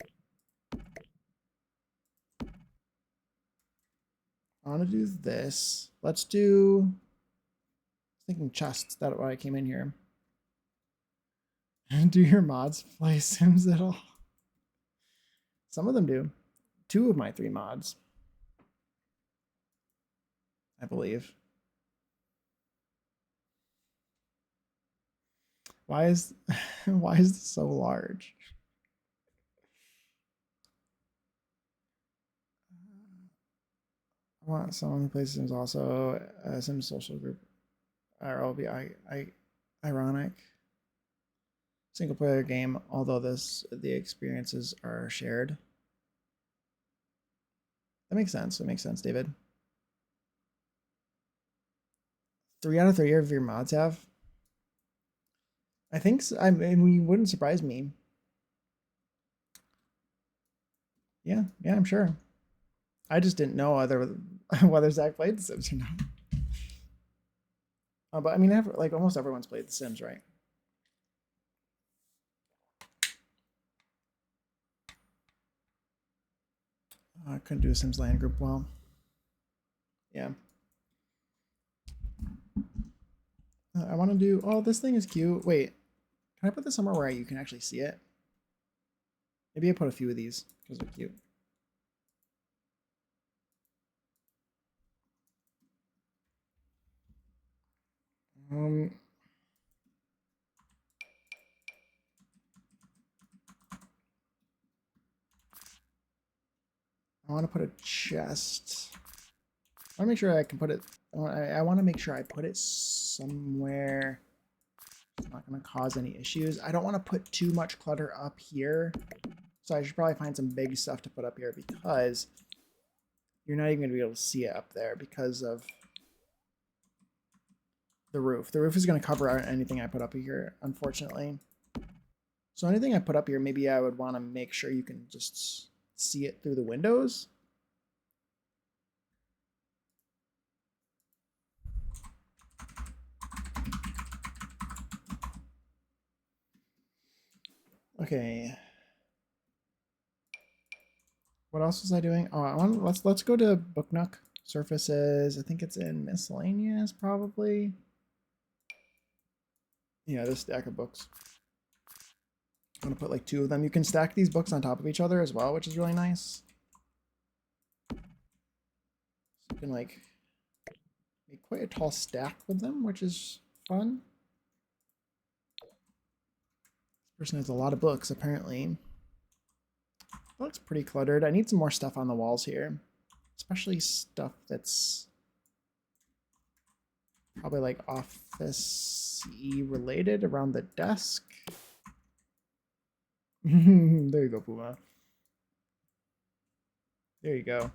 I want to do this. Let's do. I was thinking chests. That's why I came in here. Do your mods play Sims at all? Some of them do. 2 of my 3 mods, I believe. Why is why is this so large? I want someone who plays Sims also a Sims social group. Or it'll be ironic. Single player game, although the experiences are shared. That makes sense. That makes sense, David. 3 out of 3 of your mods have. I think so. I mean, wouldn't surprise me. Yeah, I'm sure. I just didn't know whether Zach played The Sims or not. But I mean, like almost everyone's played The Sims, right? I couldn't do a Sims LAN group well. Yeah. I want to do. Oh, this thing is cute. Wait, can I put this somewhere where you can actually see it? Maybe I put a few of these because they're cute. Um, I want to put a chest. I want to make sure I can put it. I want to make sure I put it somewhere. It's not going to cause any issues. I don't want to put too much clutter up here. So I should probably find some big stuff to put up here because you're not even going to be able to see it up there because of the roof. The roof is going to cover anything I put up here, unfortunately. So anything I put up here, maybe I would want to make sure you can just see it through the windows. Okay. What else was I doing? Oh, let's go to Book Nook. Surfaces. I think it's in miscellaneous, probably. Yeah, this stack of books. I'm gonna put like 2 of them. You can stack these books on top of each other as well, which is really nice. So you can like make quite a tall stack with them, which is fun. This person has a lot of books, apparently. It looks pretty cluttered. I need some more stuff on the walls here, especially stuff that's probably like office-y related around the desk. There you go, Puma. There you go.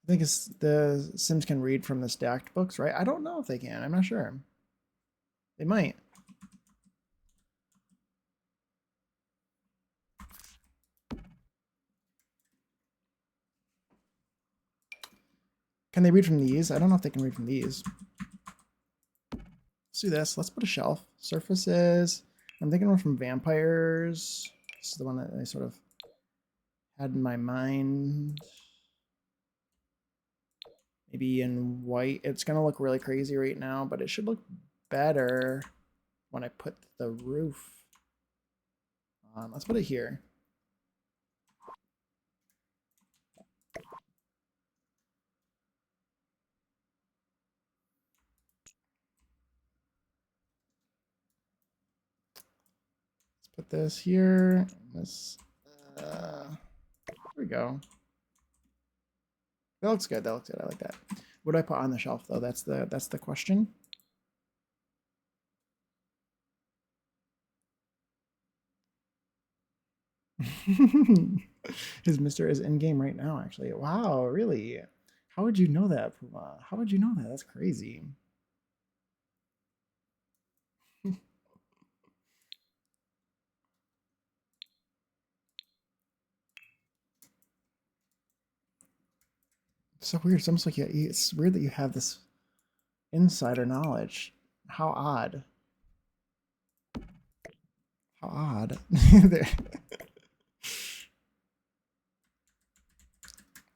I think it's the Sims can read from the stacked books, right? I don't know if they can. I'm not sure. They might. Can they read from these? I don't know if they can read from these. Let's do this. Let's put a shelf. Surfaces. I'm thinking one from vampires. This is the one that I sort of had in my mind. Maybe in white. It's going to look really crazy right now, but it should look better when I put the roof on. Let's put it here. Put this here. This, there we go. That looks good. That looks good. I like that. What do I put on the shelf though? That's the question. His Mister is in game right now. Actually, wow, really? How would you know that, Puma? How would you know that? That's crazy. So weird. It's almost like it's weird that you have this insider knowledge. How odd. How odd. There.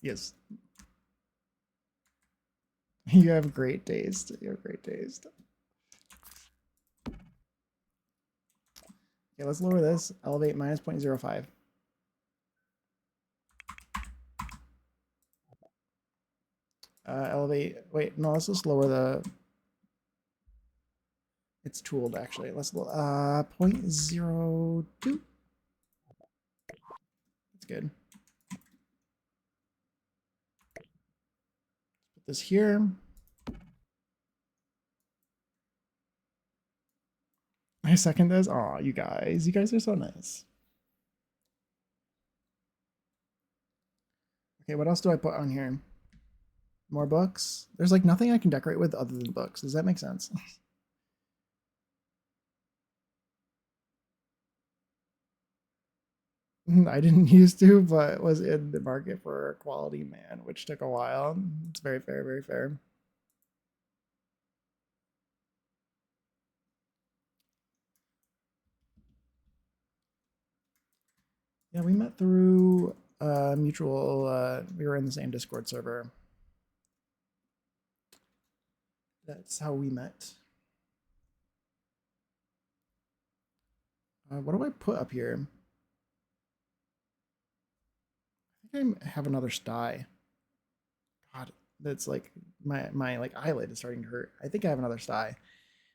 Yes. You have great taste. You have great taste. Okay, let's lower this. Elevate minus 0.05. Elevate. Wait, no, let's just lower the. It's tooled actually. Let's 0.02. That's good. Put this here. I second this. Aw, you guys are so nice. Okay, what else do I put on here? More books? There's like nothing I can decorate with other than books. Does that make sense? I didn't used to, but was in the market for a quality man, which took a while. It's very fair, very fair. Yeah, we met through mutual, we were in the same Discord server. That's how we met. What do I put up here? I think I have another sty. God, that's like my like eyelid is starting to hurt. I think I have another sty,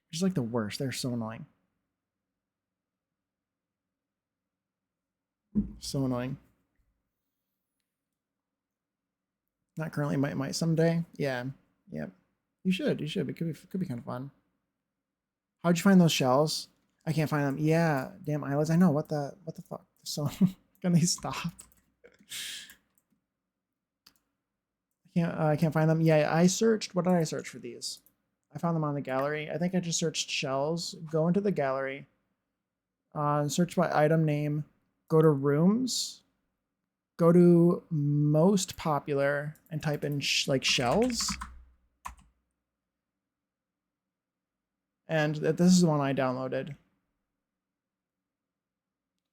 which is like the worst. They're so annoying. So annoying. Not currently, might someday. Yeah, yeah. You should. You should. It could be kind of fun. How'd you find those shells? I can't find them. Yeah, damn eyelids. I know. What the fuck? So can they stop? I can't find them. Yeah, I searched. What did I search for these? I found them on the gallery. I think I just searched shells. Go into the gallery. Search by item name. Go to rooms. Go to most popular and type in like shells. And this is the one I downloaded.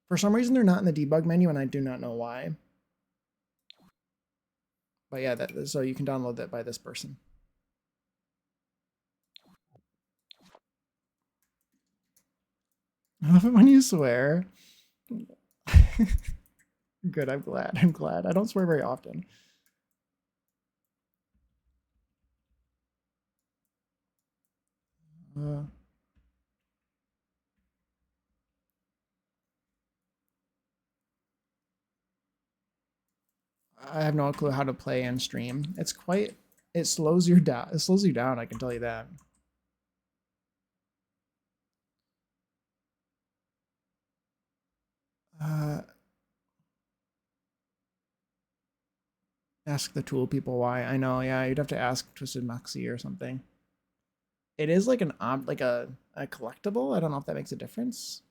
For some reason, they're not in the debug menu, and I do not know why. But yeah, so you can download that by this person. I love it when you swear. Good, I'm glad. I'm glad. I don't swear very often. I have no clue how to play and stream. It's quite. It slows you down. It slows you down. I can tell you that. Ask the tool people why. I know. Yeah, you'd have to ask Twisted Moxie or something. It is like a collectible. I don't know if that makes a difference.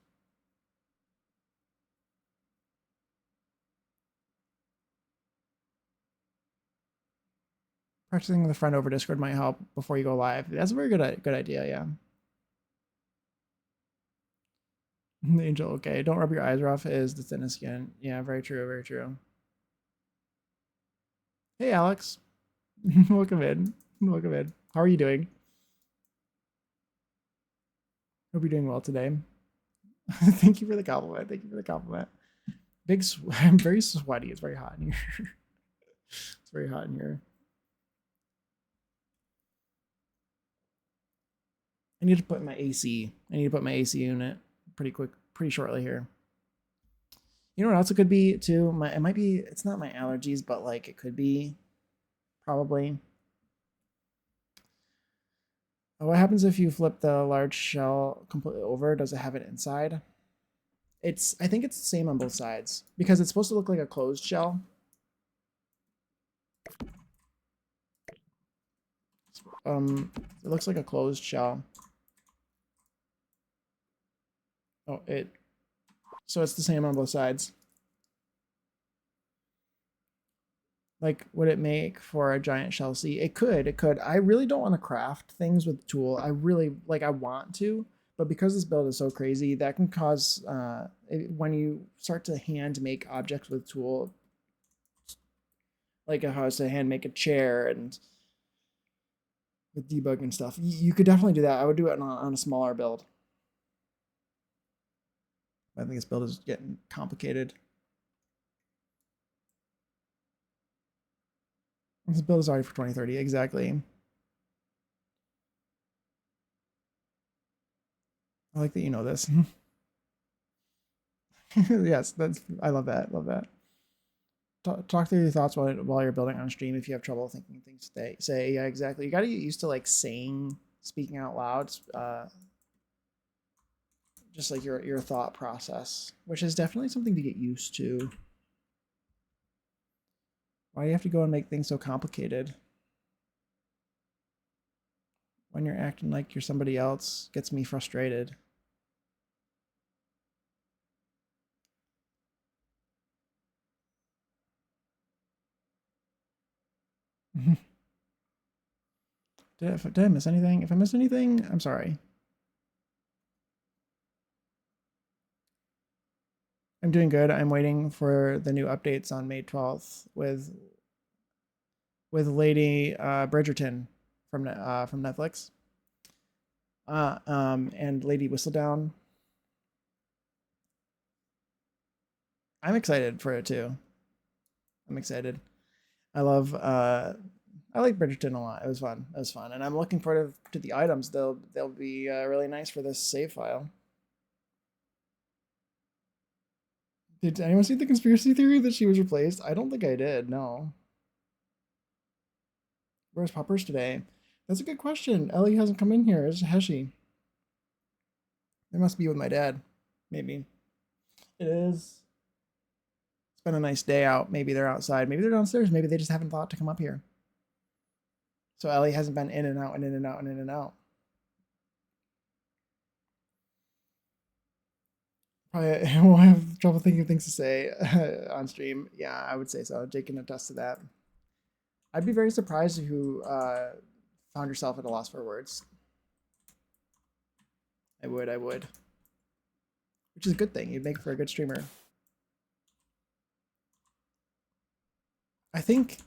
Practicing the friend over Discord might help before you go live. That's a very good idea. Yeah. Angel, okay. Don't rub your eyes rough is the thinnest skin. Yeah, very true. Very true. Hey, Alex. Welcome in. Welcome in. How are you doing? Hope you're doing well today. Thank you for the compliment. Thank you for the compliment. I'm very sweaty. It's very hot in here. It's very hot in here. I need to put my AC. I need to put my AC unit pretty shortly here. You know what else it could be too? It might be. It's not my allergies, but like it could be, probably. What happens if you flip the large shell completely over? Does it have it inside? I think it's the same on both sides because it's supposed to look like a closed shell. It looks like a closed shell. Oh, so it's the same on both sides. Like, would it make for a giant shell sea? It could. I really don't want to craft things with tool. I want to, but because this build is so crazy, that can cause, when you start to hand make objects with tool, like how I was to hand make a chair and with debug and stuff, you could definitely do that. I would do it on a smaller build. I think this build is getting complicated. This build is already for 2030, exactly. I like that you know this. Yes, I love that. Love that. Talk through your thoughts while you're building on stream. If you have trouble thinking things, say yeah, exactly. You got to get used to like speaking out loud, just like your thought process, which is definitely something to get used to. Why do you have to go and make things so complicated? When you're acting like you're somebody else, gets me frustrated. Did I miss anything? If I missed anything, I'm sorry. I'm doing good. I'm waiting for the new updates on May 12th with Lady Bridgerton from Netflix, and Lady Whistledown. I'm excited for it too. I'm excited. I like Bridgerton a lot. It was fun. It was fun, and I'm looking forward to the items. They'll be really nice for this save file. Did anyone see the conspiracy theory that she was replaced? I don't think I did. No. Where's Poppers today? That's a good question. Ellie hasn't come in here. Has she? It must be with my dad. Maybe. It is. It's been a nice day out. Maybe they're outside. Maybe they're downstairs. Maybe they just haven't thought to come up here. So Ellie hasn't been in and out and in and out and in and out. Probably won't have trouble thinking of things to say on stream. Yeah, I would say so. Jake can attest to that. I'd be very surprised if you found yourself at a loss for words. I would. which is a good thing. You'd make for a good streamer. I think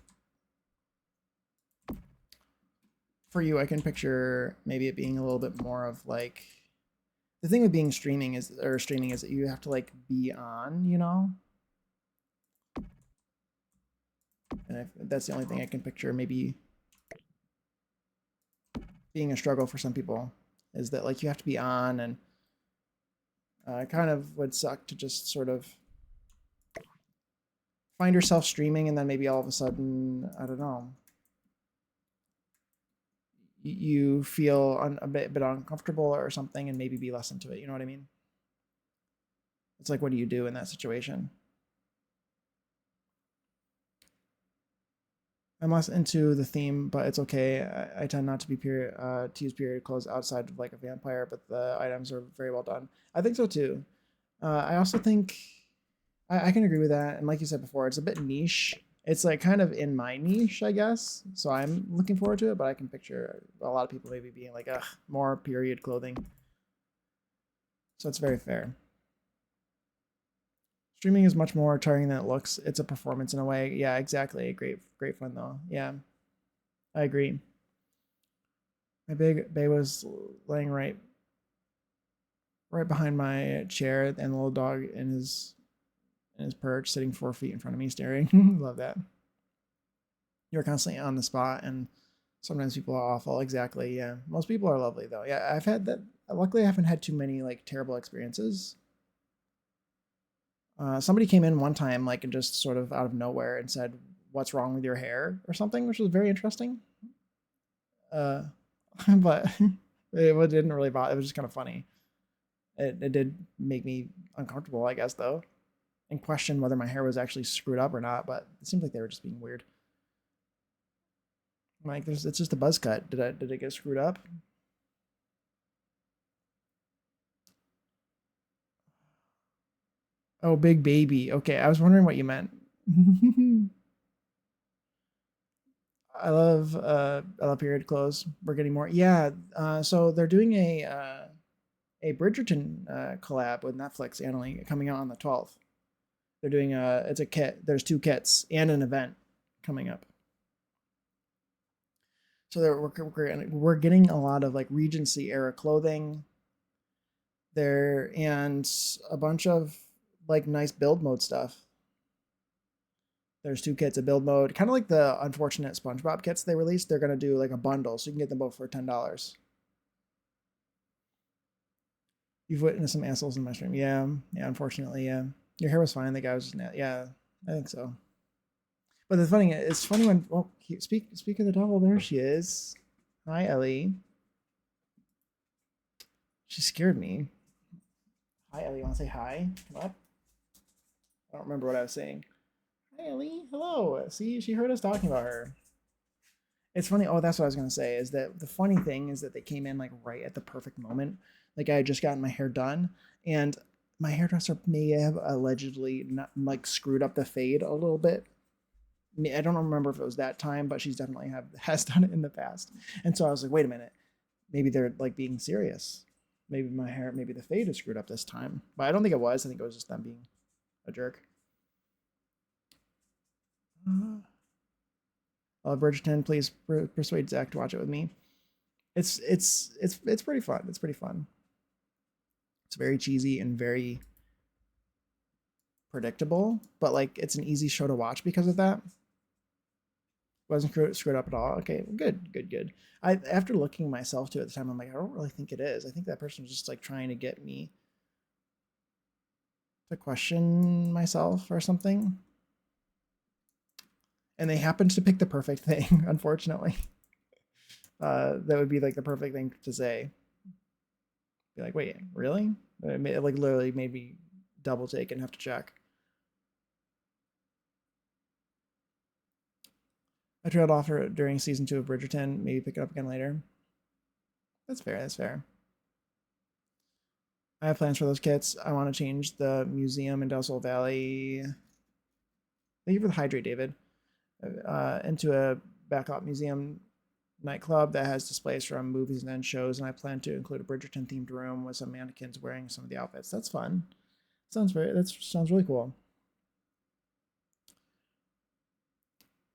for you, I can picture maybe it being a little bit more of like the thing with being streaming is that you have to like be on, you know. And that's the only thing I can picture maybe being a struggle for some people is that like you have to be on, and it kind of would suck to just sort of find yourself streaming and then maybe all of a sudden, I don't know, you feel a bit uncomfortable or something and maybe be less into it. You know what I mean? It's like, what do you do in that situation? I'm less into the theme, but it's okay. I tend not to be to use period clothes outside of like a vampire, but the items are very well done. I think so too. I also think I can agree with that. And like you said before, it's a bit niche. It's like kind of in my niche, I guess. So I'm looking forward to it, but I can picture a lot of people maybe being like, ugh, more period clothing. So it's very fair. Streaming is much more tiring than it looks. It's a performance in a way. Yeah, exactly. Great fun though. Yeah, I agree. My big bay was laying right behind my chair, and the little dog in his perch, sitting 4 feet in front of me, staring. Love that. You're constantly on the spot, and sometimes people are awful. Exactly. Yeah, most people are lovely though. Yeah, I've had that. Luckily, I haven't had too many like terrible experiences. Somebody came in one time, like, and just sort of out of nowhere and said, "What's wrong with your hair?" or something, which was very interesting. Uh, but it didn't really bother. It was just kind of funny. It did make me uncomfortable, I guess, though, and question whether my hair was actually screwed up or not. But it seemed like they were just being weird. Like, it's just a buzz cut. Did it get screwed up? Oh, big baby. Okay, I was wondering what you meant. I love period clothes. We're getting more. Yeah. So they're doing a Bridgerton collab with Netflix annually coming out on the 12th. They're doing it's a kit. There's two kits and an event coming up. So we're getting a lot of like Regency era clothing there and a bunch of like nice build mode stuff. There's two kits of build mode, kind of like the unfortunate SpongeBob kits they released. They're gonna do like a bundle, so you can get them both for $10. You've witnessed some assholes in my stream. Yeah, yeah. Unfortunately, yeah. Your hair was fine. The guy was just yeah. I think so. But the funny, it's funny when speak of the devil. There she is. Hi, Ellie. She scared me. Hi, Ellie. You want to say hi? Come up. I don't remember what I was saying. Hi, Ellie. Hello. See, she heard us talking about her. It's funny. Oh, that's what I was gonna say. Is that the funny thing is that they came in like right at the perfect moment. Like I had just gotten my hair done, and my hairdresser may have allegedly not like screwed up the fade a little bit. I don't remember if it was that time, but she's definitely has done it in the past. And so I was like, wait a minute, maybe they're like being serious. Maybe my hair, maybe the fade is screwed up this time. But I don't think it was. I think it was just them being a jerk. Bridgerton, please persuade Zach to watch it with me. It's pretty fun. It's pretty fun. It's very cheesy and very predictable, but like it's an easy show to watch because of that. Wasn't screwed up at all. Okay, good. I after looking myself to at the time, I'm like, I don't really think it is. I think that person was just like trying to get me to question myself or something. And they happened to pick the perfect thing, unfortunately. That would be like the perfect thing to say. Be like, wait, really? It like literally made me double take and have to check. I trailed off during season 2 of Bridgerton. Maybe pick it up again later. That's fair. That's fair. I have plans for those kits. I want to change the museum in Del Sol Valley. Thank you for the hydrate, David. Into a backup museum nightclub that has displays from movies and shows, and I plan to include a Bridgerton themed room with some mannequins wearing some of the outfits. That's fun. That sounds really cool.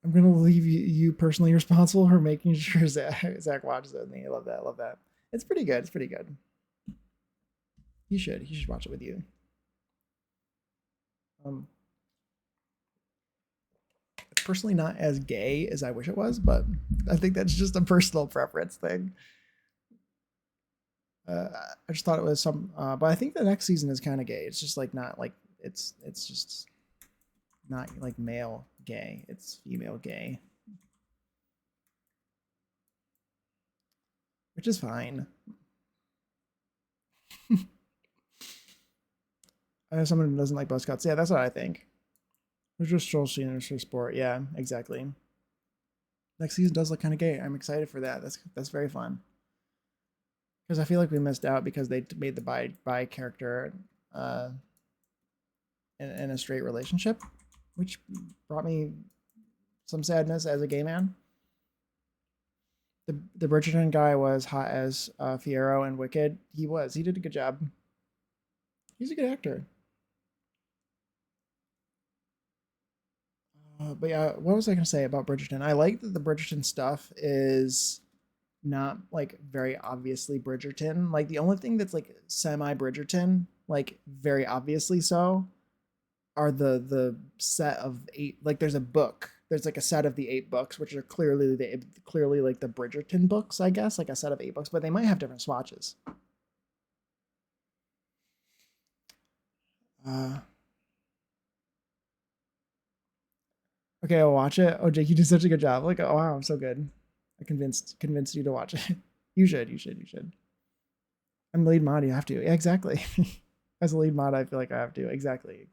I'm gonna leave you personally responsible for making sure Zach watches it with me. I love that. I love that. It's pretty good. It's pretty good. You should. He should watch it with you. Um, it's personally not as gay as I wish it was, but I think that's just a personal preference thing. I just thought it was but I think the next season is kind of gay. It's just like not like it's just not like male gay. It's female gay, which is fine. I know someone who doesn't like buzz cuts. Yeah, that's what I think. There's just troll scenes for sport. Yeah, exactly. Next season does look kind of gay. I'm excited for that. That's very fun. Because I feel like we missed out because they made the bi character uh, in a straight relationship, which brought me some sadness as a gay man. The Bridgerton guy was hot as Fiyero and Wicked. He was. He did a good job. He's a good actor. But yeah, what was I gonna say about Bridgerton? I like that the Bridgerton stuff is not like very obviously Bridgerton. Like the only thing that's like semi Bridgerton, like very obviously so, are the set of eight. Like there's a book. There's like a set of the 8 books, which are clearly like the Bridgerton books, I guess, like a set of 8 books, but they might have different swatches. Uh, okay, I'll watch it. Oh, Jake, you did such a good job. Like, oh wow, I'm so good. I convinced you to watch it. You should. I'm the lead mod. You have to. Yeah, exactly. As a lead mod, I feel like I have to. Exactly.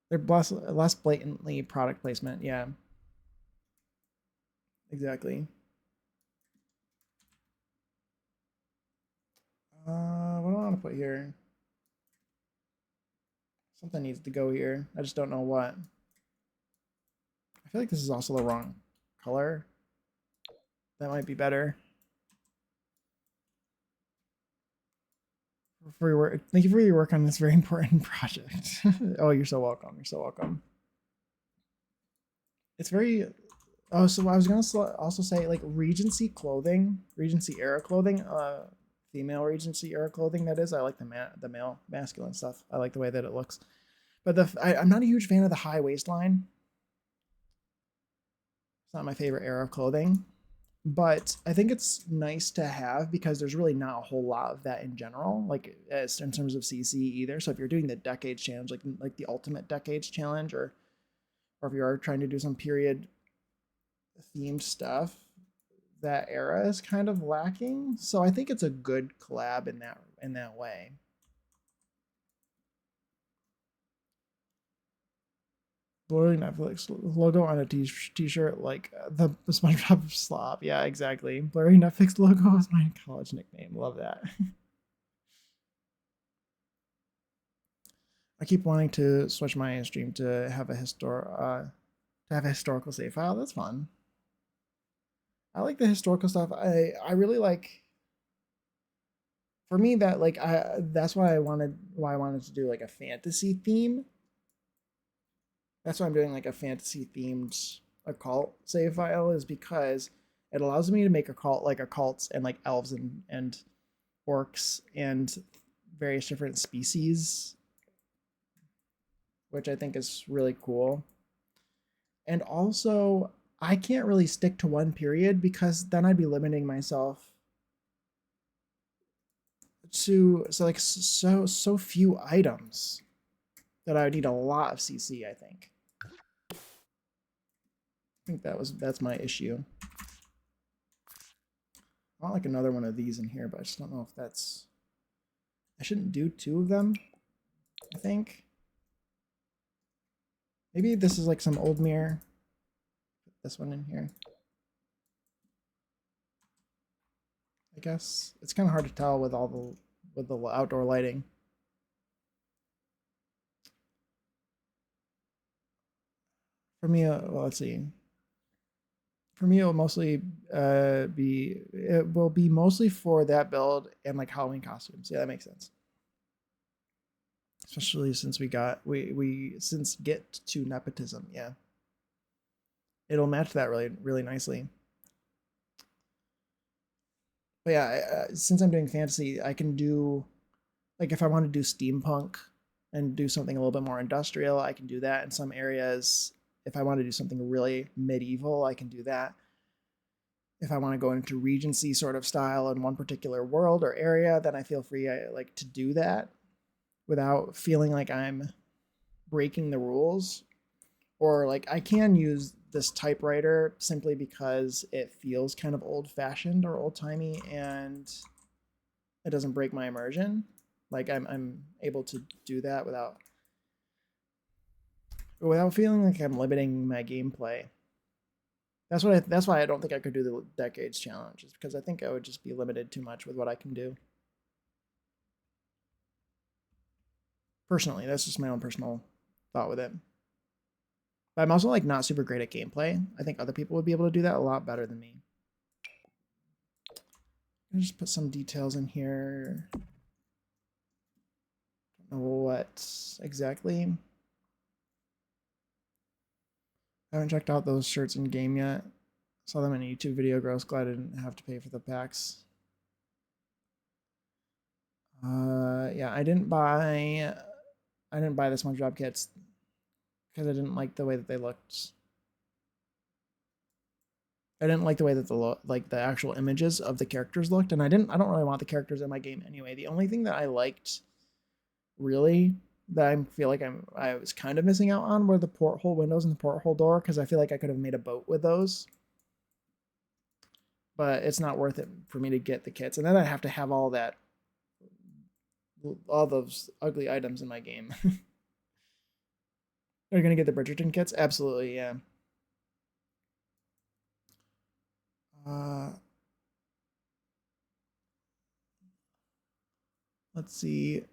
They're less blatantly product placement. Yeah, exactly. What do I want to put here? Something needs to go here. I just don't know what. I feel like this is also the wrong color. That might be better. For your work. Thank you for your work on this very important project. Oh, you're so welcome. You're so welcome. It's very. Oh, so I was gonna also say like Regency clothing, Regency era clothing, female Regency era clothing. That is, I like the male masculine stuff. I like the way that it looks. But I'm not a huge fan of the high waistline. It's not my favorite era of clothing, but I think it's nice to have because there's really not a whole lot of that in general, like as in terms of CC either. So if you're doing the decades challenge, like the ultimate decades challenge, or if you are trying to do some period themed stuff, that era is kind of lacking. So I think it's a good collab in that way. Blurring Netflix logo on a t-shirt like the SpongeBob slob. Yeah, exactly. Blurry Netflix logo is my college nickname. Love that. I keep wanting to switch my stream to have a historical save file. That's fun. I like the historical stuff. I really like. For me, that like that's why I wanted to do like a fantasy theme. That's why I'm doing like a fantasy themed occult save file, is because it allows me to make occults and like elves and orcs and various different species, which I think is really cool. And also, I can't really stick to one period because then I'd be limiting myself to so few items that I would need a lot of CC, I think. I think that's my issue. I want like another one of these in here, but I just don't know if that's. I shouldn't do 2 of them, I think. Maybe this is like some old mirror. Put this one in here. I guess it's kind of hard to tell with the outdoor lighting. For me, well, let's see. For me, it will be mostly for that build and like Halloween costumes. Yeah, that makes sense. especially since we since get to nepotism. Yeah, it'll match that really nicely. But yeah, since I'm doing fantasy, I can do, like, if I want to do steampunk and do something a little bit more industrial, I can do that in some areas. If I want to do something really medieval, I can do that. If I want to go into Regency sort of style in one particular world or area, then I feel free, like, to do that without feeling like I'm breaking the rules. Or, like, I can use this typewriter simply because it feels kind of old fashioned or old timey and it doesn't break my immersion. Like, I'm able to do that without feeling like I'm limiting my gameplay. That's why I don't think I could do the decades challenge, is because I think I would just be limited too much with what I can do. Personally, that's just my own personal thought with it. But I'm also, like, not super great at gameplay. I think other people would be able to do that a lot better than me. I'll just put some details in here. Don't know what exactly. I haven't checked out those shirts in game yet. Saw them in a YouTube video. Gross. Glad I didn't have to pay for the packs. Yeah, I didn't buy the SpongeBob kits because I didn't like the way that they looked. I didn't like the way that the actual images of the characters looked, and I don't really want the characters in my game anyway. The only thing that I liked, really, that I feel like I was kind of missing out on, were the porthole windows and the porthole door, because I feel like I could have made a boat with those. But it's not worth it for me to get the kits, and then I have to have all those ugly items in my game. Are you gonna get the Bridgerton kits? Absolutely, yeah. Uh, let's see.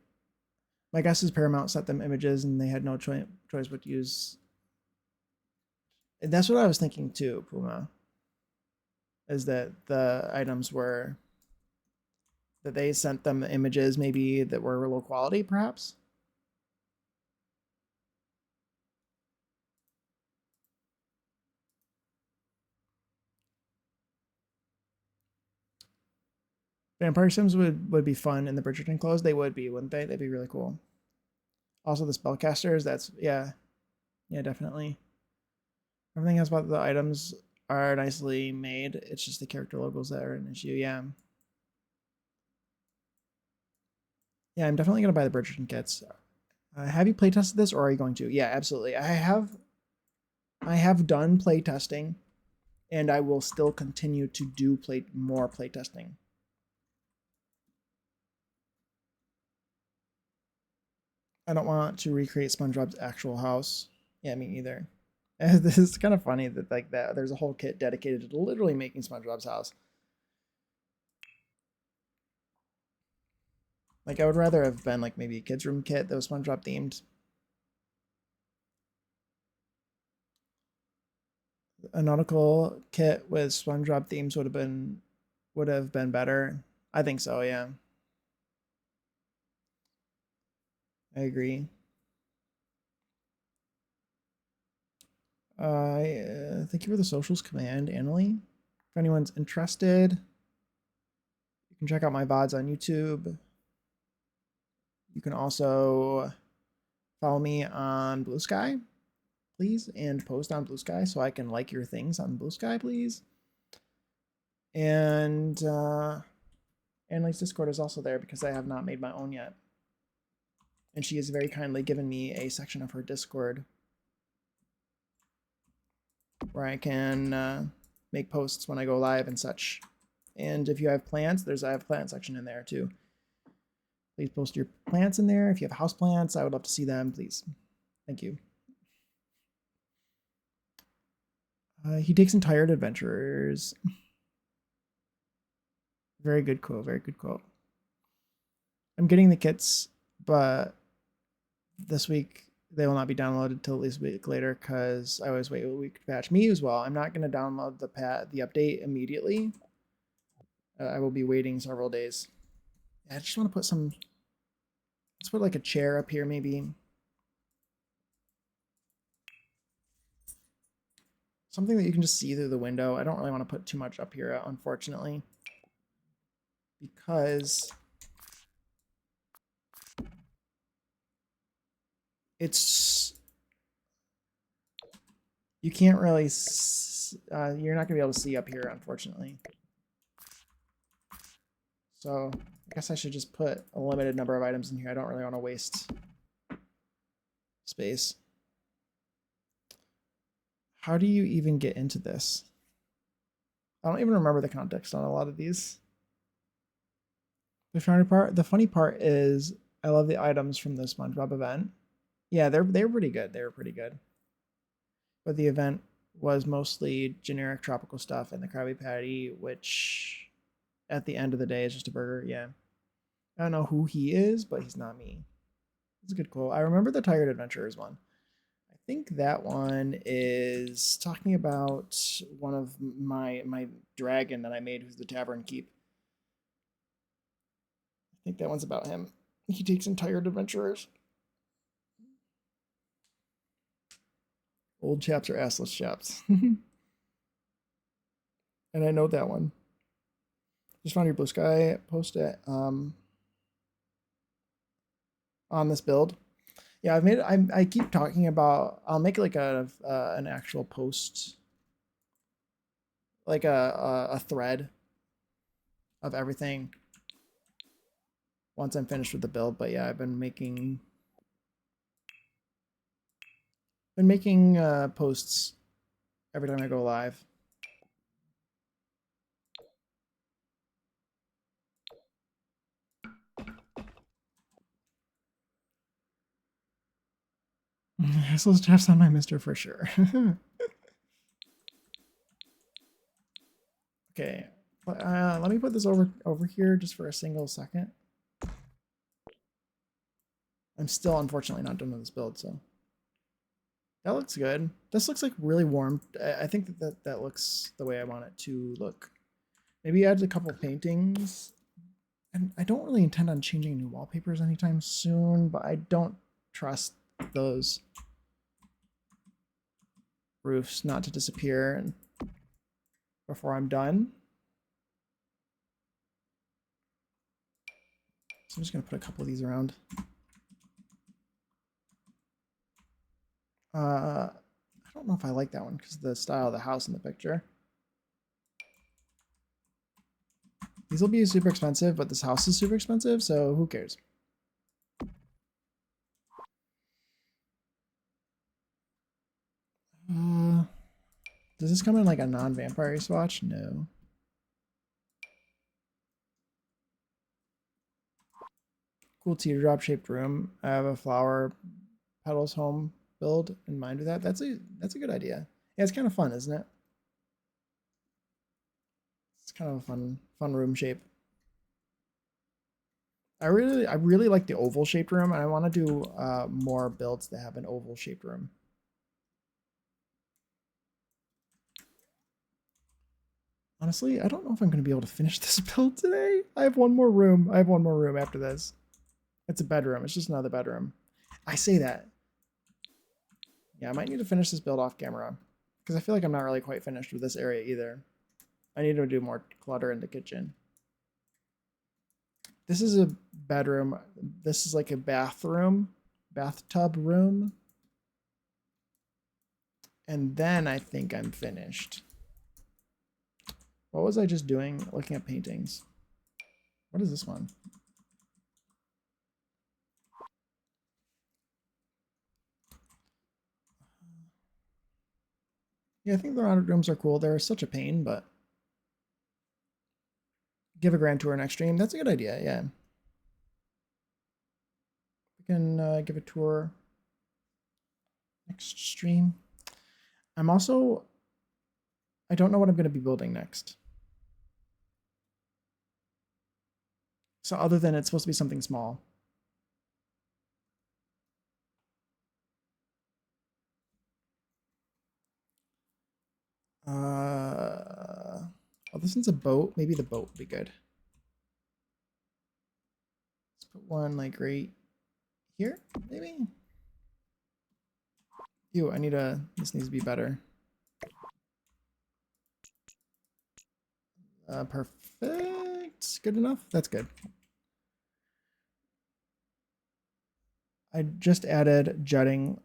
My guess is Paramount sent them images, and they had no choice but to use. And that's what I was thinking too, Puma. Is that the items were that they sent them images maybe that were low quality, perhaps? Vampire Sims would be fun in the Bridgerton clothes. They would be, wouldn't they? They'd be really cool. Also, the spellcasters. That's, yeah, yeah, definitely. Everything else about the items are nicely made. It's just the character logos that are an issue. Yeah. Yeah, I'm definitely gonna buy the Bridgerton kits. Have you playtested this, or are you going to? Yeah, absolutely. I have. I have done playtesting, and I will still continue to do more playtesting. I don't want to recreate SpongeBob's actual house. Yeah, me either. This is kind of funny that, like, that there's a whole kit dedicated to literally making SpongeBob's house. Like, I would rather have been like maybe a kids room kit that was SpongeBob themed. A nautical kit with SpongeBob themes would have been better. I think so. Yeah, I agree. Thank you for the socials command, Annalie. If anyone's interested, you can check out my VODs on YouTube. You can also follow me on Blue Sky, please, and post on Blue Sky so I can like your things on Blue Sky, please. And Annalie's Discord is also there because I have not made my own yet. And she has very kindly given me a section of her Discord where I can make posts when I go live and such. And if you have plants, I have a plant section in there too. Please post your plants in there. If you have house plants, I would love to see them, please. Thank you. He takes tired adventurers. Very good quote. Very good quote. I'm getting the kits, but this week they will not be downloaded till at least a week later because I always wait a week to patch. Me as well. I'm not going to download the update immediately. I will be waiting several days. I just want to put some Let's put like a chair up here, maybe. Something that you can just see through the window. I don't really want to put too much up here, unfortunately, because it's, you can't really, you're not gonna be able to see up here, unfortunately. So I guess I should just put a limited number of items in here. I don't really want to waste space. How do you even get into this? I don't even remember the context on a lot of these. The funny part is I love the items from the SpongeBob event. Yeah, they were pretty good. They were pretty good. But the event was mostly generic tropical stuff and the Krabby Patty, which at the end of the day is just a burger. Yeah. I don't know who he is, but he's not me. It's a good quote. I remember the Tired Adventurers one. I think that one is talking about one of my dragon that I made, who's the Tavern Keep. I think that one's about him. He takes in Tired Adventurers. Old chaps are assless chaps. And I know that one. Just found your blue sky. Post it on this build. Yeah, I've made. I keep talking about. I'll make like an actual post, like a thread of everything once I'm finished with the build. But yeah, I've been making posts every time I go live. So Jeff's on my Mister for sure. Okay, let me put this over here just for a single second. I'm still unfortunately not done with this build, so that looks good. This looks like really warm. I think that looks the way I want it to look. Maybe add a couple paintings. And I don't really intend on changing new wallpapers anytime soon, but I don't trust those roofs not to disappear and before I'm done. So I'm just gonna put a couple of these around. I don't know if I like that one because of the style of the house in the picture. These will be super expensive, but this house is super expensive, so who cares? Does this come in like a non-vampire swatch? No. Cool teardrop shaped room. I have a flower petals home build in mind with that. That's a good idea. Yeah, it's kind of fun, isn't it? It's kind of a fun room shape. I really like the oval shaped room, and I want to do more builds that have an oval shaped room. Honestly, I don't know if I'm going to be able to finish this build today. I have one more room. I have one more room after this. It's a bedroom. It's just another bedroom. I say that. Yeah, I might need to finish this build off camera because I feel like I'm not really quite finished with this area either. I need to do more clutter in the kitchen. This is a bedroom. This is like a bathtub room. And then I think I'm finished. What was I just doing? Looking at paintings. What is this one? Yeah, I think the rounded rooms are cool. They're such a pain, but give a grand tour next stream. That's a good idea, yeah. We can give a tour next stream. I'm also, I don't know what I'm going to be building next. So other than it's supposed to be something small. Oh, this one's a boat. Maybe the boat would be good. Let's put one like right here, maybe? Ew, this needs to be better. Perfect. Good enough? That's good. I just added jutting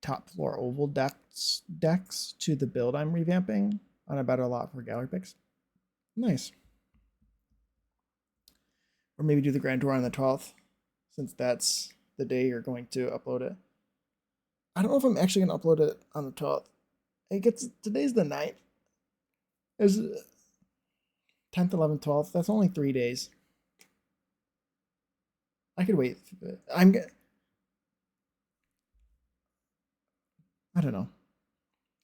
top floor oval decks to the build I'm revamping on a better lot for gallery picks. Nice. Or maybe do the grand tour on the 12th, since that's the day you're going to upload it. I don't know if I'm actually going to upload it on the 12th. Today's the 9th. Is 10th, 11th, 12th. That's only 3 days. I could wait. I don't know.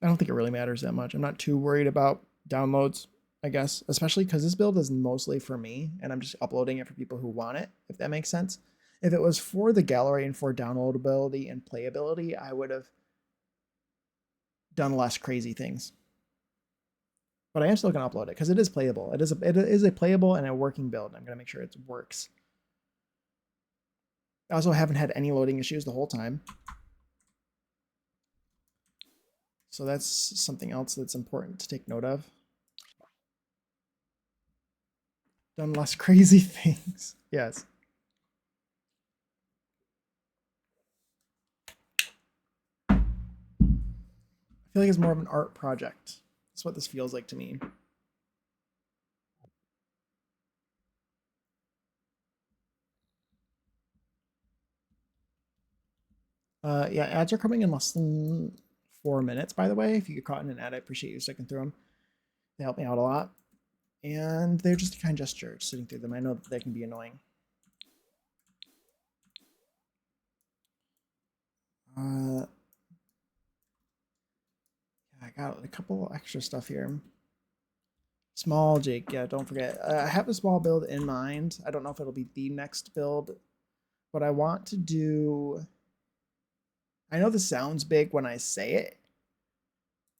I don't think it really matters that much. I'm not too worried about downloads, I guess, especially because this build is mostly for me and I'm just uploading it for people who want it, if that makes sense. If it was for the gallery and for downloadability and playability, I would have done less crazy things. But I am still going to upload it because it is playable. It is a playable and a working build. I'm going to make sure it works. I also haven't had any loading issues the whole time. So that's something else that's important to take note of. Done less crazy things. Yes. I feel like it's more of an art project. That's what this feels like to me. Yeah, ads are coming in less than 4 minutes, by the way. If you get caught in an ad, I appreciate you sticking through them. They help me out a lot. And they're just a kind gesture, sitting through them. I know that they can be annoying. I got a couple extra stuff here. Small Jake, yeah, don't forget. I have a small build in mind. I don't know if it'll be the next build, but I want to do. I know this sounds big when I say it,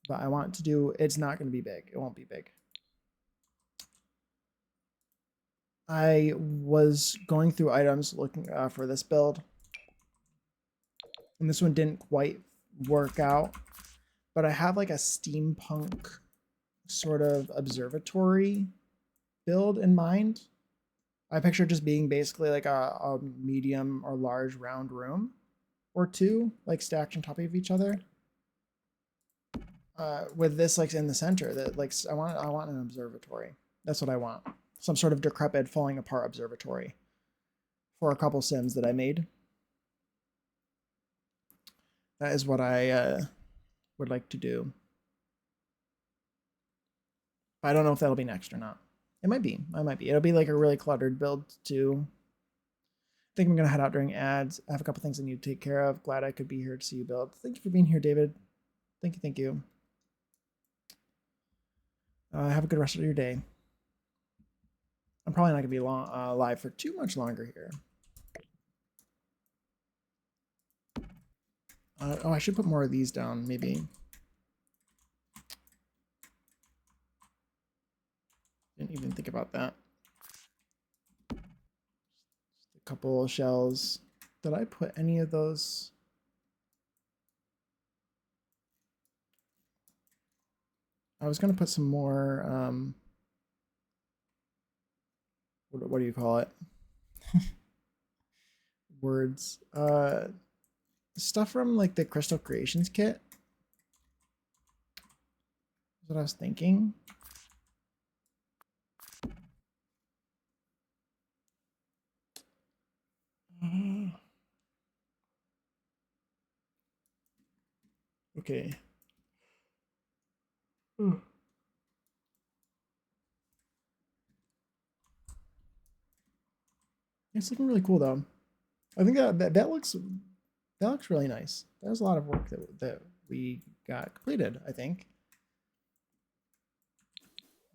but I want to do. It's not going to be big. It won't be big. I was going through items looking for this build, and this one didn't quite work out, but I have like a steampunk sort of observatory build in mind. I picture just being basically like a medium or large round room or two, like stacked on top of each other. With this like in the center, that like I want an observatory. That's what I want. Some sort of decrepit, falling apart observatory for a couple sims that I made. That is what I would like to do. I don't know if that'll be next or not. It might be. I might be. It'll be like a really cluttered build too. I think I'm gonna head out during ads. I have a couple things I need to take care of. Glad I could be here to see you build. Thank you for being here, David. Thank you. Thank you. Have a good rest of your day. I'm probably not gonna be live for too much longer here. Oh, I should put more of these down, maybe. Didn't even think about that. Just a couple of shells. Did I put any of those? I was gonna put some more. What do you call it? Words. Stuff from like the Crystal Creations kit. That's what I was thinking. Okay. It's looking really cool though. I think that looks really nice. That was a lot of work that we got completed, I think.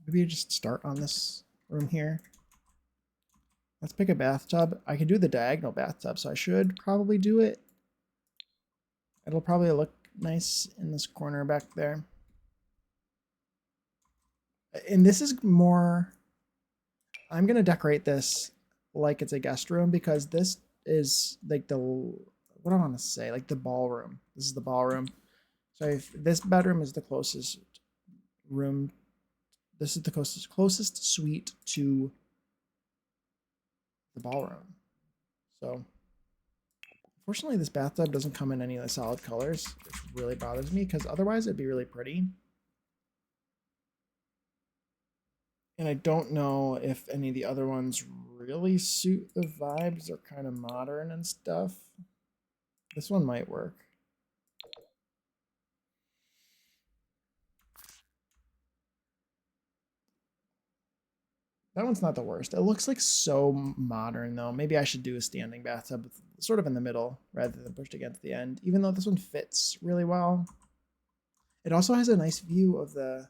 Maybe you just start on this room here. Let's pick a bathtub. I can do the diagonal bathtub, so I should probably do it. It'll probably look nice in this corner back there. And this is more, I'm going to decorate this like it's a guest room because this is like the, what do I want to say? Like the ballroom. This is the ballroom. So if this bedroom is the closest room, this is the closest suite to the ballroom. So unfortunately, this bathtub doesn't come in any of the solid colors, which really bothers me because otherwise it'd be really pretty. And I don't know if any of the other ones really suit the vibes. They're kind of modern and stuff. This one might work. That one's not the worst. It looks like so modern though. Maybe I should do a standing bathtub sort of in the middle rather than pushed against the end, even though this one fits really well. It also has a nice view of the,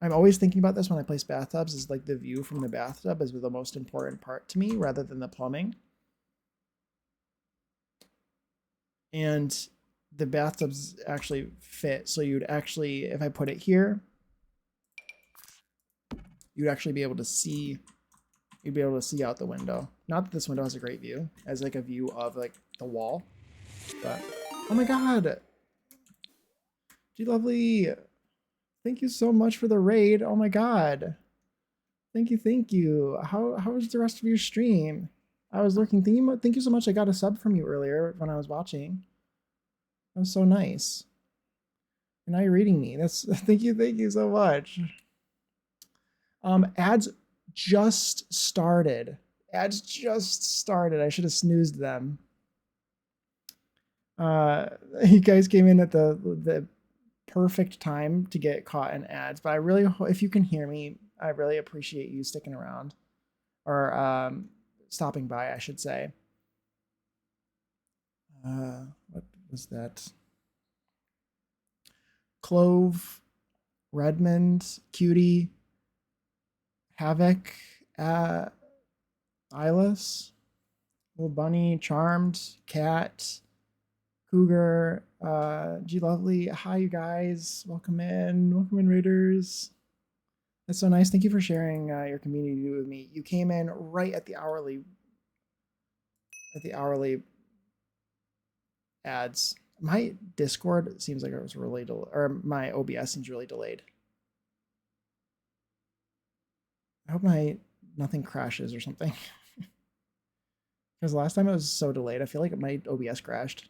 I'm always thinking about this when I place bathtubs, is like the view from the bathtub is the most important part to me rather than the plumbing. And the bathtubs actually fit. So you'd actually, if I put it here, you'd actually be able to see, you'd be able to see out the window. Not that this window has a great view, as like a view of like the wall, but oh my God. Gee, lovely. Thank you so much for the raid. Oh my God. Thank you, thank you. How was the rest of your stream? I was looking. Thank you so much. I got a sub from you earlier when I was watching. That was so nice. And now you're reading me. That's thank you so much. Ads just started. Ads just started. I should have snoozed them. You guys came in at the perfect time to get caught in ads, but I really, if you can hear me, I really appreciate you sticking around or stopping by, I should say. What was that? Clove, Redmond, Cutie, Havoc, Eyeless, Little Bunny, Charmed, Cat, Cougar, G Lovely. Hi, you guys. Welcome in, Raiders. That's so nice. Thank you for sharing your community with me. You came in right at the hourly ads. My Discord seems like it was really delayed, or my OBS seems really delayed. I hope nothing crashes or something. Because last time it was so delayed, I feel like my OBS crashed.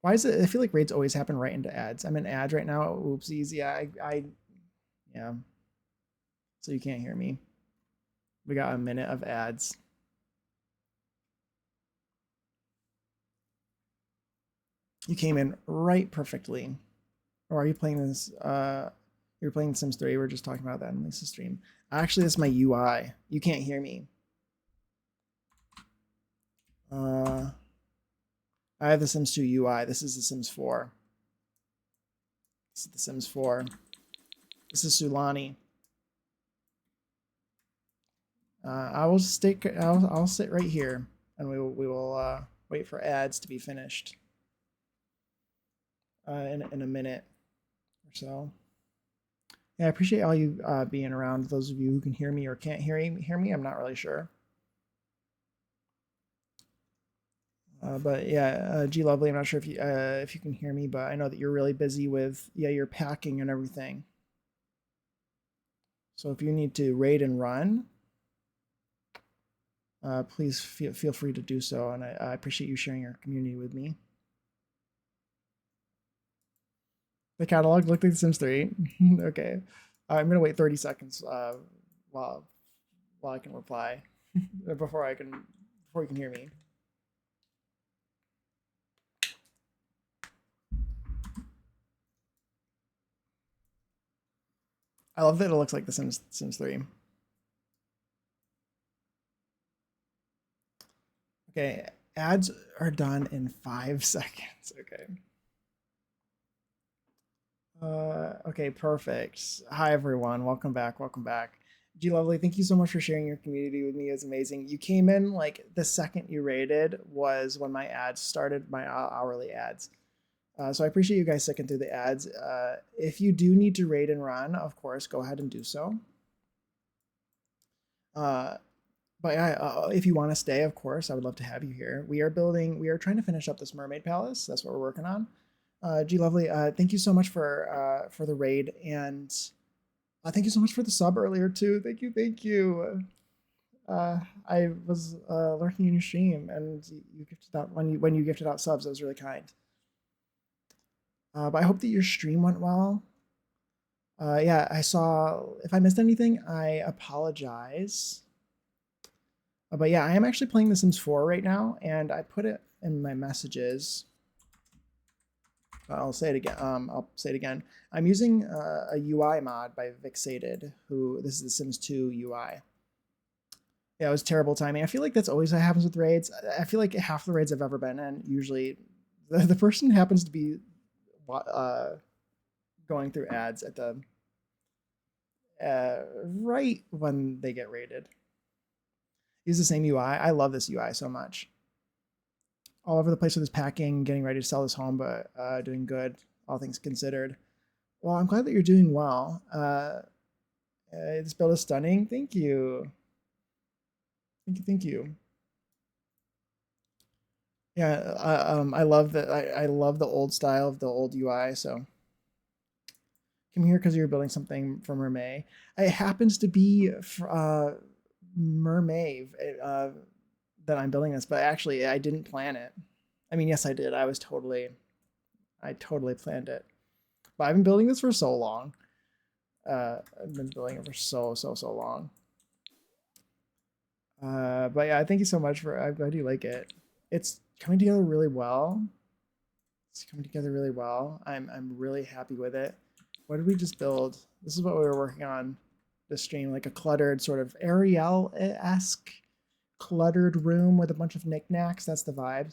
Why is it? I feel like raids always happen right into ads. I'm in ads right now. Oopsies. Yeah, yeah. So you can't hear me. We got a minute of ads. You came in right perfectly. Or are you playing this? You're playing Sims 3. We're just talking about that in Lisa's stream. Actually, this is my UI. You can't hear me. I have the Sims 2 UI. This is the Sims 4. This is the Sims 4. This is Sulani. I will stick. I'll sit right here, and we will wait for ads to be finished in a minute or so. Yeah, I appreciate all you being around. Those of you who can hear me or can't hear me, I'm not really sure. But yeah, G Lovely, I'm not sure if you can hear me, but I know that you're really busy with your packing and everything. So if you need to raid and run, please feel free to do so, and I appreciate you sharing your community with me. The catalog looked like The Sims 3. Okay, I'm gonna wait 30 seconds while I can reply before you can hear me. I love that it looks like The Sims 3. Okay, ads are done in 5 seconds. Okay. Okay, perfect. Hi everyone, welcome back. G Lovely, thank you so much for sharing your community with me. It's amazing. You came in like the second you rated was when my ads started, my hourly ads. So I appreciate you guys sticking through the ads. If you do need to raid and run, of course, go ahead and do so. But if you want to stay, of course, I would love to have you here. We are trying to finish up this mermaid palace. That's what we're working on. G Lovely, thank you so much for the raid, and thank you so much for the sub earlier too. Thank you. I was lurking in your stream, and you gifted out when you gifted out subs. That was really kind. But I hope that your stream went well. Yeah, I saw. If I missed anything, I apologize. But yeah, I am actually playing The Sims 4 right now, and I put it in my messages. I'll say it again. I'll say it again. I'm using a UI mod by Vixated, who this is The Sims 2 UI. Yeah, it was terrible timing. I feel like that's always what happens with raids. I feel like half the raids I've ever been in, usually the person happens to be going through ads at the right when they get raided. Use the same UI. I love this UI so much. All over the place with this packing, getting ready to sell this home, but doing good, all things considered. Well, I'm glad that you're doing well. This build is stunning. Thank you. Thank you. Yeah, I love that. I love the old style of the old UI. So come here because you're building something for mermaid. It happens to be mermaid that I'm building this, but actually I didn't plan it. I mean, yes, I did. I totally planned it. But I've been building this for so long. I've been building it for so long. But yeah, thank you so much for. I'm glad you like it. It's coming together really well. It's coming together really well. I'm really happy with it. What did we just build? This is what we were working on this stream, like a cluttered sort of Ariel-esque cluttered room with a bunch of knickknacks. That's the vibe.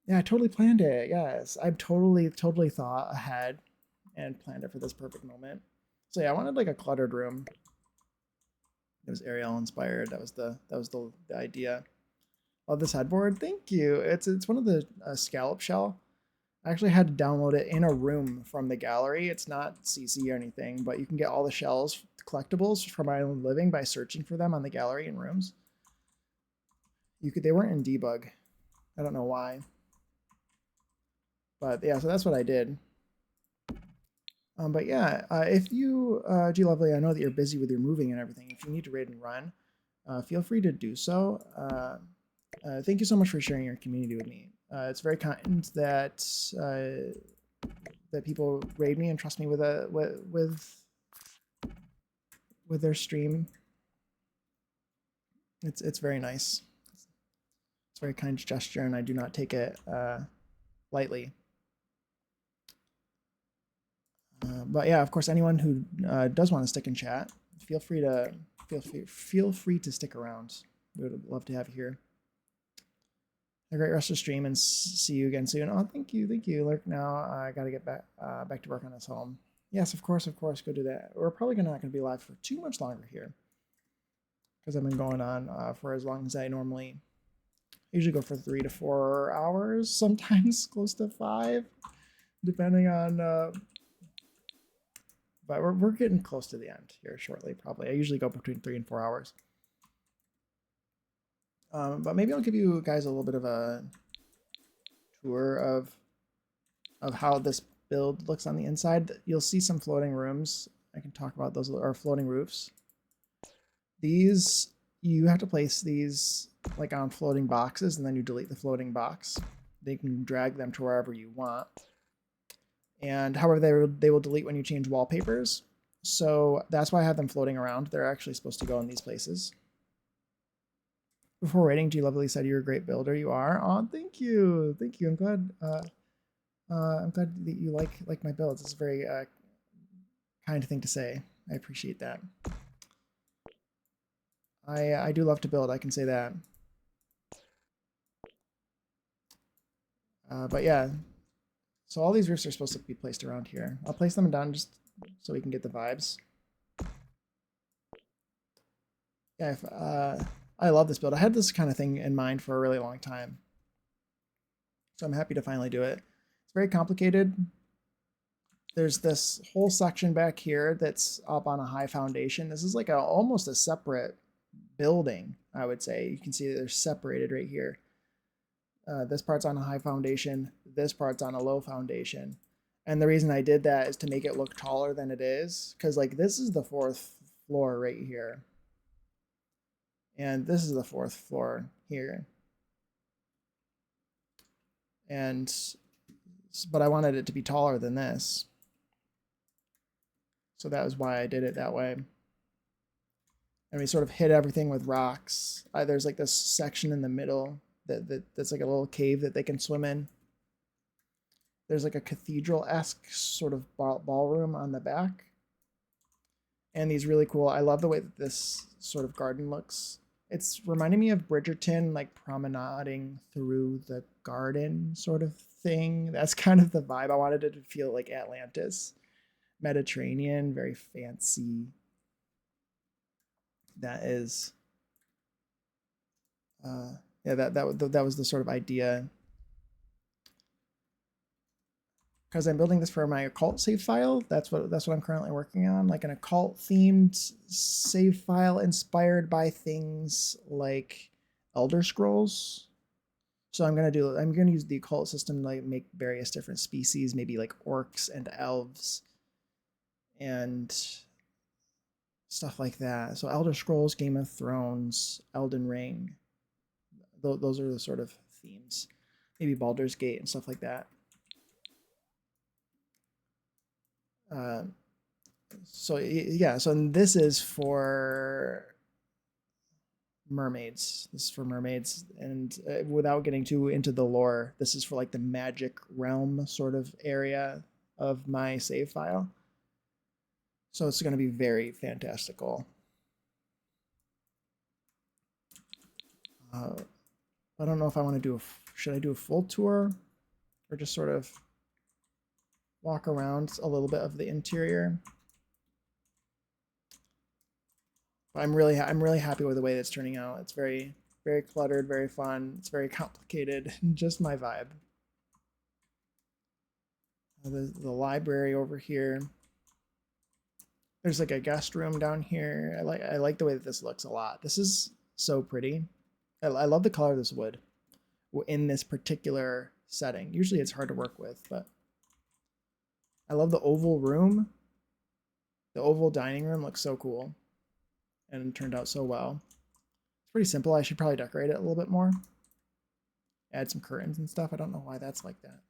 Yeah, I totally planned it. Yes, I've totally thought ahead and planned it for this perfect moment. So yeah, I wanted like a cluttered room. It was Ariel inspired. That was the idea. Love this headboard. Thank you. It's one of the scallop shell. I actually had to download it in a room from the gallery. It's not CC or anything, but you can get all the shells collectibles from my own living by searching for them on the gallery in rooms. They weren't in debug. I don't know why. But yeah, so that's what I did. But yeah, if you, G Lovely, I know that you're busy with your moving and everything. If you need to raid and run, feel free to do so. Thank you so much for sharing your community with me. It's very kind that that people raid me and trust me with their stream. It's very nice. It's a very kind gesture, and I do not take it lightly. But yeah, of course, anyone who does want to stick in chat, feel free to stick around. We would love to have you here. A great rest of the stream, and see you again soon. Oh, thank you. Lurk now. I gotta get back to work on this home. Yes, of course, go do that. We're probably not gonna be live for too much longer here, because I've been going on for as long as I normally. Usually go for 3 to 4 hours, sometimes close to 5, depending on. But we're getting close to the end here shortly, probably. I usually go between 3 and 4 hours. But maybe I'll give you guys a little bit of a tour of how this build looks on the inside. You'll see some floating rooms. I can talk about those, or floating roofs. These, you have to place these like on floating boxes, and then you delete the floating box. They can drag them to wherever you want. And however, they will delete when you change wallpapers. So that's why I have them floating around. They're actually supposed to go in these places. Before rating, G Lovely said you're a great builder. You are. Oh, thank you. I'm glad. I'm glad that you like my builds. It's a very kind thing to say. I appreciate that. I do love to build. I can say that. But yeah. So all these roofs are supposed to be placed around here. I'll place them down just so we can get the vibes. Yeah, I love this build. I had this kind of thing in mind for a really long time. So I'm happy to finally do it. It's very complicated. There's this whole section back here that's up on a high foundation. This is like almost a separate building. I would say. You can see that they're separated right here. This part's on a high foundation, this part's on a low foundation. And the reason I did that is to make it look taller than it is, because like this is the 4th floor right here. And this is the 4th floor here. And, but I wanted it to be taller than this. So that was why I did it that way. And we sort of hit everything with rocks. There's like this section in the middle that's like a little cave that they can swim in. There's like a cathedral-esque sort of ballroom on the back. And these really cool, I love the way that this sort of garden looks. It's reminding me of Bridgerton, like promenading through the garden sort of thing. That's kind of the vibe. I wanted it to feel like Atlantis. Mediterranean, very fancy. That is, yeah, that was the sort of idea. Because I'm building this for my occult save file. That's what I'm currently working on, like an occult themed save file inspired by things like Elder Scrolls. So I'm gonna use the occult system to like make various different species, maybe like orcs and elves and stuff like that. So Elder Scrolls, Game of Thrones, Elden Ring. Those are the sort of themes. Maybe Baldur's Gate and stuff like that. So yeah, so this is for mermaids. This is for mermaids, and without getting too into the lore, this is for like the magic realm sort of area of my save file. So it's going to be very fantastical. I don't know if I want to do should I do a full tour or just sort of walk around a little bit of the interior. But I'm really happy with the way that's turning out. It's very cluttered, very fun. It's very complicated, just my vibe. The library over here. There's like a guest room down here. I like the way that this looks a lot. This is so pretty. I love the color of this wood in this particular setting. Usually it's hard to work with, but I love the oval room. The oval dining room looks so cool and it turned out so well. It's pretty simple. I should probably decorate it a little bit more. Add some curtains and stuff. I don't know why that's like that.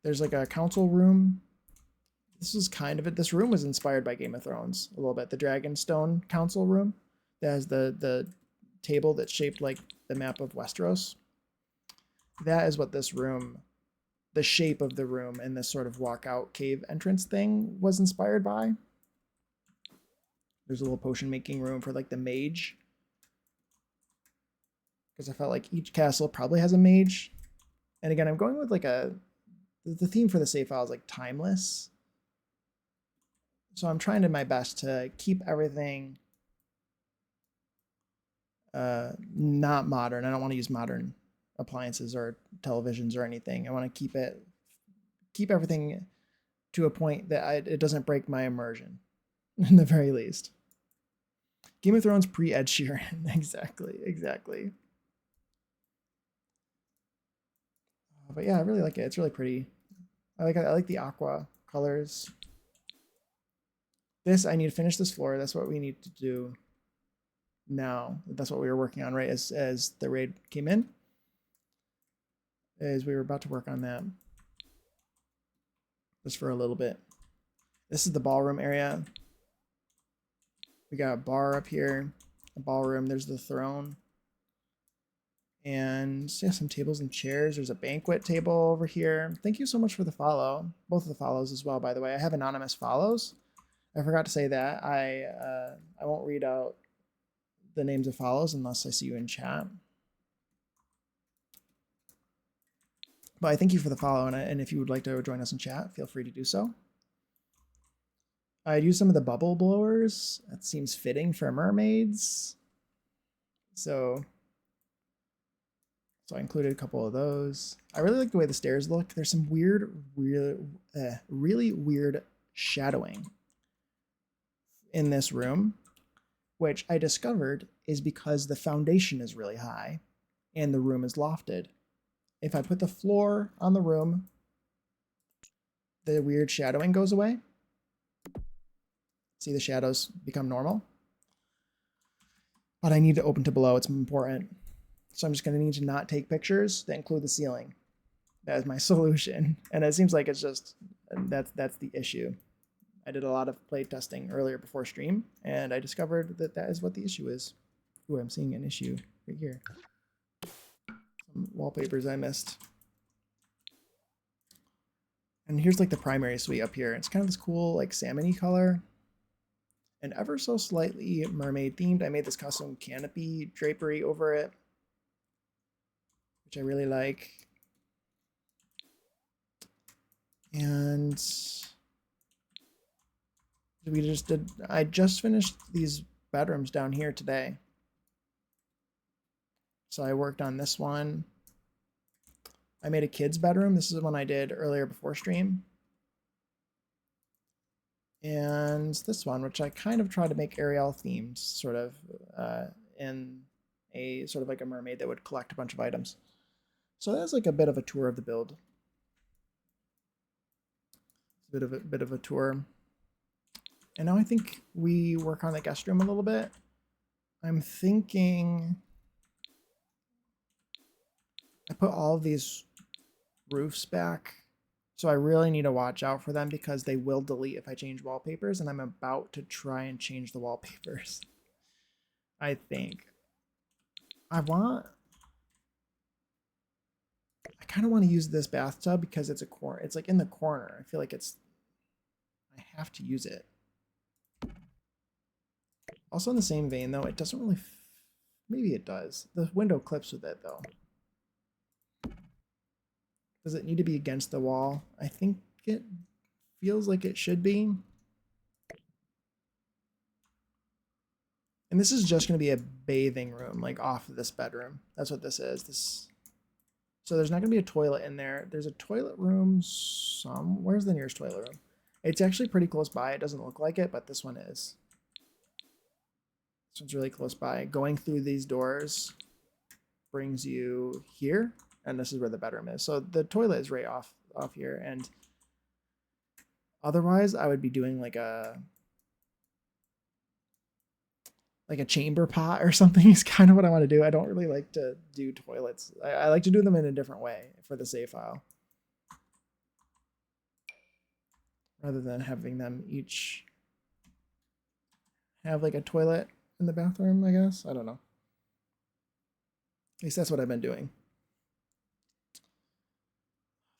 There's like a council room. This is kind of it. This room was inspired by Game of Thrones a little bit. The Dragonstone council room that has the table that's shaped like the map of Westeros. That is what this room, the shape of the room and this sort of walkout cave entrance thing was inspired by. There's a little potion making room for like the mage. Because I felt like each castle probably has a mage. And again, I'm going with like the theme for the save file is like timeless. So I'm trying to my best to keep everything not modern. I don't want to use modern appliances or televisions or anything. I want to keep everything to a point that it doesn't break my immersion, in the very least. Game of Thrones pre-Ed Sheeran. Exactly. But yeah, I really like it. It's really pretty. I like the aqua colors. I need to finish this floor. That's what we need to do now. That's what we were working on, right? As the raid came in. As we were about to work on that. Just for a little bit. This is the ballroom area. We got a bar up here. A ballroom. There's the throne. And yeah, some tables and chairs. There's a banquet table over here. Thank you so much for the follow. Both of the follows as well, by the way. I have anonymous follows. I forgot to say that. I won't read out the names of follows unless I see you in chat. But I thank you for the follow, and if you would like to join us in chat, feel free to do so. I'd use some of the bubble blowers. That seems fitting for mermaids. So I included a couple of those. I really like the way the stairs look. There's some really weird shadowing in this room. which I discovered is because the foundation is really high and the room is lofted. If I put the floor on the room, the weird shadowing goes away. See the shadows become normal. But I need to open to below. It's important. So I'm just going to need to not take pictures that include the ceiling. That is my solution. And it seems like it's just, that's the issue. I did a lot of play testing earlier before stream, and I discovered that that is what the issue is. Ooh, I'm seeing an issue right here. Some wallpapers I missed. And here's like the primary suite up here. It's kind of this cool like salmon-y color. And ever so slightly mermaid themed. I made this custom canopy drapery over it, which I really like. And I just finished these bedrooms down here today. So I worked on this one. I made a kid's bedroom. This is the one I did earlier before stream. And this one, which I kind of tried to make Ariel themed, sort of, in a sort of like a mermaid that would collect a bunch of items. So that's like a bit of a tour of the build. It's a bit of a tour. And now I think we work on the guest room a little bit. I'm thinking I put all of these roofs back. So I really need to watch out for them because they will delete if I change wallpapers, and I'm about to try and change the wallpapers. I think. I kind of want to use this bathtub because it's a corner. It's like in the corner. I feel like I have to use it. Also in the same vein though, it doesn't really, maybe it does. The window clips with it though. Does it need to be against the wall? I think it feels like it should be. And this is just going to be a bathing room, like off of this bedroom. That's what this is. So there's not going to be a toilet in there. There's a toilet room where's the nearest toilet room? It's actually pretty close by. It doesn't look like it, but this one is. This one's really close by. Going through these doors brings you here, and this is where the bedroom is. So the toilet is right off here, and otherwise I would be doing like a chamber pot or something is kind of what I want to do. I don't really like to do toilets. I like to do them in a different way for the save file, rather than having them each have like a toilet in the bathroom, I guess. I don't know. At least that's what I've been doing.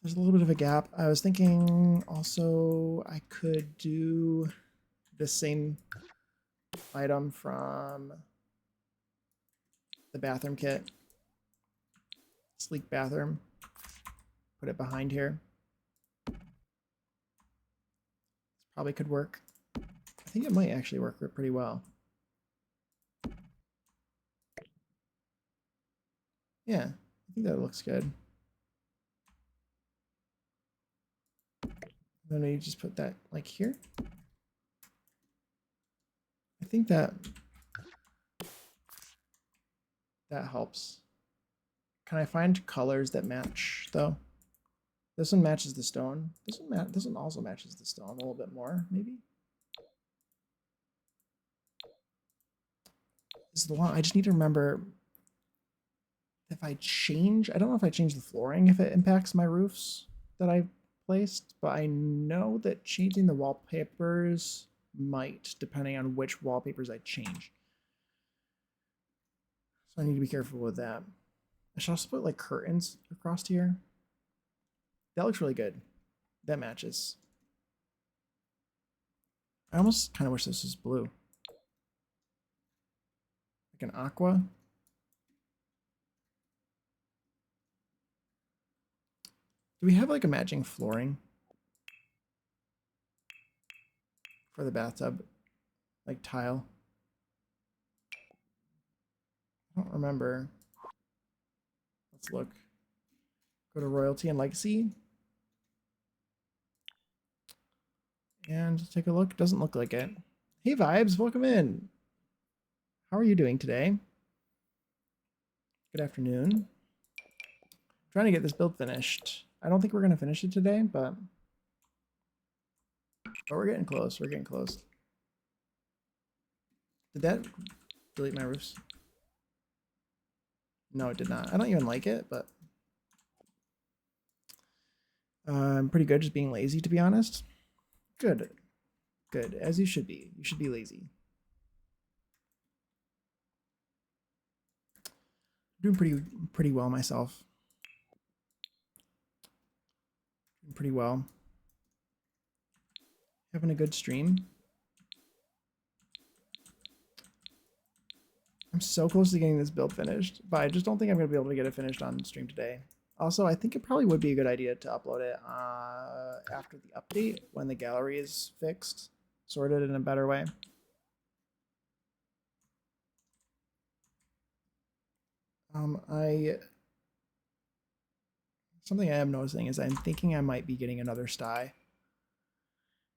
There's a little bit of a gap. I was thinking also I could do the same item from the bathroom kit. Sleek bathroom. Put it behind here. Probably could work. I think it might actually work pretty well. Yeah, I think that looks good. Then we just put that like here. I think that helps. Can I find colors that match though? This one matches the stone. This one also matches the stone a little bit more, maybe. This is the one I just need to remember. If I change, I don't know if I change the flooring if it impacts my roofs that I placed, but I know that changing the wallpapers might, depending on which wallpapers I change. So I need to be careful with that. I should also put like curtains across here. That looks really good. That matches. I almost kind of wish this was blue. Like an aqua. Do we have like a matching flooring for the bathtub? Like tile? I don't remember. Let's look. Go to Royalty and Legacy. And take a look. Doesn't look like it. Hey Vibes, welcome in. How are you doing today? Good afternoon. Trying to get this build finished. I don't think we're going to finish it today, but we're getting close. We're getting close. Did that delete my roofs? No, it did not. I don't even like it, but I'm pretty good just being lazy, to be honest. Good. Good. As you should be. You should be lazy. Doing pretty well myself. Doing pretty well. Having a good stream. I'm so close to getting this build finished, but I just don't think I'm going to be able to get it finished on stream today. Also, I think it probably would be a good idea to upload it after the update when the gallery is fixed, sorted in a better way. Something I am noticing is I'm thinking I might be getting another sty,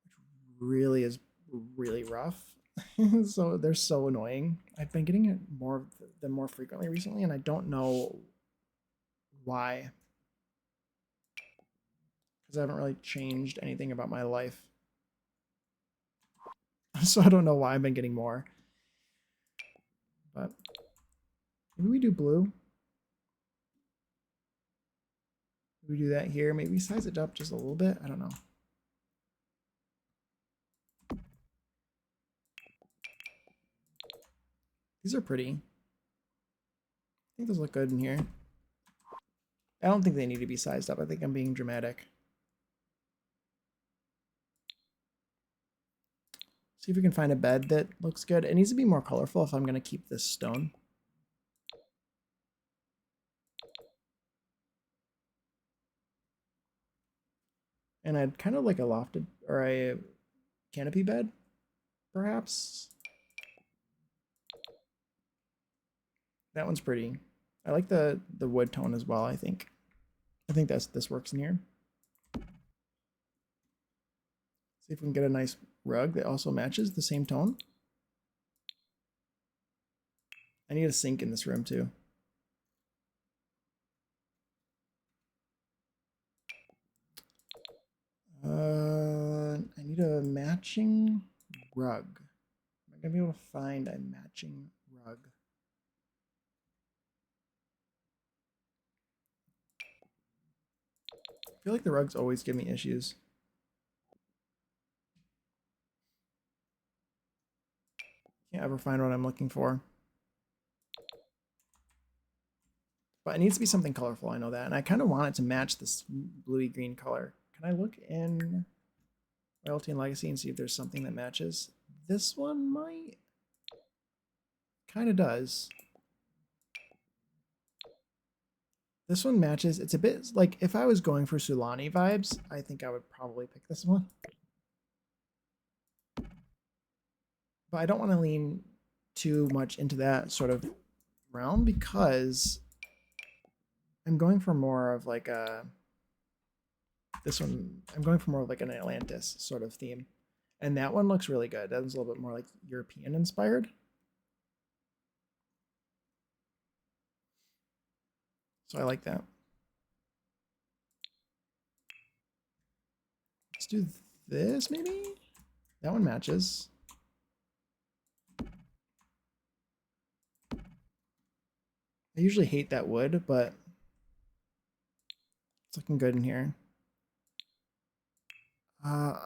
which really is really rough. So they're so annoying. I've been getting it more frequently recently, and I don't know why. Because I haven't really changed anything about my life. So I don't know why I've been getting more. But maybe we do blue. We do that here. Maybe size it up just a little bit. I don't know. These are pretty. I think those look good in here. I don't think they need to be sized up. I think I'm being dramatic. See if we can find a bed that looks good. It needs to be more colorful if I'm going to keep this stone. And I'd kind of like a lofted or a canopy bed, perhaps. That one's pretty. I like the wood tone as well, I think. I think this works in here. See if we can get a nice rug that also matches the same tone. I need a sink in this room too. I need a matching rug. Am I gonna be able to find a matching rug? I feel like the rugs always give me issues. Can't ever find what I'm looking for. But it needs to be something colorful, I know that. And I kind of want it to match this bluey green color. Can I look in Royalty and Legacy and see if there's something that matches? This one might. Kind of does. This one matches. It's a bit like if I was going for Sulani vibes, I think I would probably pick this one. But I don't want to lean too much into that sort of realm because I'm going for more of like a this one. I'm going for more of like an Atlantis sort of theme. And that one looks really good. That one's a little bit more like European inspired. So I like that. Let's do this maybe? That one matches. I usually hate that wood, but it's looking good in here.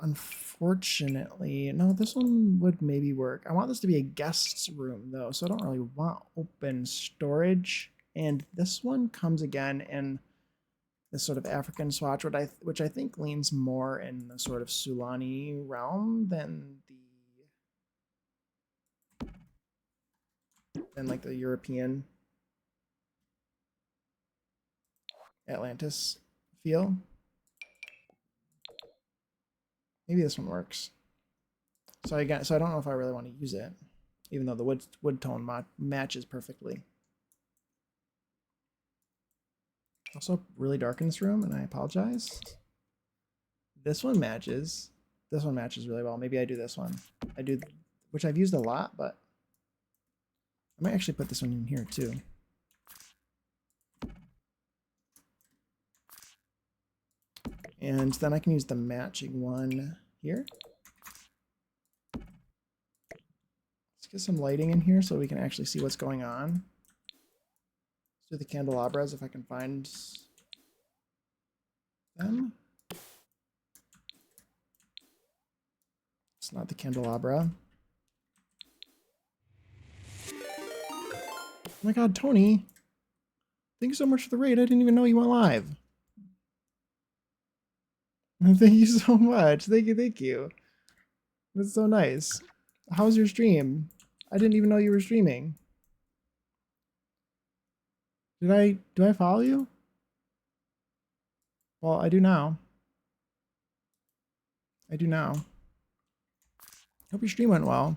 Unfortunately, no, this one would maybe work. I want this to be a guest's room though, so I don't really want open storage. And this one comes again in this sort of African swatch, which I think leans more in the sort of Sulani realm than like the European Atlantis feel. Maybe this one works. So I don't know if I really want to use it, even though the wood tone matches perfectly. Also really dark in this room, and I apologize. This one matches. This one matches really well. Maybe I do this one. I do, which I've used a lot, but I might actually put this one in here too. And then I can use the matching one here. Let's get some lighting in here so we can actually see what's going on. Let's do the candelabras if I can find them. It's not the candelabra. Oh my god, Tony. Thank you so much for the raid. I didn't even know you went live. Thank you so much. Thank you, thank you. That's so nice. How's your stream? I didn't even know you were streaming. Do I follow you? Well, I do now. I do now. Hope your stream went well.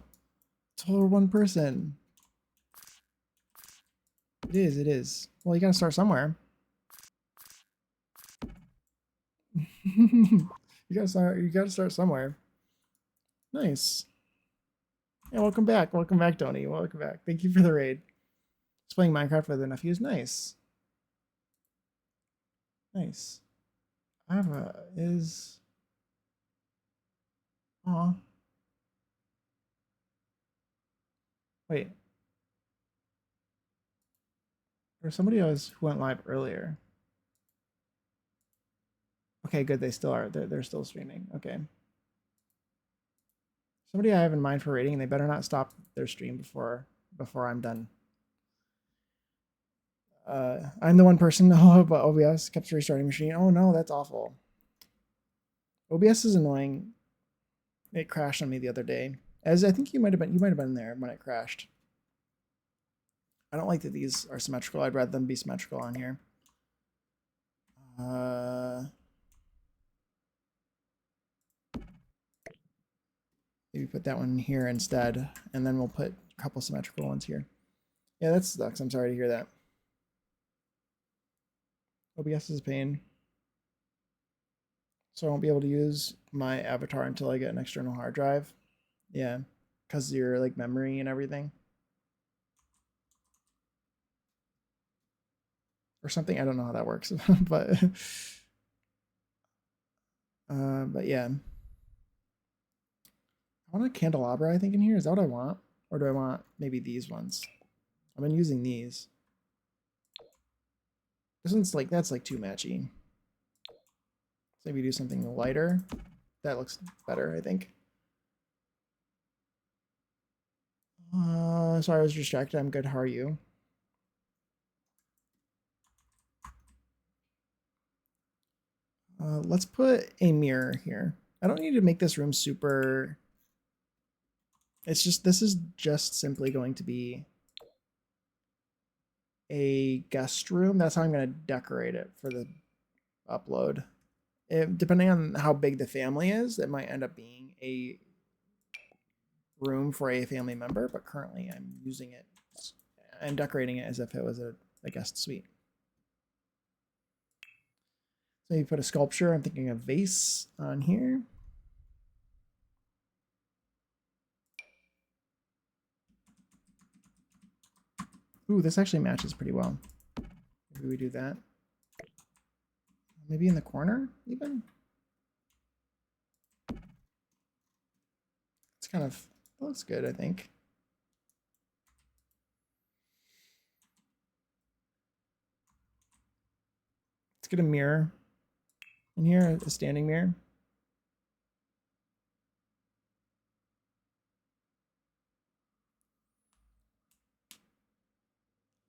It's all one person. It is, it is. Well, you gotta start somewhere. You gotta start somewhere. Nice. Yeah, welcome back. Welcome back, Tony. Welcome back. Thank you for the raid. Just playing Minecraft with a nephew is nice. Nice. Ava is... Aw. Wait. There's somebody else who went live earlier. Okay, good. They still are. They're still streaming. Okay. Somebody I have in mind for rating, and they better not stop their stream before I'm done. I'm the one person but OBS kept restarting machine. Oh no, that's awful. OBS is annoying. It crashed on me the other day. As I think you might have been there when it crashed. I don't like that these are symmetrical. I'd rather them be symmetrical on here. Maybe put that one here instead, and then we'll put a couple symmetrical ones here. Yeah, that sucks. I'm sorry to hear that. OBS is a pain. So I won't be able to use my avatar until I get an external hard drive. Yeah, because your like memory and everything. Or something. I don't know how that works, but yeah. I want a candelabra, I think, in here. Is that what I want? Or do I want maybe these ones? I've been using these. This one's like, that's like too matchy. So maybe do something lighter. That looks better, I think. Sorry, I was distracted. I'm good. How are you? Let's put a mirror here. I don't need to make this room super... It's just, this is just simply going to be a guest room. That's how I'm going to decorate it for the upload. Depending on how big the family is, it might end up being a room for a family member, but currently I'm using it, I'm decorating it as if it was a guest suite. So you put a sculpture, I'm thinking a vase on here. Ooh, this actually matches pretty well. Maybe we do that. Maybe in the corner, even? It's kind of, it looks good, I think. Let's get a mirror in here, a standing mirror.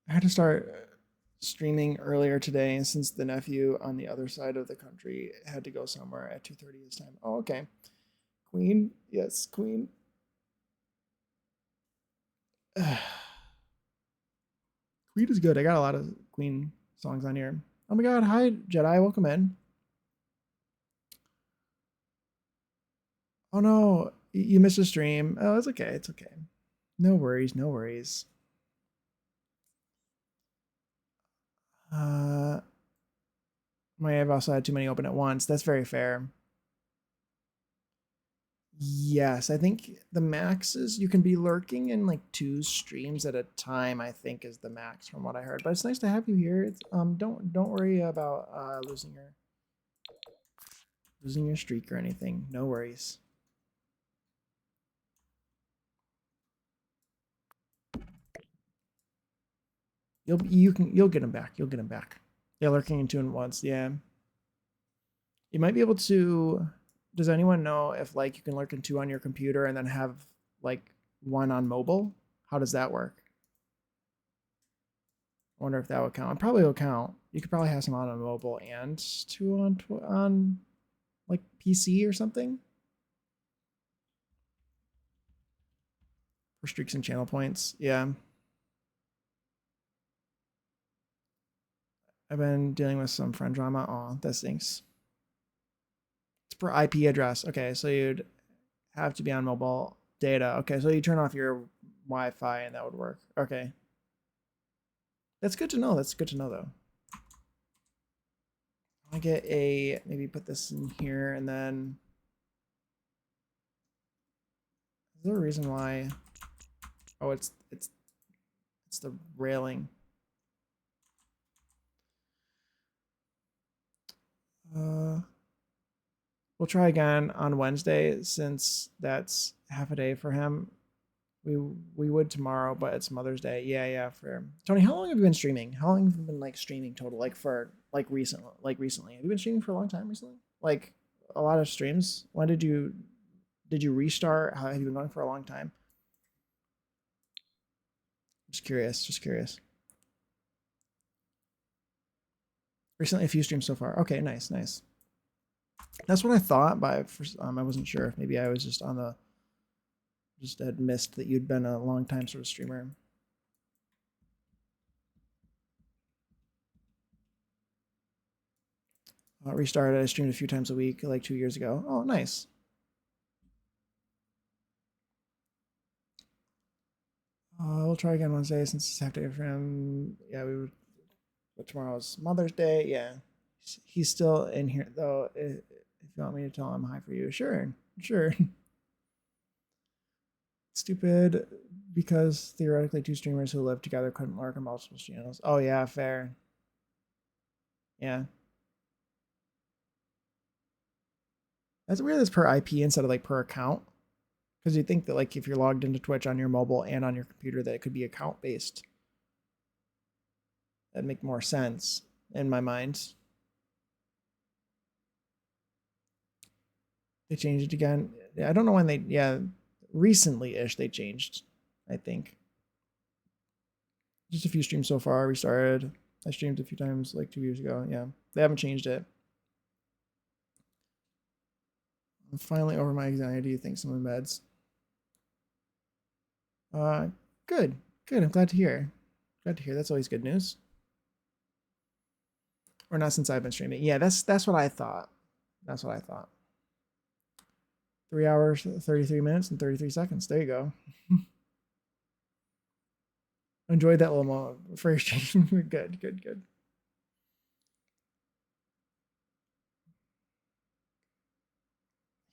I had to start streaming earlier today since the nephew on the other side of the country had to go somewhere at 2:30 his time. Oh, okay. Queen. Yes, Queen. Queen is good. I got a lot of Queen songs on here. Oh my god, hi Jedi, welcome in. Oh no, you missed a stream. Oh, it's okay, it's okay. No worries, no worries. I've also had too many open at once. That's very fair. Yes, I think the max is you can be lurking in like 2 streams at a time, I think is the max from what I heard. But it's nice to have you here. It's don't worry about losing your streak or anything. No worries. You'll get him back. You'll get him back. Yeah, lurking in 2 and 1s. Yeah. You might be able to. Does anyone know if like you can lurk in 2 on your computer and then have like 1 on mobile? How does that work? I wonder if that would count. It probably will count. You could probably have some on mobile and 2 on like PC or something for streaks and channel points. Yeah. I've been dealing with some friend drama. Oh, that stinks. It's per IP address. Okay, so you'd have to be on mobile data. Okay, so you turn off your Wi-Fi and that would work. Okay. That's good to know. That's good to know though. I get a maybe put this in here and then is there a reason why? Oh, it's the railing. We'll try again on Wednesday since that's half a day for him. We would tomorrow, but it's Mother's Day. Yeah, yeah, fair. Tony, how long have you been streaming? How long have you been like streaming total? Like for recently? Have you been streaming for a long time recently? Like a lot of streams. When did you restart? How have you been going for a long time? Just curious. Just curious. Recently, a few streams so far. Okay, nice, nice. That's what I thought, but I wasn't sure. Maybe I was just on the just had missed that you'd been a long time sort of streamer. Restarted. I streamed a few times a week like 2 years ago. Oh, nice. We'll try again Wednesday since it's half day for him. Yeah, we would. But tomorrow's Mother's Day. Yeah, he's still in here though. If you want me to tell him hi for you, sure, sure. Stupid, because theoretically 2 streamers who live together couldn't work on multiple channels. Oh yeah, fair. Yeah, that's weird. That's per IP instead of like per account. Because you think that like if you're logged into Twitch on your mobile and on your computer, that it could be account based. That'd make more sense in my mind. They changed it again. I don't know when they. Yeah, recently ish they changed. I think just a few streams so far. We started. I streamed a few times like 2 years ago. Yeah, they haven't changed it. I'm finally over my anxiety. Thanks to my meds. Uh, good, good. I'm glad to hear. Glad to hear. That's always good news. Or not since I've been streaming. Yeah, that's what I thought. That's what I thought. 3 hours, 33 minutes, and 33 seconds. There you go. Enjoyed that little moment for your stream. Good, good, good.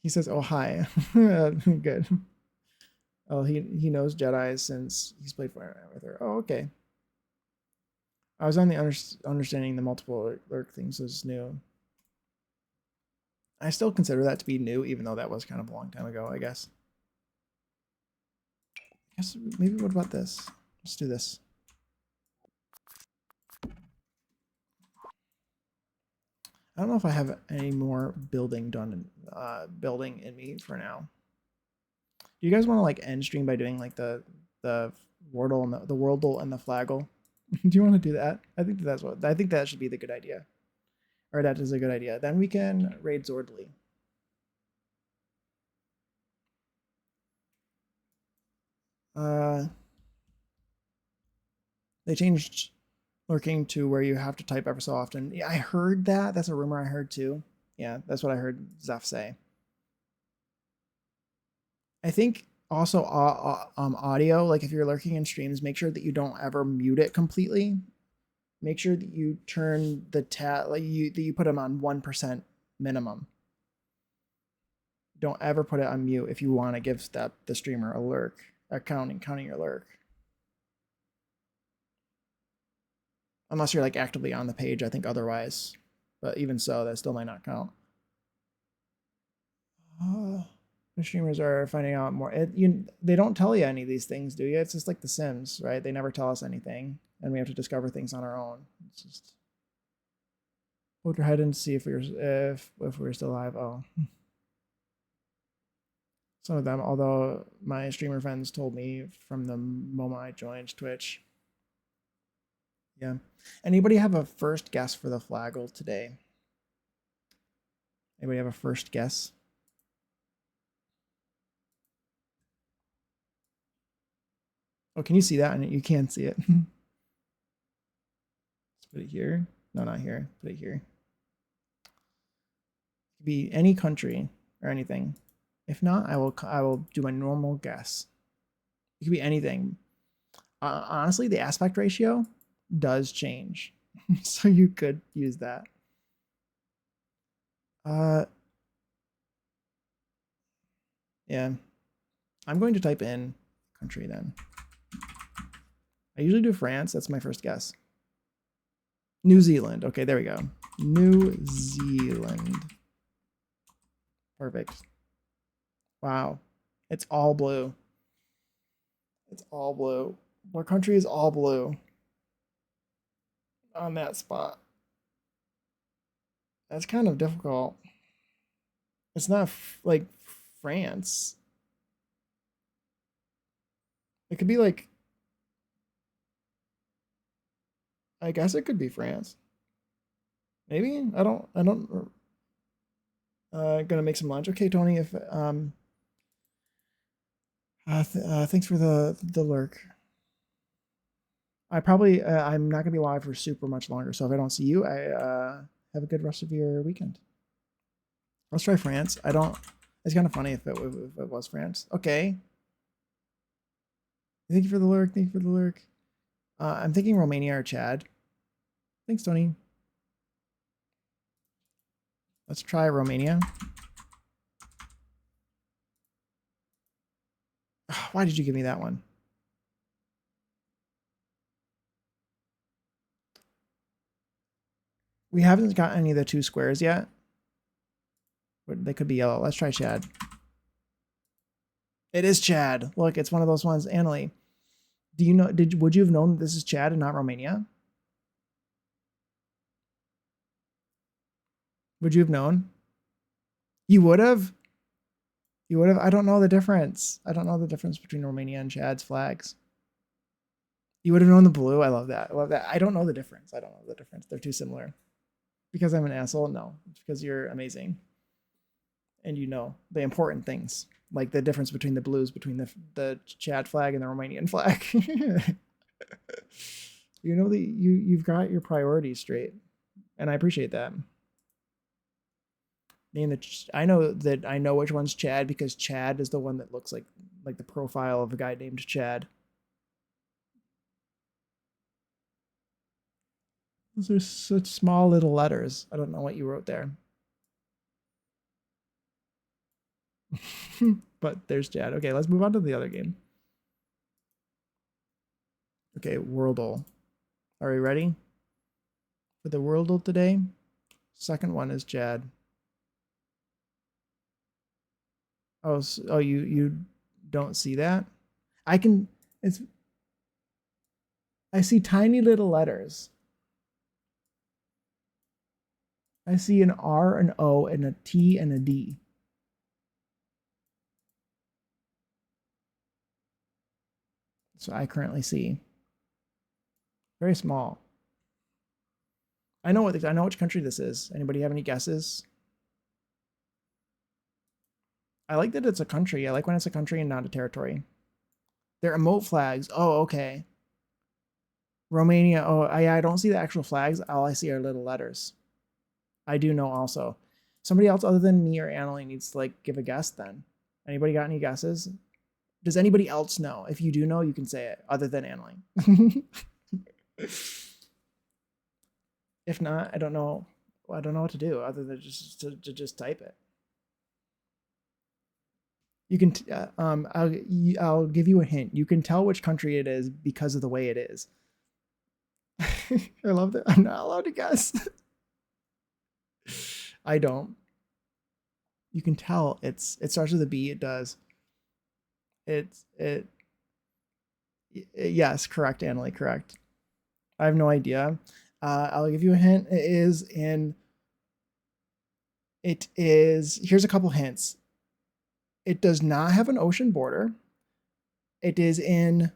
He says, "Oh hi." Good. Oh, he knows Jedi since he's played Fire with her. Oh, okay. I was on the understanding the multiple lurk things is new. I still consider that to be new, even though that was kind of a long time ago. I guess. Maybe what about this? Let's do this. I don't know if I have any more building done, building in me for now. Do you guys want to like end stream by doing like the Wordle and the Wordle and the Flaggle? Do you want to do that? I think that should be the good idea, or that is a good idea. Then we can raid Zordly. They changed lurking to where you have to type ever so often. Yeah, I heard that. That's a rumor I heard too. Yeah, that's what I heard Zeph say. I think also audio, like if you're lurking in streams, make sure that you don't ever mute it completely. Make sure that you turn the tab, like you put them on 1% minimum. Don't ever put it on mute if you want to give the streamer a lurk, counting your lurk. Unless you're like actively on the page, I think otherwise. But even so, that still might not count. The streamers are finding out more. They don't tell you any of these things, do you? It's just like The Sims, right? They never tell us anything, and we have to discover things on our own. It's just put your head in to see if we're still alive. Oh, some of them. Although my streamer friends told me from the moment I joined Twitch. Yeah. Anybody have a first guess for the flaggle today? Anybody have a first guess? Oh, can you see that? And you can't see it. Let's put it here. No, not here. Put it here. It could be any country or anything. If not, I will do my normal guess. It could be anything. Honestly, the aspect ratio does change, so you could use that. Yeah, I'm going to type in country then. I usually do France. That's my first guess. New Zealand. Okay, there we go. New Zealand. Perfect. Wow. It's all blue. It's all blue. What country is all blue? On that spot. That's kind of difficult. It's not like France. It could be like, I guess it could be France. Maybe? I don't gonna make some lunch. Okay, Tony, if thanks for the lurk. I'm not gonna be live for super much longer, so if I don't see you, I have a good rest of your weekend. Let's try France. It's kind of funny if it was France. Okay. Thank you for the lurk. Thank you for the lurk. I'm thinking Romania or Chad. Thanks, Tony. Let's try Romania. Why did you give me that one? We haven't got any of the 2 squares yet. But they could be yellow. Let's try Chad. It is Chad. Look, it's one of those ones. Annalie, do you know? Would you have known that this is Chad and not Romania? Would you have known? You would have. You would have. I don't know the difference. I don't know the difference between Romania and Chad's flags. You would have known the blue. I love that. I love that. I don't know the difference. I don't know the difference. They're too similar. Because I'm an asshole? No. It's because you're amazing. And you know the important things, like the difference between the blues between the Chad flag and the Romanian flag. You know you've got your priorities straight, and I appreciate that. I know which one's Chad because Chad is the one that looks like the profile of a guy named Chad. Those are such small little letters. I don't know what you wrote there. But there's Chad. Okay, let's move on to the other game. Okay, Wordle. Are we ready for the Wordle today? Second one is Chad. Oh, you don't see that? I see tiny little letters. I see an R, an O, and a T, and a D. So I currently see. Very small. I know which country this is. Anybody have any guesses? I like that it's a country. I like when it's a country and not a territory. They're emote flags. Oh, okay. Romania. Oh, I don't see the actual flags. All I see are little letters. I do know also. Somebody else other than me or Annalie needs to give a guess then. Anybody got any guesses? Does anybody else know? If you do know, you can say it other than Annalie. If not, I don't know. I don't know what to do other than just type it. You can, I'll give you a hint. You can tell which country it is because of the way it is. I love that. I'm not allowed to guess. I don't. You can tell it starts with a B. It does. It yes, correct, Annalie, correct. I have no idea. I'll give you a hint. Here's a couple hints. It does not have an ocean border. It is in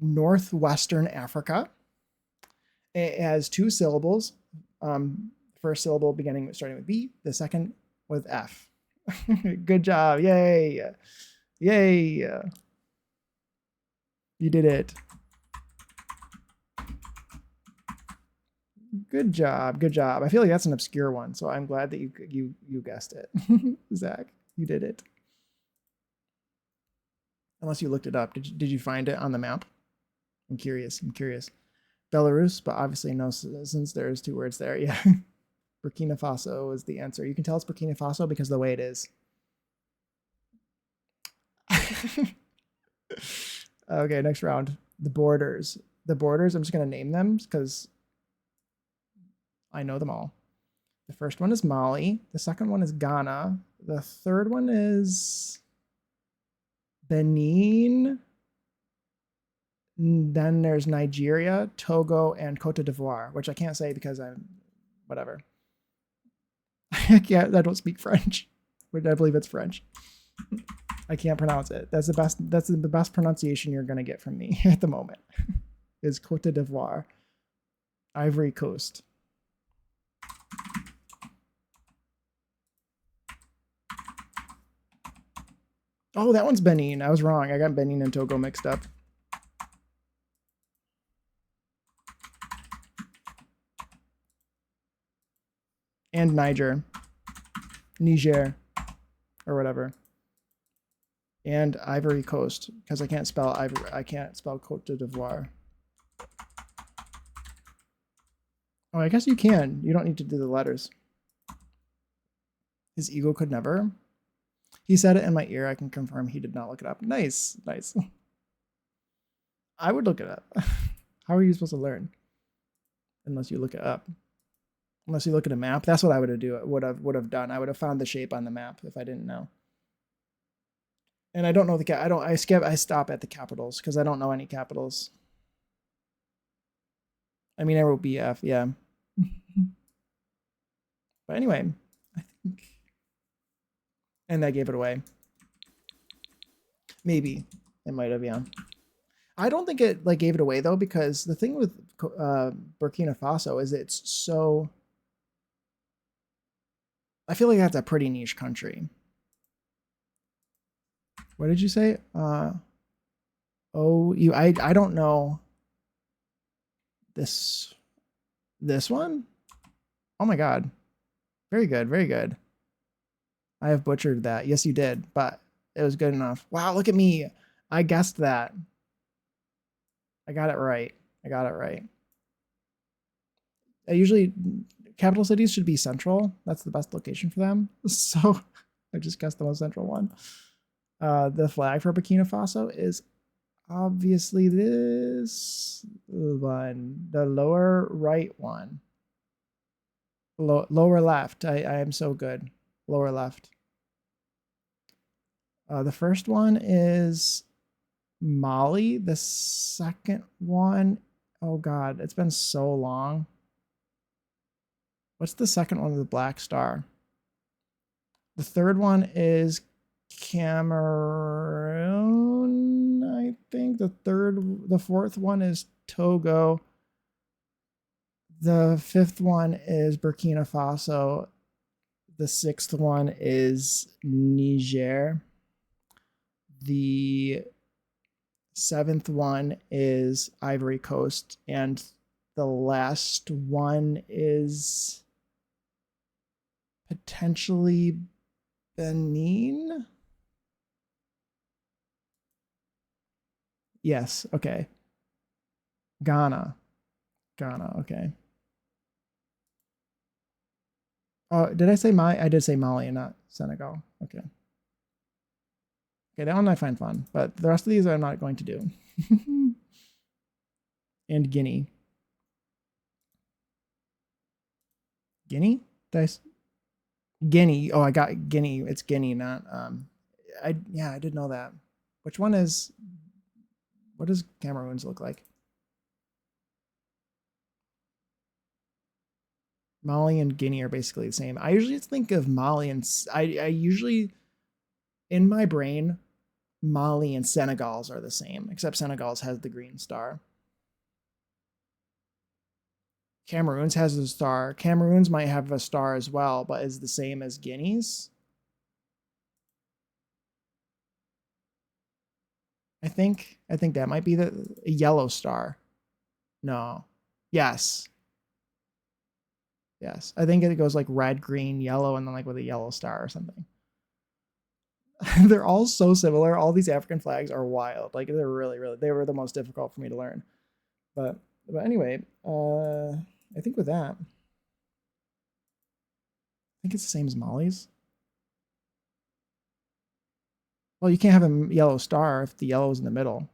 northwestern Africa. It has two syllables. First syllable starting with B, the second with F. Good job. Yay. Yay. You did it. Good job. Good job. I feel like that's an obscure one, so I'm glad that you guessed it. Zach, you did it. Unless you looked it up. Did you find it on the map? I'm curious. Belarus, but obviously no, since there's two words there. Yeah. Burkina Faso is the answer. You can tell it's Burkina Faso because of the way it is. Okay, next round. The borders. I'm just going to name them because I know them all. The first one is Mali. The second one is Ghana. The third one is Benin. Then there's Nigeria, Togo, and Cote d'Ivoire, which I can't say because I'm whatever. I don't speak French, but I believe it's French. I can't pronounce it. That's the best pronunciation you're gonna get from me at the moment. Is Cote d'Ivoire. Ivory Coast. Oh, that one's Benin. I was wrong. I got Benin and Togo mixed up. And Niger, or whatever. And Ivory Coast, because I can't spell Cote d'Ivoire. Oh, I guess you can. You don't need to do the letters. His ego could never. He said it in my ear. I can confirm he did not look it up. Nice. I would look it up. How are you supposed to learn? Unless you look it up. Unless you look at a map. That's what I would have done. I would have found the shape on the map if I didn't know. And I don't know I stop at the capitals because I don't know any capitals. I mean, I wrote BF, yeah. But anyway, I think, and that gave it away. Maybe it might have, yeah. I don't think it gave it away though, because the thing with Burkina Faso is it's so. I feel like that's a pretty niche country. What did you say? I don't know. This one? Oh my god. Very good. I have butchered that. Yes, you did, but it was good enough. Wow, look at me. I guessed that. I got it right. Usually capital cities should be central. That's the best location for them. So I just guessed the most central one. The flag for Burkina Faso is obviously this one, the lower right one. Lower left. I am so good. Lower left. The first one is Mali. The second one, oh god, it's been so long. What's the second one with the black star? The third one is Cameroon, I think. The fourth one is Togo. The fifth one is Burkina Faso. The sixth one is Niger. The seventh one is Ivory Coast. And the last one is potentially Benin. Yes, okay. Ghana, okay. Oh, did I say Mali? I did say Mali and not Senegal. Okay. Okay, that one I find fun, but the rest of these I'm not going to do. And Guinea. Guinea? Dice. Guinea. Oh, I got Guinea. It's Guinea, not I did know that. Which one is what does Cameroons look like? Mali and Guinea are basically the same. I usually think of Mali and I usually in my brain Mali and Senegal's are the same, except Senegal's has the green star. Cameroon's has a star. Cameroon's might have a star as well, but is the same as Guinea's. I think that might be the yellow star. No. Yes. Yes. I think it goes like red, green, yellow, and then like with a yellow star or something. They're all so similar. All these African flags are wild. Like they're really, really, they were the most difficult for me to learn. But anyway, I think with that, I think it's the same as Molly's. Well, you can't have a yellow star if the yellow is in the middle.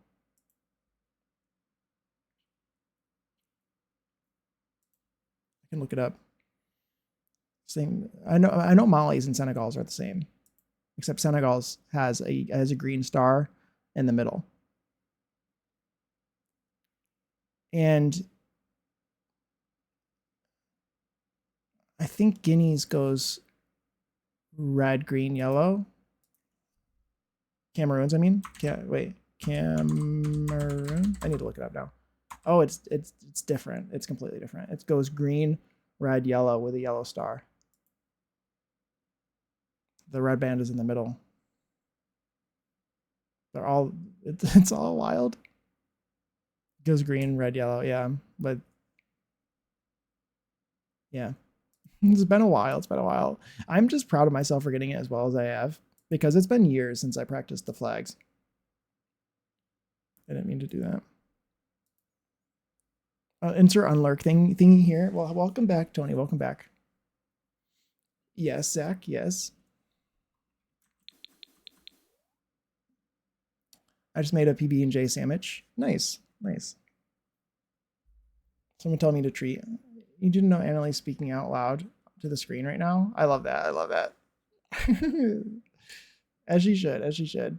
I can look it up. Same. I know Mali's and Senegal's are the same, except Senegal's has a green star in the middle. And I think Guinea's goes red, green, yellow. Cameroon's, I mean. Wait. Cameroon. I need to look it up now. Oh, it's different. It's completely different. It goes green, red, yellow with a yellow star. The red band is in the middle. They're all it's all wild. It goes green, red, yellow, yeah. But yeah. It's been a while. It's been a while. I'm just proud of myself for getting it as well as I have because it's been years since I practiced the flags. I didn't mean to do that. Insert unlurk thingy here. Well, welcome back, Tony. Welcome back. Yes, Zach. Yes. I just made a PB&J sandwich. Nice. Nice. Someone told me to treat. You didn't know Annalise speaking out loud to the screen right now? I love that. I love that. As she should. As she should.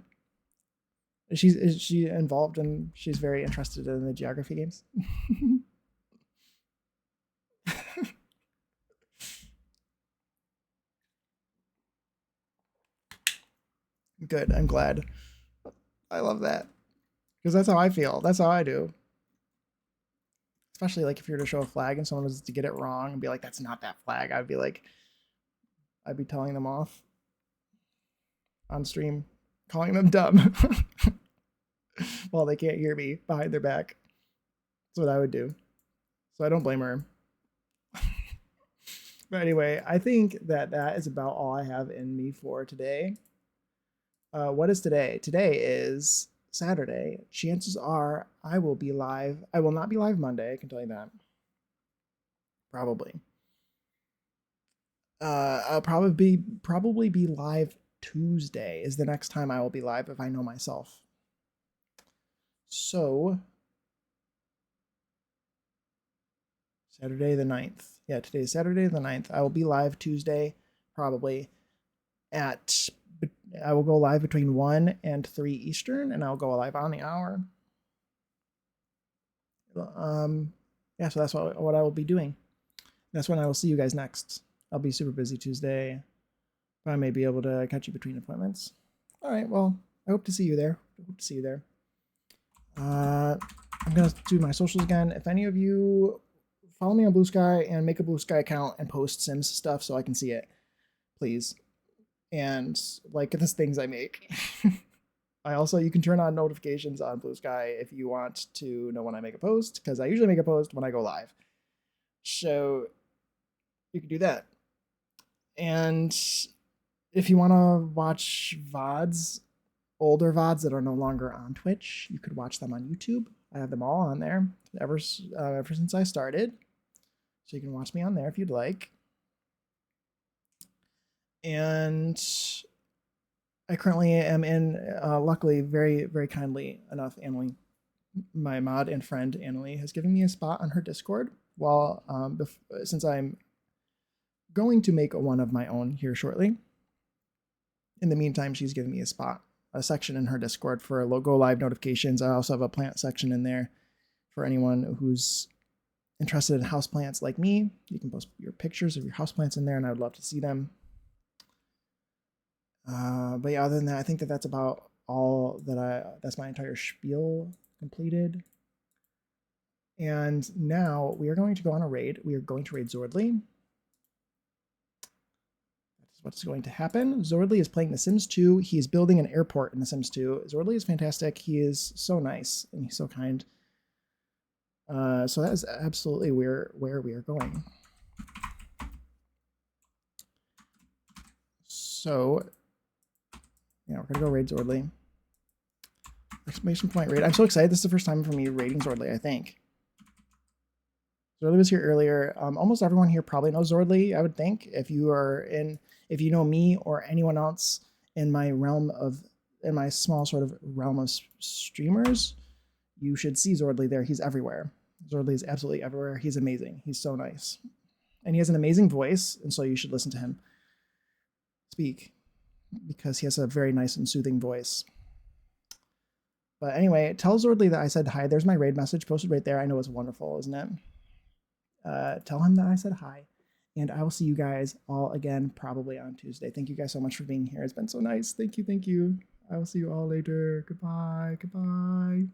Is she involved and she's very interested in the geography games? Good. I'm glad. I love that. Because that's how I feel. That's how I do. Especially like if you're to show a flag and someone was to get it wrong and be like, that's not that flag. I'd be telling them off on stream, calling them dumb. Well, they can't hear me behind their back. That's what I would do. So I don't blame her. But anyway, I think that is about all I have in me for today. What is today? Today is Saturday. Chances are I will be live. I will not be live Monday, I can tell you that. Probably. I'll probably be live Tuesday is the next time I will be live if I know myself. So Saturday the 9th. Yeah, today is Saturday the 9th. I will be live Tuesday, probably I will go live between 1 and 3 Eastern, and I'll go live on the hour. Yeah, so that's what I will be doing. That's when I will see you guys next. I'll be super busy Tuesday, but I may be able to catch you between appointments. All right, well, I hope to see you there. I'm going to do my socials again. If any of you follow me on Blue Sky and make a Blue Sky account and post Sims stuff so I can see it, please. And like the things I make. You can turn on notifications on Blue Sky if you want to know when I make a post, because I usually make a post when I go live. So you can do that. And if you want to watch VODs, older VODs that are no longer on Twitch, you could watch them on YouTube. I have them all on there ever since I started. So you can watch me on there if you'd like. And I currently am in, luckily, very, very kindly enough, Annalie, my mod and friend Annalie, has given me a spot on her Discord. While since I'm going to make one of my own here shortly. In the meantime, she's given me a section in her Discord for go live notifications. I also have a plant section in there for anyone who's interested in houseplants like me. You can post your pictures of your houseplants in there, and I would love to see them. But yeah, other than that, I think that's about all that's my entire spiel completed. And now we are going to go on a raid. We are going to raid Zordly. That's what's going to happen. Zordly is playing The Sims 2. He is building an airport in The Sims 2. Zordly is fantastic. He is so nice and he's so kind. So that is absolutely where we are going. So yeah, we're gonna go raid Zordly. Exclamation point raid. I'm so excited. This is the first time for me raiding Zordly, I think. Zordly was here earlier. Almost everyone here probably knows Zordly, I would think. If you know me or anyone else in my small sort of realm of streamers, you should see Zordly there. He's everywhere. Zordly is absolutely everywhere. He's amazing. He's so nice. And he has an amazing voice, and so you should listen to him speak because he has a very nice and soothing voice. But anyway, tell Zordly that I said hi. There's my raid message posted right there. I know it's wonderful, isn't it? Tell him that I said hi. And I will see you guys all again probably on Tuesday. Thank you guys so much for being here. It's been so nice. Thank you. Thank you. I will see you all later. Goodbye. Goodbye.